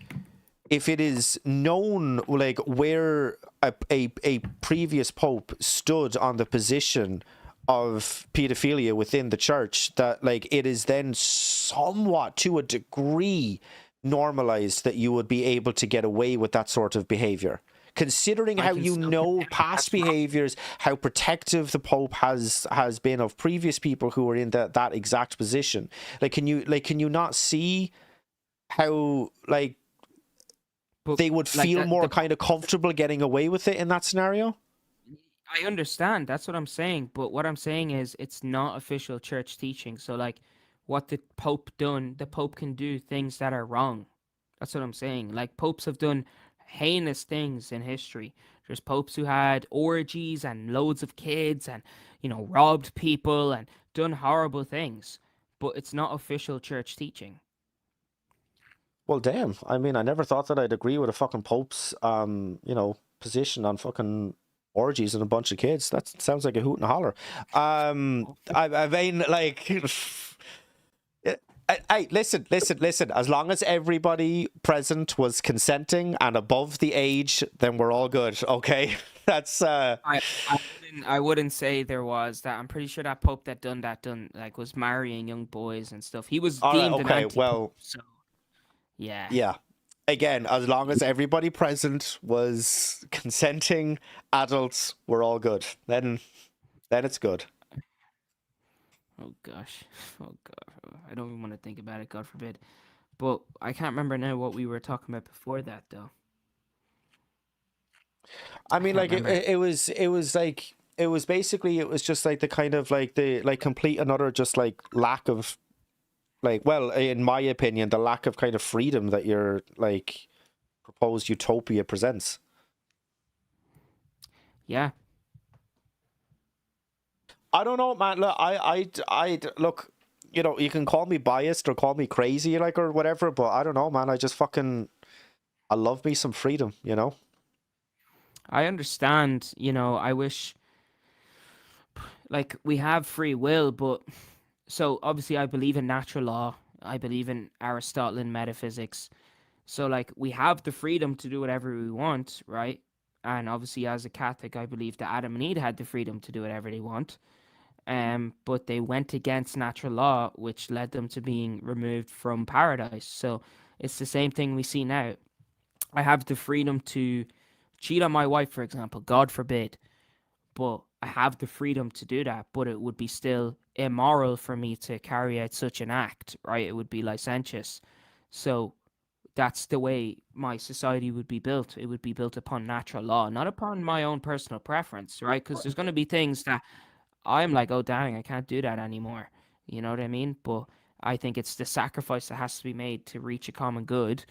it is known, like, where a previous pope stood on the position of pedophilia within the church, that like it is then somewhat to a degree normalized that you would be able to get away with that sort of behavior, considering I how can you still know condemn it. past That's wrong. behaviors, how protective the pope has been of previous people who were in that exact position. Like, can you not see how, like, But they would like feel that, more the kind of comfortable getting away with it in that scenario? I understand. That's what I'm saying. But what I'm saying is it's not official church teaching. So like what the Pope done, the Pope can do things that are wrong. That's what I'm saying. Like popes have done heinous things in history. There's popes who had orgies and loads of kids and, robbed people and done horrible things. But it's not official church teaching. Well, damn. I mean, I never thought that I'd agree with a fucking pope's, position on fucking orgies and a bunch of kids. That sounds like a hoot and a holler. I mean, like, hey, listen. As long as everybody present was consenting and above the age, then we're all good. Okay, that's I wouldn't say there was that. I'm pretty sure that Pope that done like was marrying young boys and stuff. He was all right. deemed an Okay, anti-Pope, well, so yeah. yeah. Again, as long as everybody present was consenting adults, we're all good. Then it's good. Oh gosh. Oh god. I don't even want to think about it, God forbid. But I can't remember now what we were talking about before that though. I I mean, can't like, remember. it was like, it was basically, it was just like the kind of like the like complete and utter just like lack of, like, well, in my opinion, the lack of kind of freedom that your like proposed utopia presents. Yeah. I don't know, man. Look, look. You know, you can call me biased or call me crazy, like, or whatever, but I don't know, man. I just fucking, I love me some freedom. You know. I understand, I wish like we have free will, but so obviously I believe in natural law. I believe in Aristotelian metaphysics. So like we have the freedom to do whatever we want, right? And obviously as a Catholic, I believe that Adam and Eve had the freedom to do whatever they want. But they went against natural law, which led them to being removed from paradise. So it's the same thing we see now. I have the freedom to cheat on my wife, for example, God forbid, but I have the freedom to do that, but it would be still immoral for me to carry out such an act, right? It would be licentious. So that's the way my society would be built. It would be built upon natural law, not upon my own personal preference, right? Because there's going to be things that I'm like, oh, dang, I can't do that anymore. You know what I mean? But I think it's the sacrifice that has to be made to reach a common good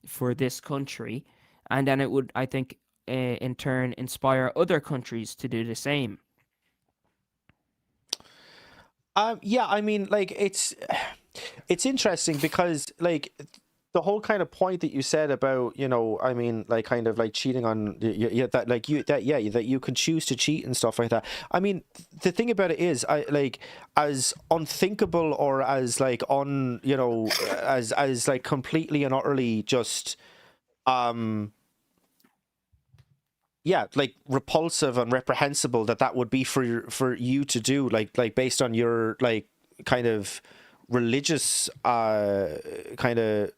for this country. And then it would, I think, in turn, inspire other countries to do the same. Yeah, I mean, like it's interesting because like the whole kind of point that you said about, I mean, like kind of like cheating on that, like that you can choose to cheat and stuff like that. I mean, the thing about it is, I like as unthinkable or as like as like completely and utterly just yeah, like repulsive and reprehensible that would be for you to do, like based on your like kind of religious kind of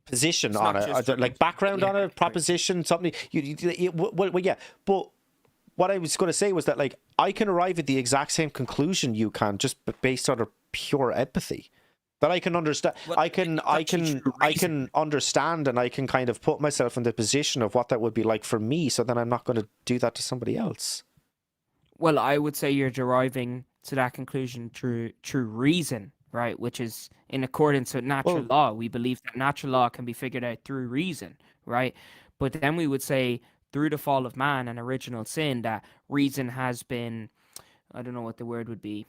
position It's on not it, just religion, like but background yeah, on it, right. proposition, something. Well, yeah, but what I was going to say was that like I can arrive at the exact same conclusion you can just based on a pure empathy. That I can understand. Well, it's actually true I reason. can understand, and I can kind of put myself in the position of what that would be like for me. So then I'm not going to do that to somebody else. Well, I would say you're deriving to that conclusion through reason, right? Which is in accordance with natural Well, law. We believe that natural law can be figured out through reason, right? But then we would say through the fall of man and original sin that reason has been, I don't know what the word would be.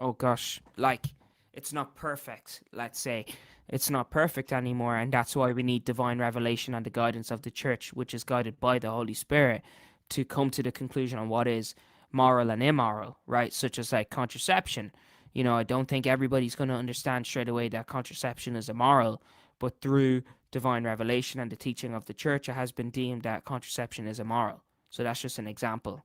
Oh gosh, like it's not perfect, let's say. It's not perfect anymore, and that's why we need divine revelation and the guidance of the church, which is guided by the Holy Spirit, to come to the conclusion on what is moral and immoral, right? Such as like contraception. I don't think everybody's going to understand straight away that contraception is immoral, but through divine revelation and the teaching of the church, it has been deemed that contraception is immoral. So that's just an example.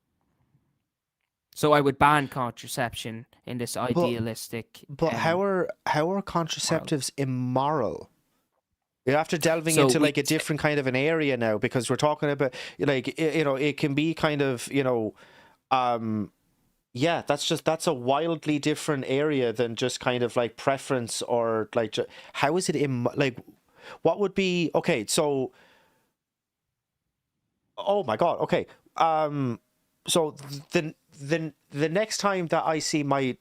So I would ban contraception in this but idealistic how are world. contraceptives immoral? You're after delving So into we like a different kind of an area now because we're talking about like it can be kind of um yeah, that's a wildly different area than just kind of like preference or like how is it like what would be okay, so oh my God, okay. So the next time that I see my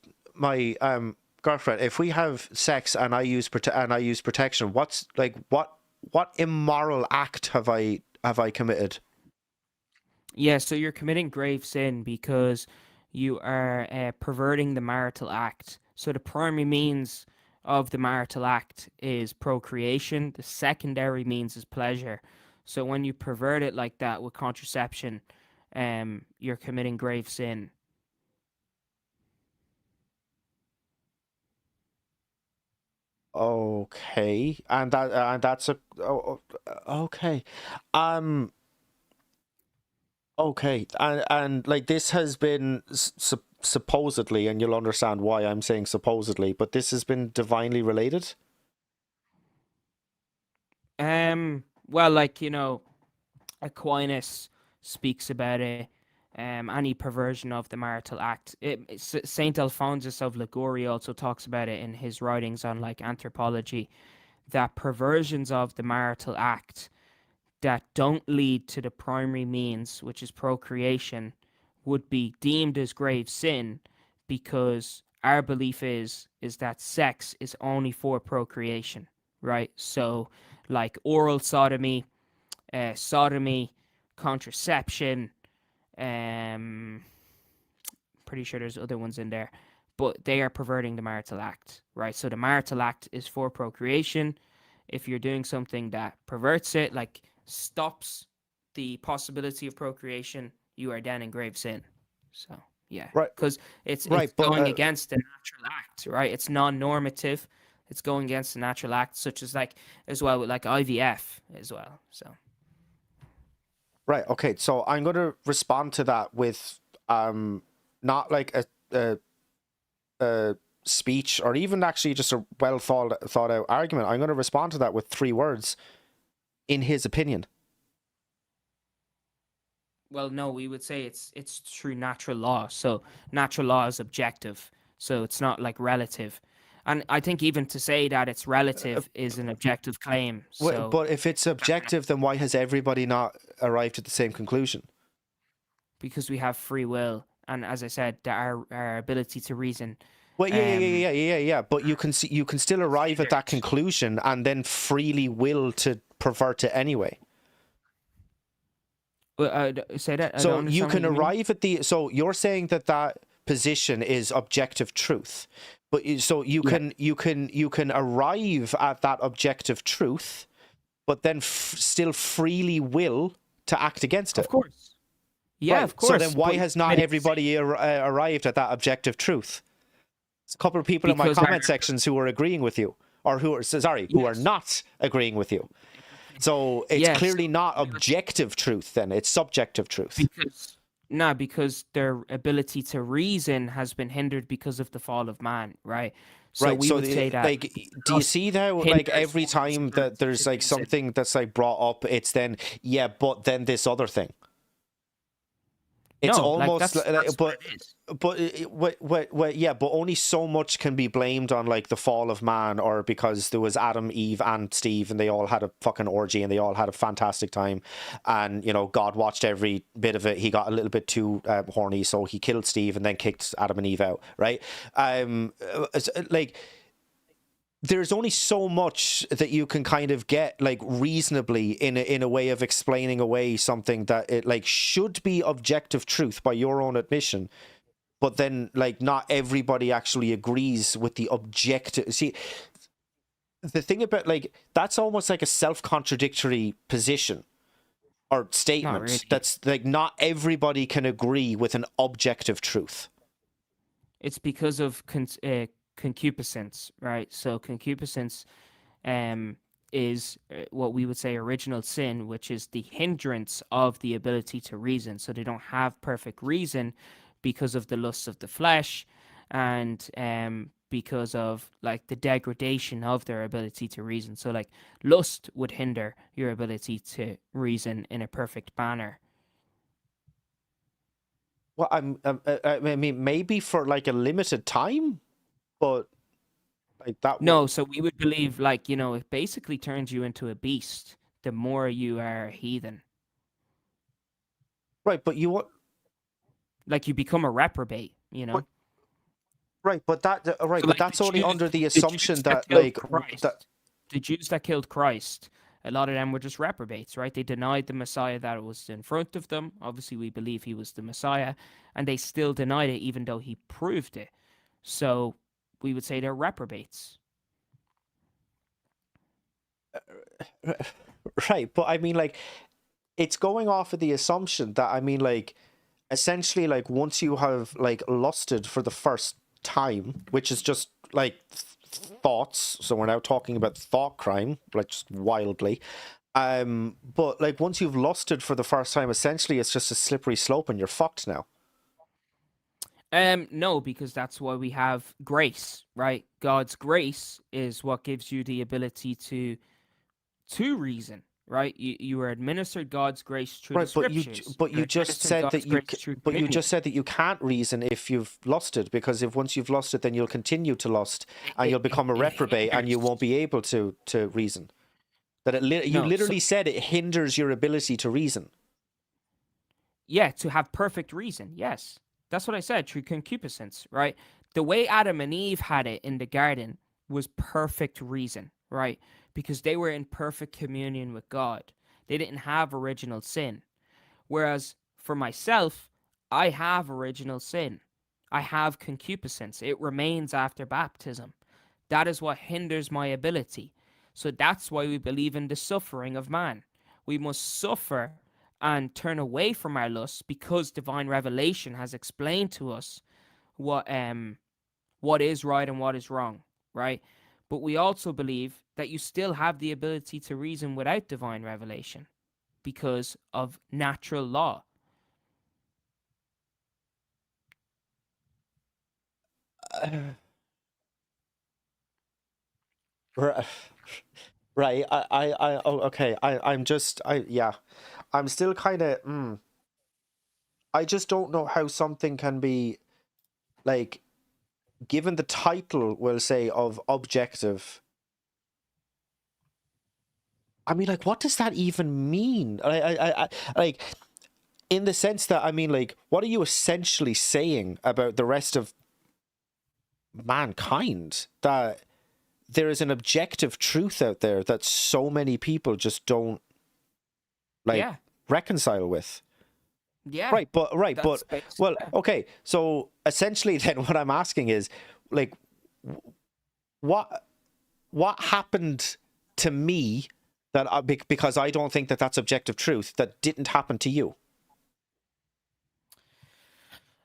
girlfriend, if we have sex and I use protection, what's like what immoral act have I committed? yeah, so you're committing grave sin because you are perverting the marital act. So the primary means of the marital act is procreation. The secondary means is pleasure. So when you pervert it like that with contraception, you're committing grave sin. Okay, and that's a okay. Um, okay, and like this has been supposedly, and you'll understand why I'm saying supposedly, but this has been divinely related. Well, like Aquinas speaks about it. Any perversion of the marital act. Saint Alphonsus of Liguori also talks about it in his writings on like anthropology. That perversions of the marital act that don't lead to the primary means, which is procreation, would be deemed as grave sin because our belief is that sex is only for procreation, right? So, like oral sodomy, contraception, um, pretty sure there's other ones in there, but they are perverting the marital act, right? So the marital act is for procreation. If you're doing something that perverts it, like stops the possibility of procreation, you are then in grave sin. So yeah, Right, because it's right, but going against the natural act, right? It's non-normative. It's going against the natural act, such as like as well with like IVF as well. So right, okay. So I'm going to respond to that with not like a speech or even actually just a well thought out argument. I'm going to respond to that with three words: in his opinion. well, no, we would say it's through natural law. So natural law is objective. So it's not like relative. And I think even to say that it's relative is an objective claim. So But if it's objective, then why has everybody not arrived at the same conclusion? because we have free will, and as I said, our ability to reason, Well, um, yeah. But you can still arrive at that hindered. conclusion and then freely will to pervert it anyway. Say that. I don't So you understand what can you mean. arrive at the. So you're saying that that position is objective truth, but so Yeah, you can arrive at that objective truth, but then still freely will to act against of it. course. Yeah, Right. of So then course. why But has not everybody arrived at that objective truth? There's a couple of people in my because our comment sections who are agreeing with you, or who are who are yes, not agreeing with you. So it's yes. clearly not objective truth. Then it's subjective truth. Because no, because their ability to reason has been hindered because of the fall of man, right? So Right. we So would say that like, do you lust see now? Like hinders every one's time that ability to there's like reason. something that's like brought up, it's then yeah, but then this other thing. It's No, like almost that's what but it is. yeah, but only so much can be blamed on like the fall of man, or because there was Adam, Eve, and Steve, and they all had a fucking orgy and they all had a fantastic time, and you know God watched every bit of it. He got a little bit too horny, so he killed Steve and then kicked Adam and Eve out. Right? Like there's only so much that you can kind of get like reasonably in a way of explaining away something that it like should be objective truth by your own admission, but then like not everybody actually agrees with the objective. See, the thing about like that's almost like a self-contradictory position or Not statement. really. That's like not everybody can agree with an objective truth. It's because of concupiscence, right? So concupiscence um, is what we would say original sin, which is the hindrance of the ability to reason. So they don't have perfect reason because of the lusts of the flesh and because of like the degradation of their ability to reason. So like lust would hinder your ability to reason in a perfect manner. Well, I mean, maybe for like a limited time, but like that No, would. so we would believe like, it basically turns you into a beast the more you are a heathen. Right, but you what? Like you become a reprobate. Right, but right, So but like that's only under the the Jews assumption that that killed like that. Christ, the Jews that killed Christ, a lot of them were just reprobates, right? They denied the Messiah that was in front of them. Obviously, we believe he was the Messiah, and they still denied it even though he proved it. So we would say they're reprobates. Right, but I mean, like, it's going off of the assumption that I mean, like, essentially, like, once you have like lusted for the first time, which is just like thoughts. So we're now talking about thought crime, like just wildly. But like once you've lusted for the first time, essentially, it's just a slippery slope, and you're fucked now. No, because that's why we have grace, right? God's grace is what gives you the ability to reason, right? You are administered God's grace through the Right, scriptures. but You're you just administered said that God's grace through communion. you can't reason if you've lusted, because if once you've lusted, then you'll continue to lust, and you'll become a It reprobate, and you hinders. won't be able to reason. That you No, so literally said it hinders your ability to reason. yeah, to have perfect reason. Yes, that's what I said. Through concupiscence, right? The way Adam and Eve had it in the garden was perfect reason, right? Because they were in perfect communion with God. They didn't have original sin. Whereas for myself, I have original sin. I have concupiscence. It remains after baptism. That is what hinders my ability. So that's why we believe in the suffering of man. We must suffer and turn away from our lusts because divine revelation has explained to us what is right and what is wrong, right? But we also believe that you still have the ability to reason without divine revelation because of natural law. Right. Right. Oh, okay. I'm just, yeah. I'm still kind of, I just don't know how something can be like given the title, we'll say, of objective, I mean, like, what does that even mean? Like, in the sense that, I mean, like, what are you essentially saying about the rest of mankind? That there is an objective truth out there that so many people just don't, like, Yeah. reconcile with. Yeah. Right, but That's basically, well, yeah. okay. So essentially, then what I'm asking is, like, what what happened to me that because I don't think that that's objective truth that didn't happen to you?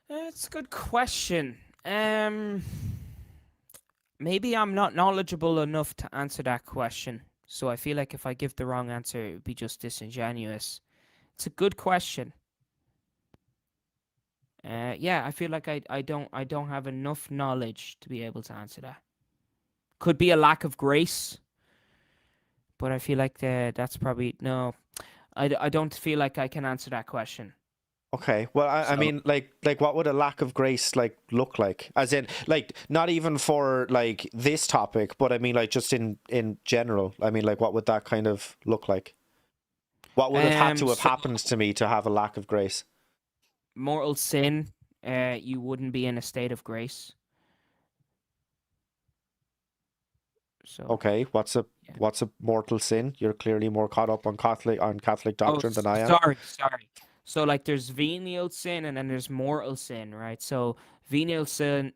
It's a good question. Maybe I'm not knowledgeable enough to answer that question. So I feel like if I give the wrong answer, it would be just disingenuous. It's a good question. Yeah, I feel like I don't have enough knowledge to be able to answer that. Could be a lack of grace, but I feel like that's probably no. I don't feel like I can answer that question. Okay, well, I So mean, like, what would a lack of grace like look like? As in, like, not even for like this topic, but I mean, like, just in general. I mean, like, what would that kind of look like? What would have had to have so happened to me to have a lack of grace? mortal sin, you wouldn't be in a state of grace. So Okay, yeah. what's a mortal sin? You're clearly more caught up on Catholic Oh, doctrine than I am. sorry. So like there's venial sin and then there's mortal sin, right? So venial sin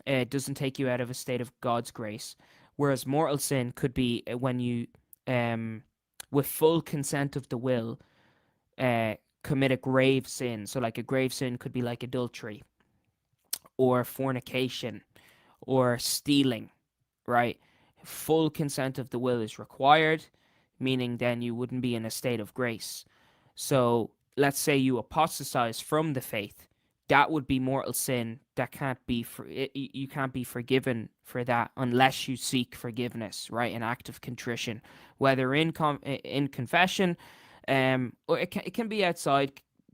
doesn't take you out of a state of God's grace, whereas mortal sin could be when you um with full consent of the will uh commit a grave sin. So like a grave sin could be like adultery or fornication or stealing, right? Full consent of the will is required, meaning then you wouldn't be in a state of grace. So let's say you apostatize from the faith, that would be mortal sin. That can't be you can't be forgiven for that unless you seek forgiveness, right? An act of contrition, whether in confession, or it can be outside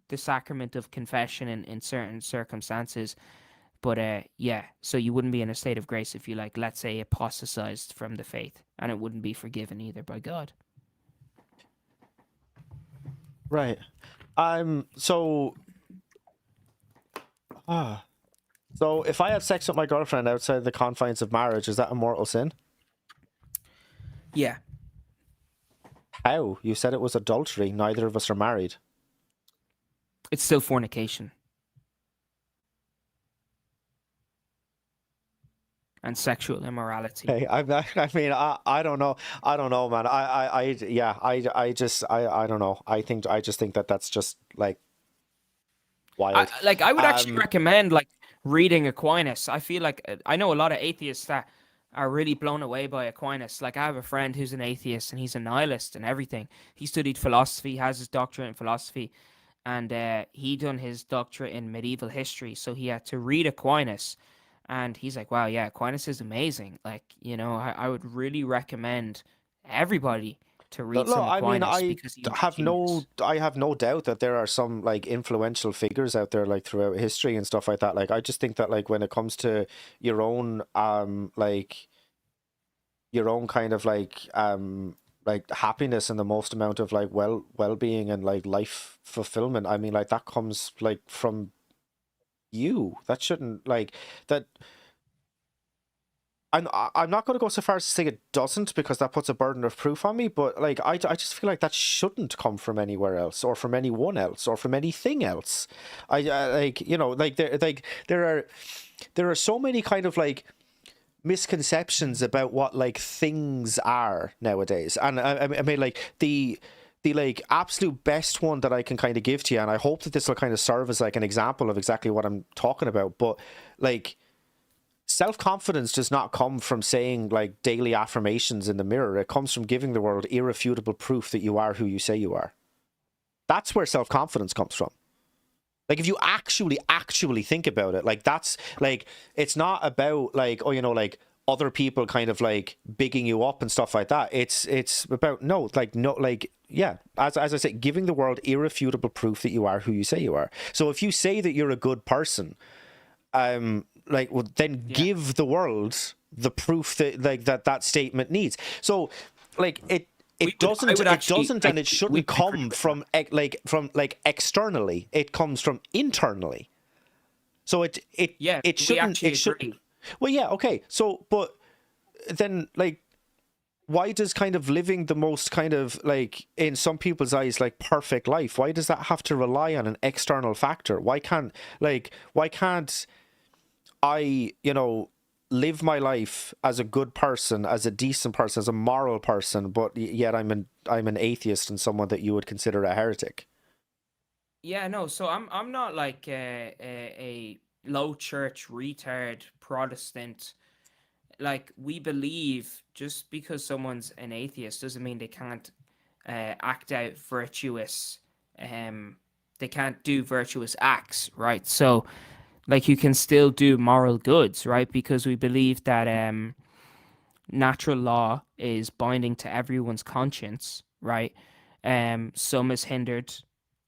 the sacrament of confession in certain circumstances. But yeah, so you wouldn't be in a state of grace if you like, let's say, apostatized from the faith, and it wouldn't be forgiven either by God. Right. So ah, so if I have sex with my girlfriend outside the confines of marriage, is that a mortal sin? Yeah, How? You said it was adultery. Neither of us are married. it's still fornication and sexual immorality. Hey, I mean, I don't know. I don't know, man. Yeah, I don't know. I just think that that's just like wild. I would actually Um, recommend like reading Aquinas. I feel like I know a lot of atheists that are really blown away by Aquinas. Like I have a friend who's an atheist and he's a nihilist and everything. He studied philosophy, has his doctorate in philosophy, and he done his doctorate in medieval history. So he had to read Aquinas, and he's like, "Wow, yeah, Aquinas is amazing." Like I would really recommend everybody to read no, some I mean, Aquinas because he was a genius. I have no doubt that there are some like influential figures out there like throughout history and stuff like that. Like, I just think that like when it comes to your own like your own kind of like happiness and the most amount of like well-being and like life fulfillment, I mean, like that comes like from you. That shouldn't like that. I'm not going to go so far as to say it doesn't, because that puts a burden of proof on me, but like I just feel like that shouldn't come from anywhere else or from anyone else or from anything else. I like, like there are so many kind of like misconceptions about what like things are nowadays, and I mean, like the like absolute best one that I can kind of give to you, and I hope that this will kind of serve as like an example of exactly what I'm talking about, but like self-confidence does not come from saying like daily affirmations in the mirror. It comes from giving the world irrefutable proof that you are who you say you are. That's where self-confidence comes from. Like, if you actually think about it, like that's like, it's not about like, oh, like other people kind of like bigging you up and stuff like that. It's about no, like, yeah, as I said, giving the world irrefutable proof that you are who you say you are. So if you say that you're a good person, like then Yeah. give the world the proof that like that statement needs. So like We would. I would it actually doesn't like. and it We shouldn't would agree come with that. from like externally. It comes from internally. So Yeah, we actually it should agree. well yeah, okay. So but then like why does kind of living the most kind of like in some people's eyes like perfect life, why does that have to rely on an external factor? Why can't I, live my life as a good person, as a decent person, as a moral person, but yet I'm an atheist and someone that you would consider a heretic? Yeah, no. So I'm not like a low church retard Protestant. Like we believe just because someone's an atheist doesn't mean they can't act out virtuous. Um, they can't do virtuous acts, right? So like you can still do moral goods, right? Because we believe that natural law is binding to everyone's conscience, right? Some is hindered,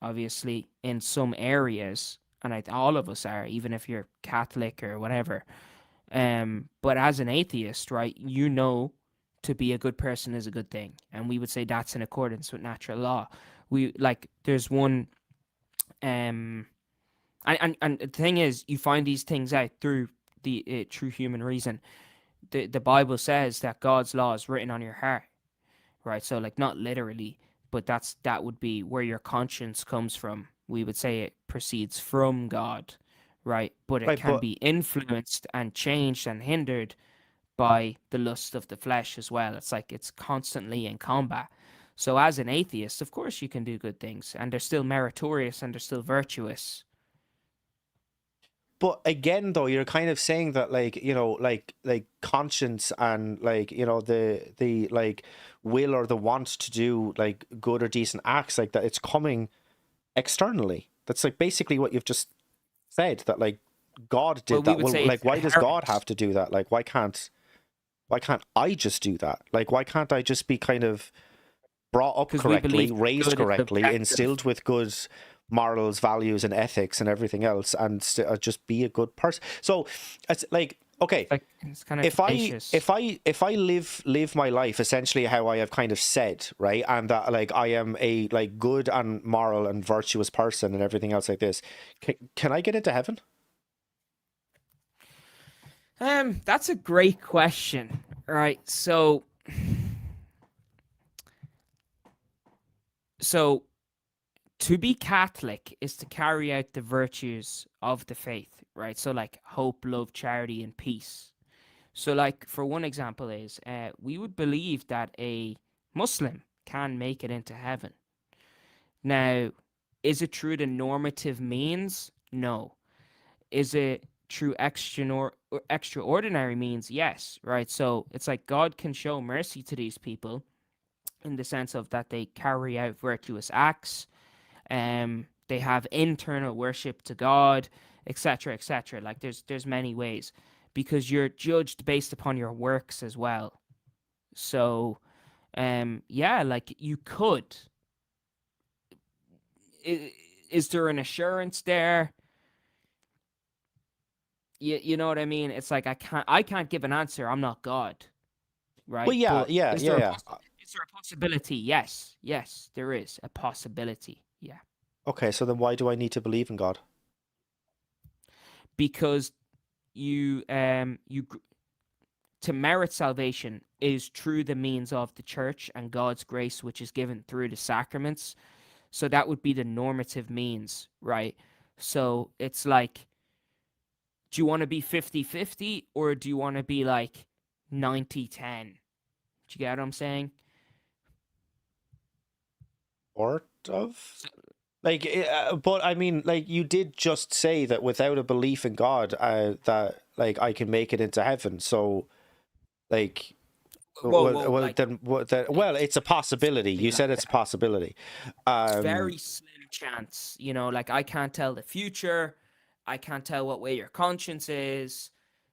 obviously, in some areas, and all of us are, even if you're Catholic or whatever. But as an atheist, right, to be a good person is a good thing, and we would say that's in accordance with natural law. We like there's one, um, and the thing is, you find these things out through the true human reason. The Bible says that God's law is written on your heart, right? So like not literally, but that would be where your conscience comes from. We would say it proceeds from God, right? But it Right, can but be influenced and changed and hindered by the lust of the flesh as well. It's like it's constantly in combat. So as an atheist, of course you can do good things and they're still meritorious and they're still virtuous. but again though you're kind of saying that like like conscience and like the like will or the want to do like good or decent acts like that it's coming externally. That's like basically what you've just said, that like God Well, did we that. would Well, say it's like why does God inherent have to do that? Like why can't I just do that? Like why can't I just be kind of brought up because we correctly, believe raised good is correctly, subjective. instilled with good morals, values, and ethics, and everything else, and just be a good person? So it's like, okay, Like it's kind of if I fallacious. if I if I live my life essentially how I have kind of said, right, and that like I am a like good and moral and virtuous person and everything else like this, can I get into heaven? That's a great question. All right. So to be Catholic is to carry out the virtues of the faith, right? So like hope, love, charity, and peace. So like for one example is we would believe that a Muslim can make it into heaven. Now, is it through the normative means? No. Is it through extraordinary means? Yes, right? So it's like God can show mercy to these people in the sense of that they carry out virtuous acts, they have internal worship to God, etc., etc. Like there's many ways because you're judged based upon your works as well. So, yeah, like you could. Is, is there an assurance there? You know what I mean? It's like I can't give an answer. I'm not God, Well, right? yeah, But yeah, yeah, yeah. is there a possibility? Yes, yes, there is a possibility. Yeah, Okay, so then why do I need to believe in God? because you to merit salvation is through the means of the church and God's grace, which is given through the sacraments. So that would be the normative means, right? So it's like, do you want to be 50-50 or do you want to be like 90-10? Do you get what I'm saying? Sort of. So, Like, but I mean, like you did just say that without a belief in God, that like I can make it into heaven. So, like, whoa, like then what? Then, well, it's a possibility. something You like said it's a that. possibility. It's Um, very slim chance, like I can't tell the future. I can't tell what way your conscience is.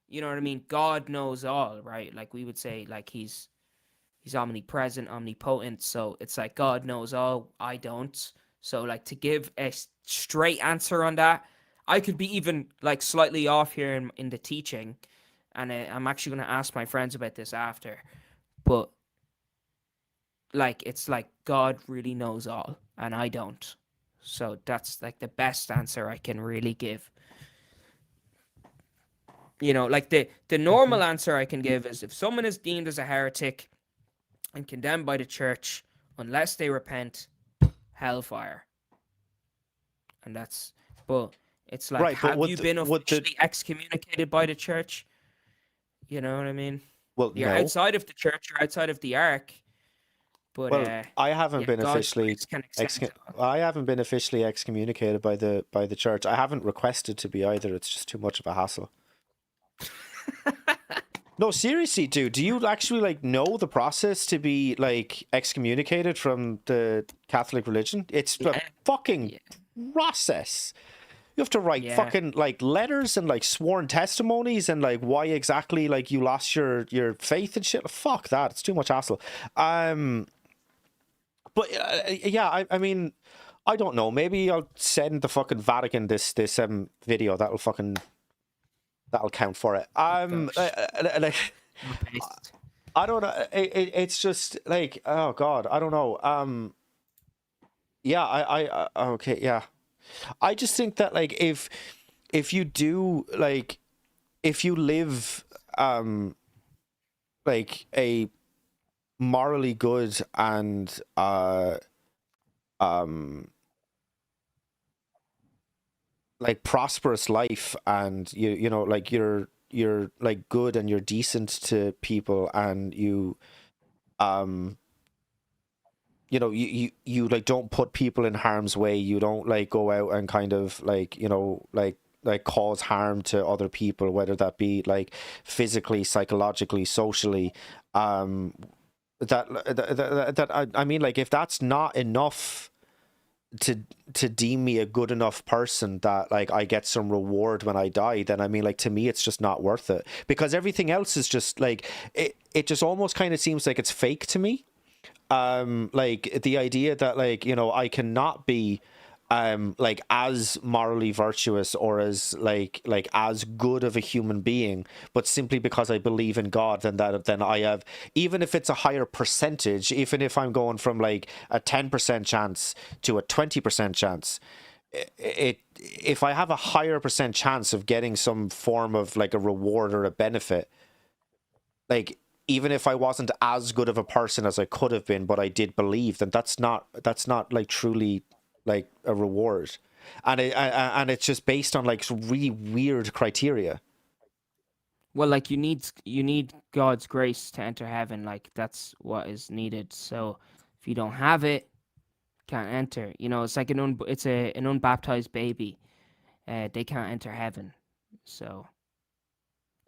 You know what I mean? God knows all, right? Like we would say, like he's omnipresent, omnipotent. So it's like God knows all, I don't. So like to give a straight answer on that, I could be even like slightly off here in the teaching, and I'm actually going to ask my friends about this after. But like, it's like God really knows all, and I don't. So that's like the best answer I can really give. Like the Mhm. normal answer I can give is if someone is deemed as a heretic and condemned by the church, unless they repent, hellfire. And that's, but it's like, Right, but have you been would the officially excommunicated by the church? You know what I mean? well, You're no. outside of the church, you're outside of the ark, but Well, I haven't yeah, been God's officially grace can extend to all. I haven't been officially excommunicated by the church. I haven't requested to be either. It's just too much of a hassle. No, seriously, dude, do you actually like know the process to be like excommunicated from the Catholic religion? It's a Yeah, fucking yeah, process. You have to write yeah. fucking like letters and like sworn testimonies and like why exactly like you lost your faith and shit. Fuck that. It's too much hassle. Um but yeah, I mean I don't know. Maybe I'll send the fucking Vatican this video that'll count for it. Oh gosh, Like no paste. I don't know. It's just like, oh God, I don't know. Yeah, okay, yeah. I just think that like if you do like if you live like a morally good and um like prosperous life and you know like you're like good and you're decent to people and um you like don't put people in harm's way, you don't like go out and kind of like like cause harm to other people, whether that be like physically, psychologically, socially, I mean like if that's not enough to deem me a good enough person that like I get some reward when I die, then I mean like to me it's just not worth it, because everything else is just like it just almost kind of seems like it's fake to me. Like the idea that like I cannot be like as morally virtuous or as like as good of a human being, but simply because I believe in God, then I have, even if it's a higher percentage, even if I'm going from like a 10% chance to a 20% chance, if I have a higher percent chance of getting some form of like a reward or a benefit, like even if I wasn't as good of a person as I could have been, but I did believe, then that's not like truly like a reward, and and it's just based on like some really weird criteria. Well, like you need God's grace to enter heaven. Like that's what is needed. So if you don't have it, can't enter. It's like an unbaptized baby. They can't enter heaven. So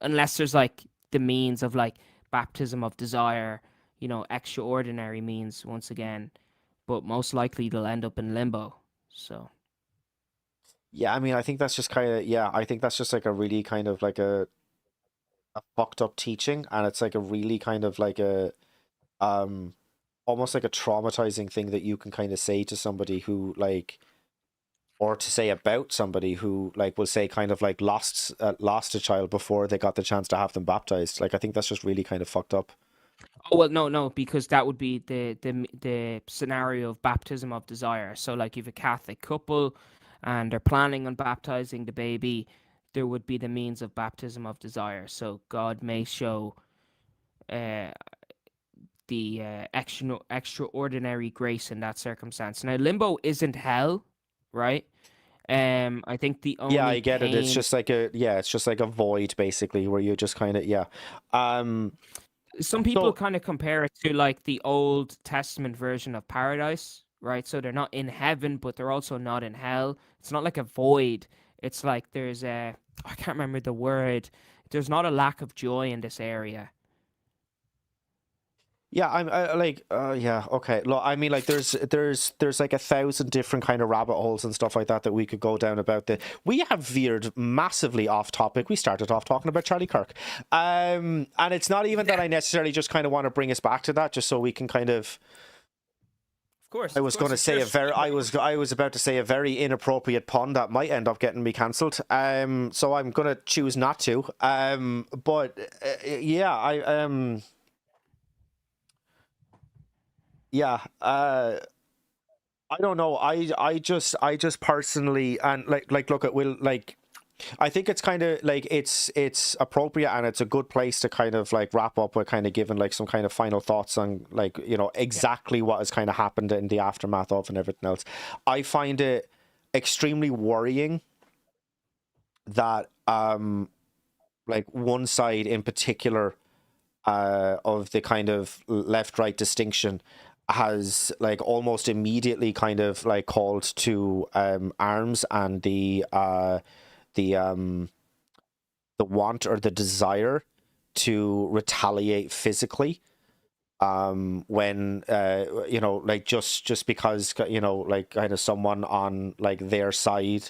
unless there's like the means of like baptism of desire, extraordinary means once again, but most likely they'll end up in limbo. So Yeah, I mean, I think that's just kind of, yeah, I think that's just like a really kind of like a fucked up teaching, and it's like a really kind of like a um almost like a traumatizing thing that you can kind of say to somebody who like, or to say about somebody who like will say kind of like lost a child before they got the chance to have them baptized. Like I think that's just really kind of fucked up. oh well, no, because that would be the scenario of baptism of desire. So like if a Catholic couple and they're planning on baptizing the baby, there would be the means of baptism of desire. So God may show uh, the extraordinary grace in that circumstance. Now, limbo isn't hell, right? I think the Yeah, only I get it. It's pain. just like it's just like a void basically where you just kind of, yeah. Um Some people so kind of compare it to like the Old Testament version of paradise, right? So they're not in heaven, but they're also not in hell. It's not like a void. It's like there's a, I can't remember the word. There's not a lack of joy in this area. yeah, like yeah, okay. Look, I mean like there's like 1,000 different kind of rabbit holes and stuff like that that we could go down about. The we have veered massively off topic. We started off talking about Charlie Kirk. And it's not even that I necessarily just kind of want to bring us back to that just so we can kind of Of course, I of was going course. to It's your say a very, stream, bro. I was about to say a very inappropriate pun that might end up getting me cancelled. So I'm going to choose not to. But yeah, yeah, I don't know. I just personally, and look at will like. I think it's kind of like it's appropriate and it's a good place to kind of like wrap up with kind of giving like some kind of final thoughts on like, you know, Yeah, exactly what has kind of happened in the aftermath of and everything else. I find it extremely worrying that like one side in particular of the kind of left right distinction has like almost immediately kind of like called to arms and the the want or the desire to retaliate physically when you know, like just because, you know, like kind of someone on like their side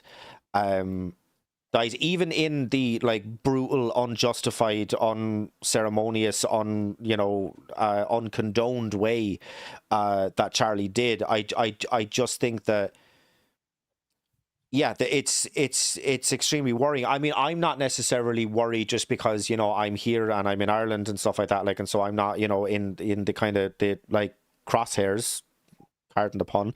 dies, even in the like brutal, unjustified, unceremonious, you know, uncondoned way that Charlie did. I just think that yeah, it's extremely worrying. I mean, I'm not necessarily worried just because, you know, I'm here and I'm in Ireland and stuff like that, like, and so I'm not, you know, in the kind of the like crosshairs, pardon the pun.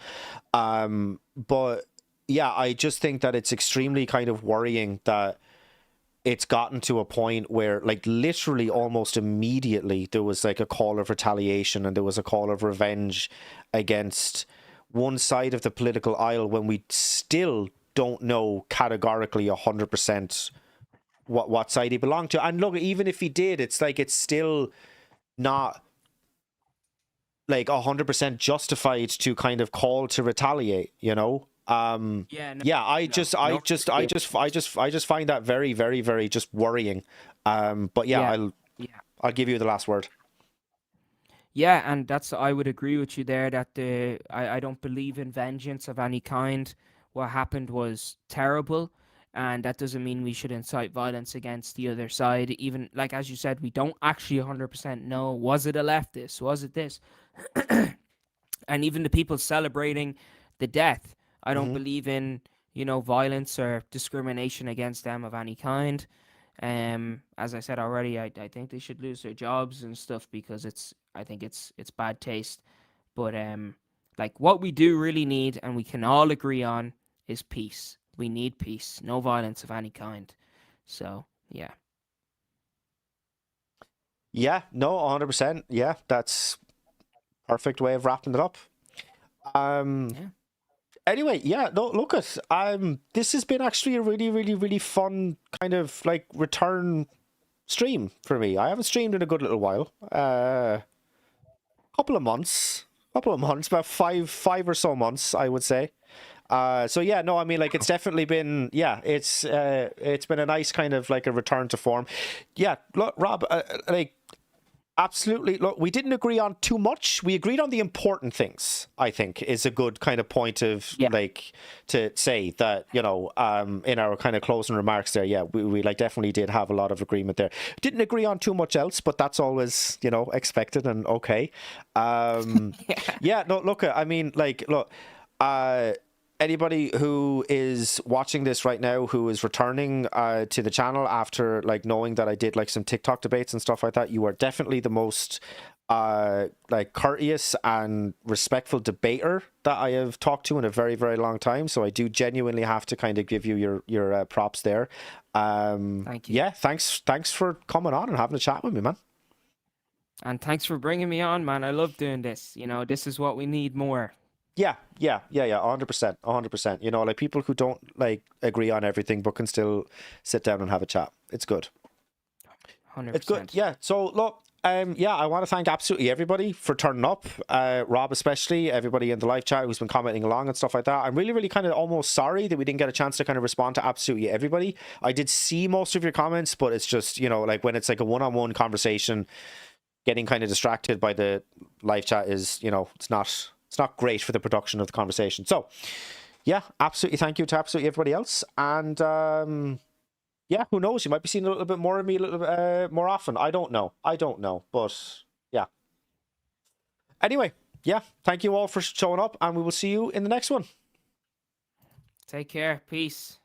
But yeah, I just think that it's extremely kind of worrying that it's gotten to a point where like literally almost immediately there was like a call of retaliation and there was a call of revenge against one side of the political aisle when we still don't know categorically 100% what side he belonged to. And look, even if he did, it's like it's still not like 100% justified to kind of call to retaliate, you know. yeah, no, Yeah, no, no. I just find that very, very, very just worrying. But yeah, Yeah, yeah. I'll give you the last word. Yeah, and that's I would agree with you there that I don't believe in vengeance of any kind. What happened was terrible, and that doesn't mean we should incite violence against the other side. Even like as you said, we don't actually 100% know, was it a leftist? Was it this? And even the people celebrating the death, I don't Hmm. believe in, violence or discrimination against them of any kind. As I said already, I think they should lose their jobs and stuff because I think it's bad taste. But like what we do really need, and we can all agree on, is peace. We need peace, no violence of any kind. So yeah, Yeah, no, 100%. Yeah, that's perfect way of wrapping it up. Um, yeah, anyway, yeah, no, look at this has been actually a really, really, really fun kind of like return stream for me. I haven't streamed in a good little while. Couple of months, about five or so months, I would say. So yeah, no, I mean, like, it's definitely been, yeah, it's been a nice kind of like a return to form. Yeah, look, Rob, like, absolutely. Look, we didn't agree on too much. We agreed on the important things, I think, is a good kind of point of yeah, like to say that, you know, in our kind of closing remarks there, yeah, we like definitely did have a lot of agreement there. Didn't agree on too much else, but that's always, you know, expected and okay. yeah. Yeah, no, look, I mean, like, look, uh, anybody who is watching this right now who is returning to the channel after like knowing that I did like some TikTok debates and stuff like that, you are definitely the most like courteous and respectful debater that I have talked to in a very, very long time. So I do genuinely have to kind of give you your props there. Thank you. Yeah, thanks for coming on and having a chat with me, man. And thanks for bringing me on, man. I love doing this. This is what we need more. Yeah, 100%, 100%. You know, like people who don't like agree on everything but can still sit down and have a chat. It's good. It's good. 100%. Yeah. So look, yeah, I want to thank absolutely everybody for turning up. Rob especially, everybody in the live chat who's been commenting along and stuff like that. I'm really, really kind of almost sorry that we didn't get a chance to kind of respond to absolutely everybody. I did see most of your comments, but it's just, you know, like when it's like a one-on-one conversation, getting kind of distracted by the live chat is, you know, it's not great for the production of the conversation. So yeah, absolutely thank you to absolutely everybody else. And yeah, who knows? You might be seeing a little bit more of me a little bit more often. I don't know. But yeah. Anyway, yeah, thank you all for showing up, and we will see you in the next one. Take care. Peace.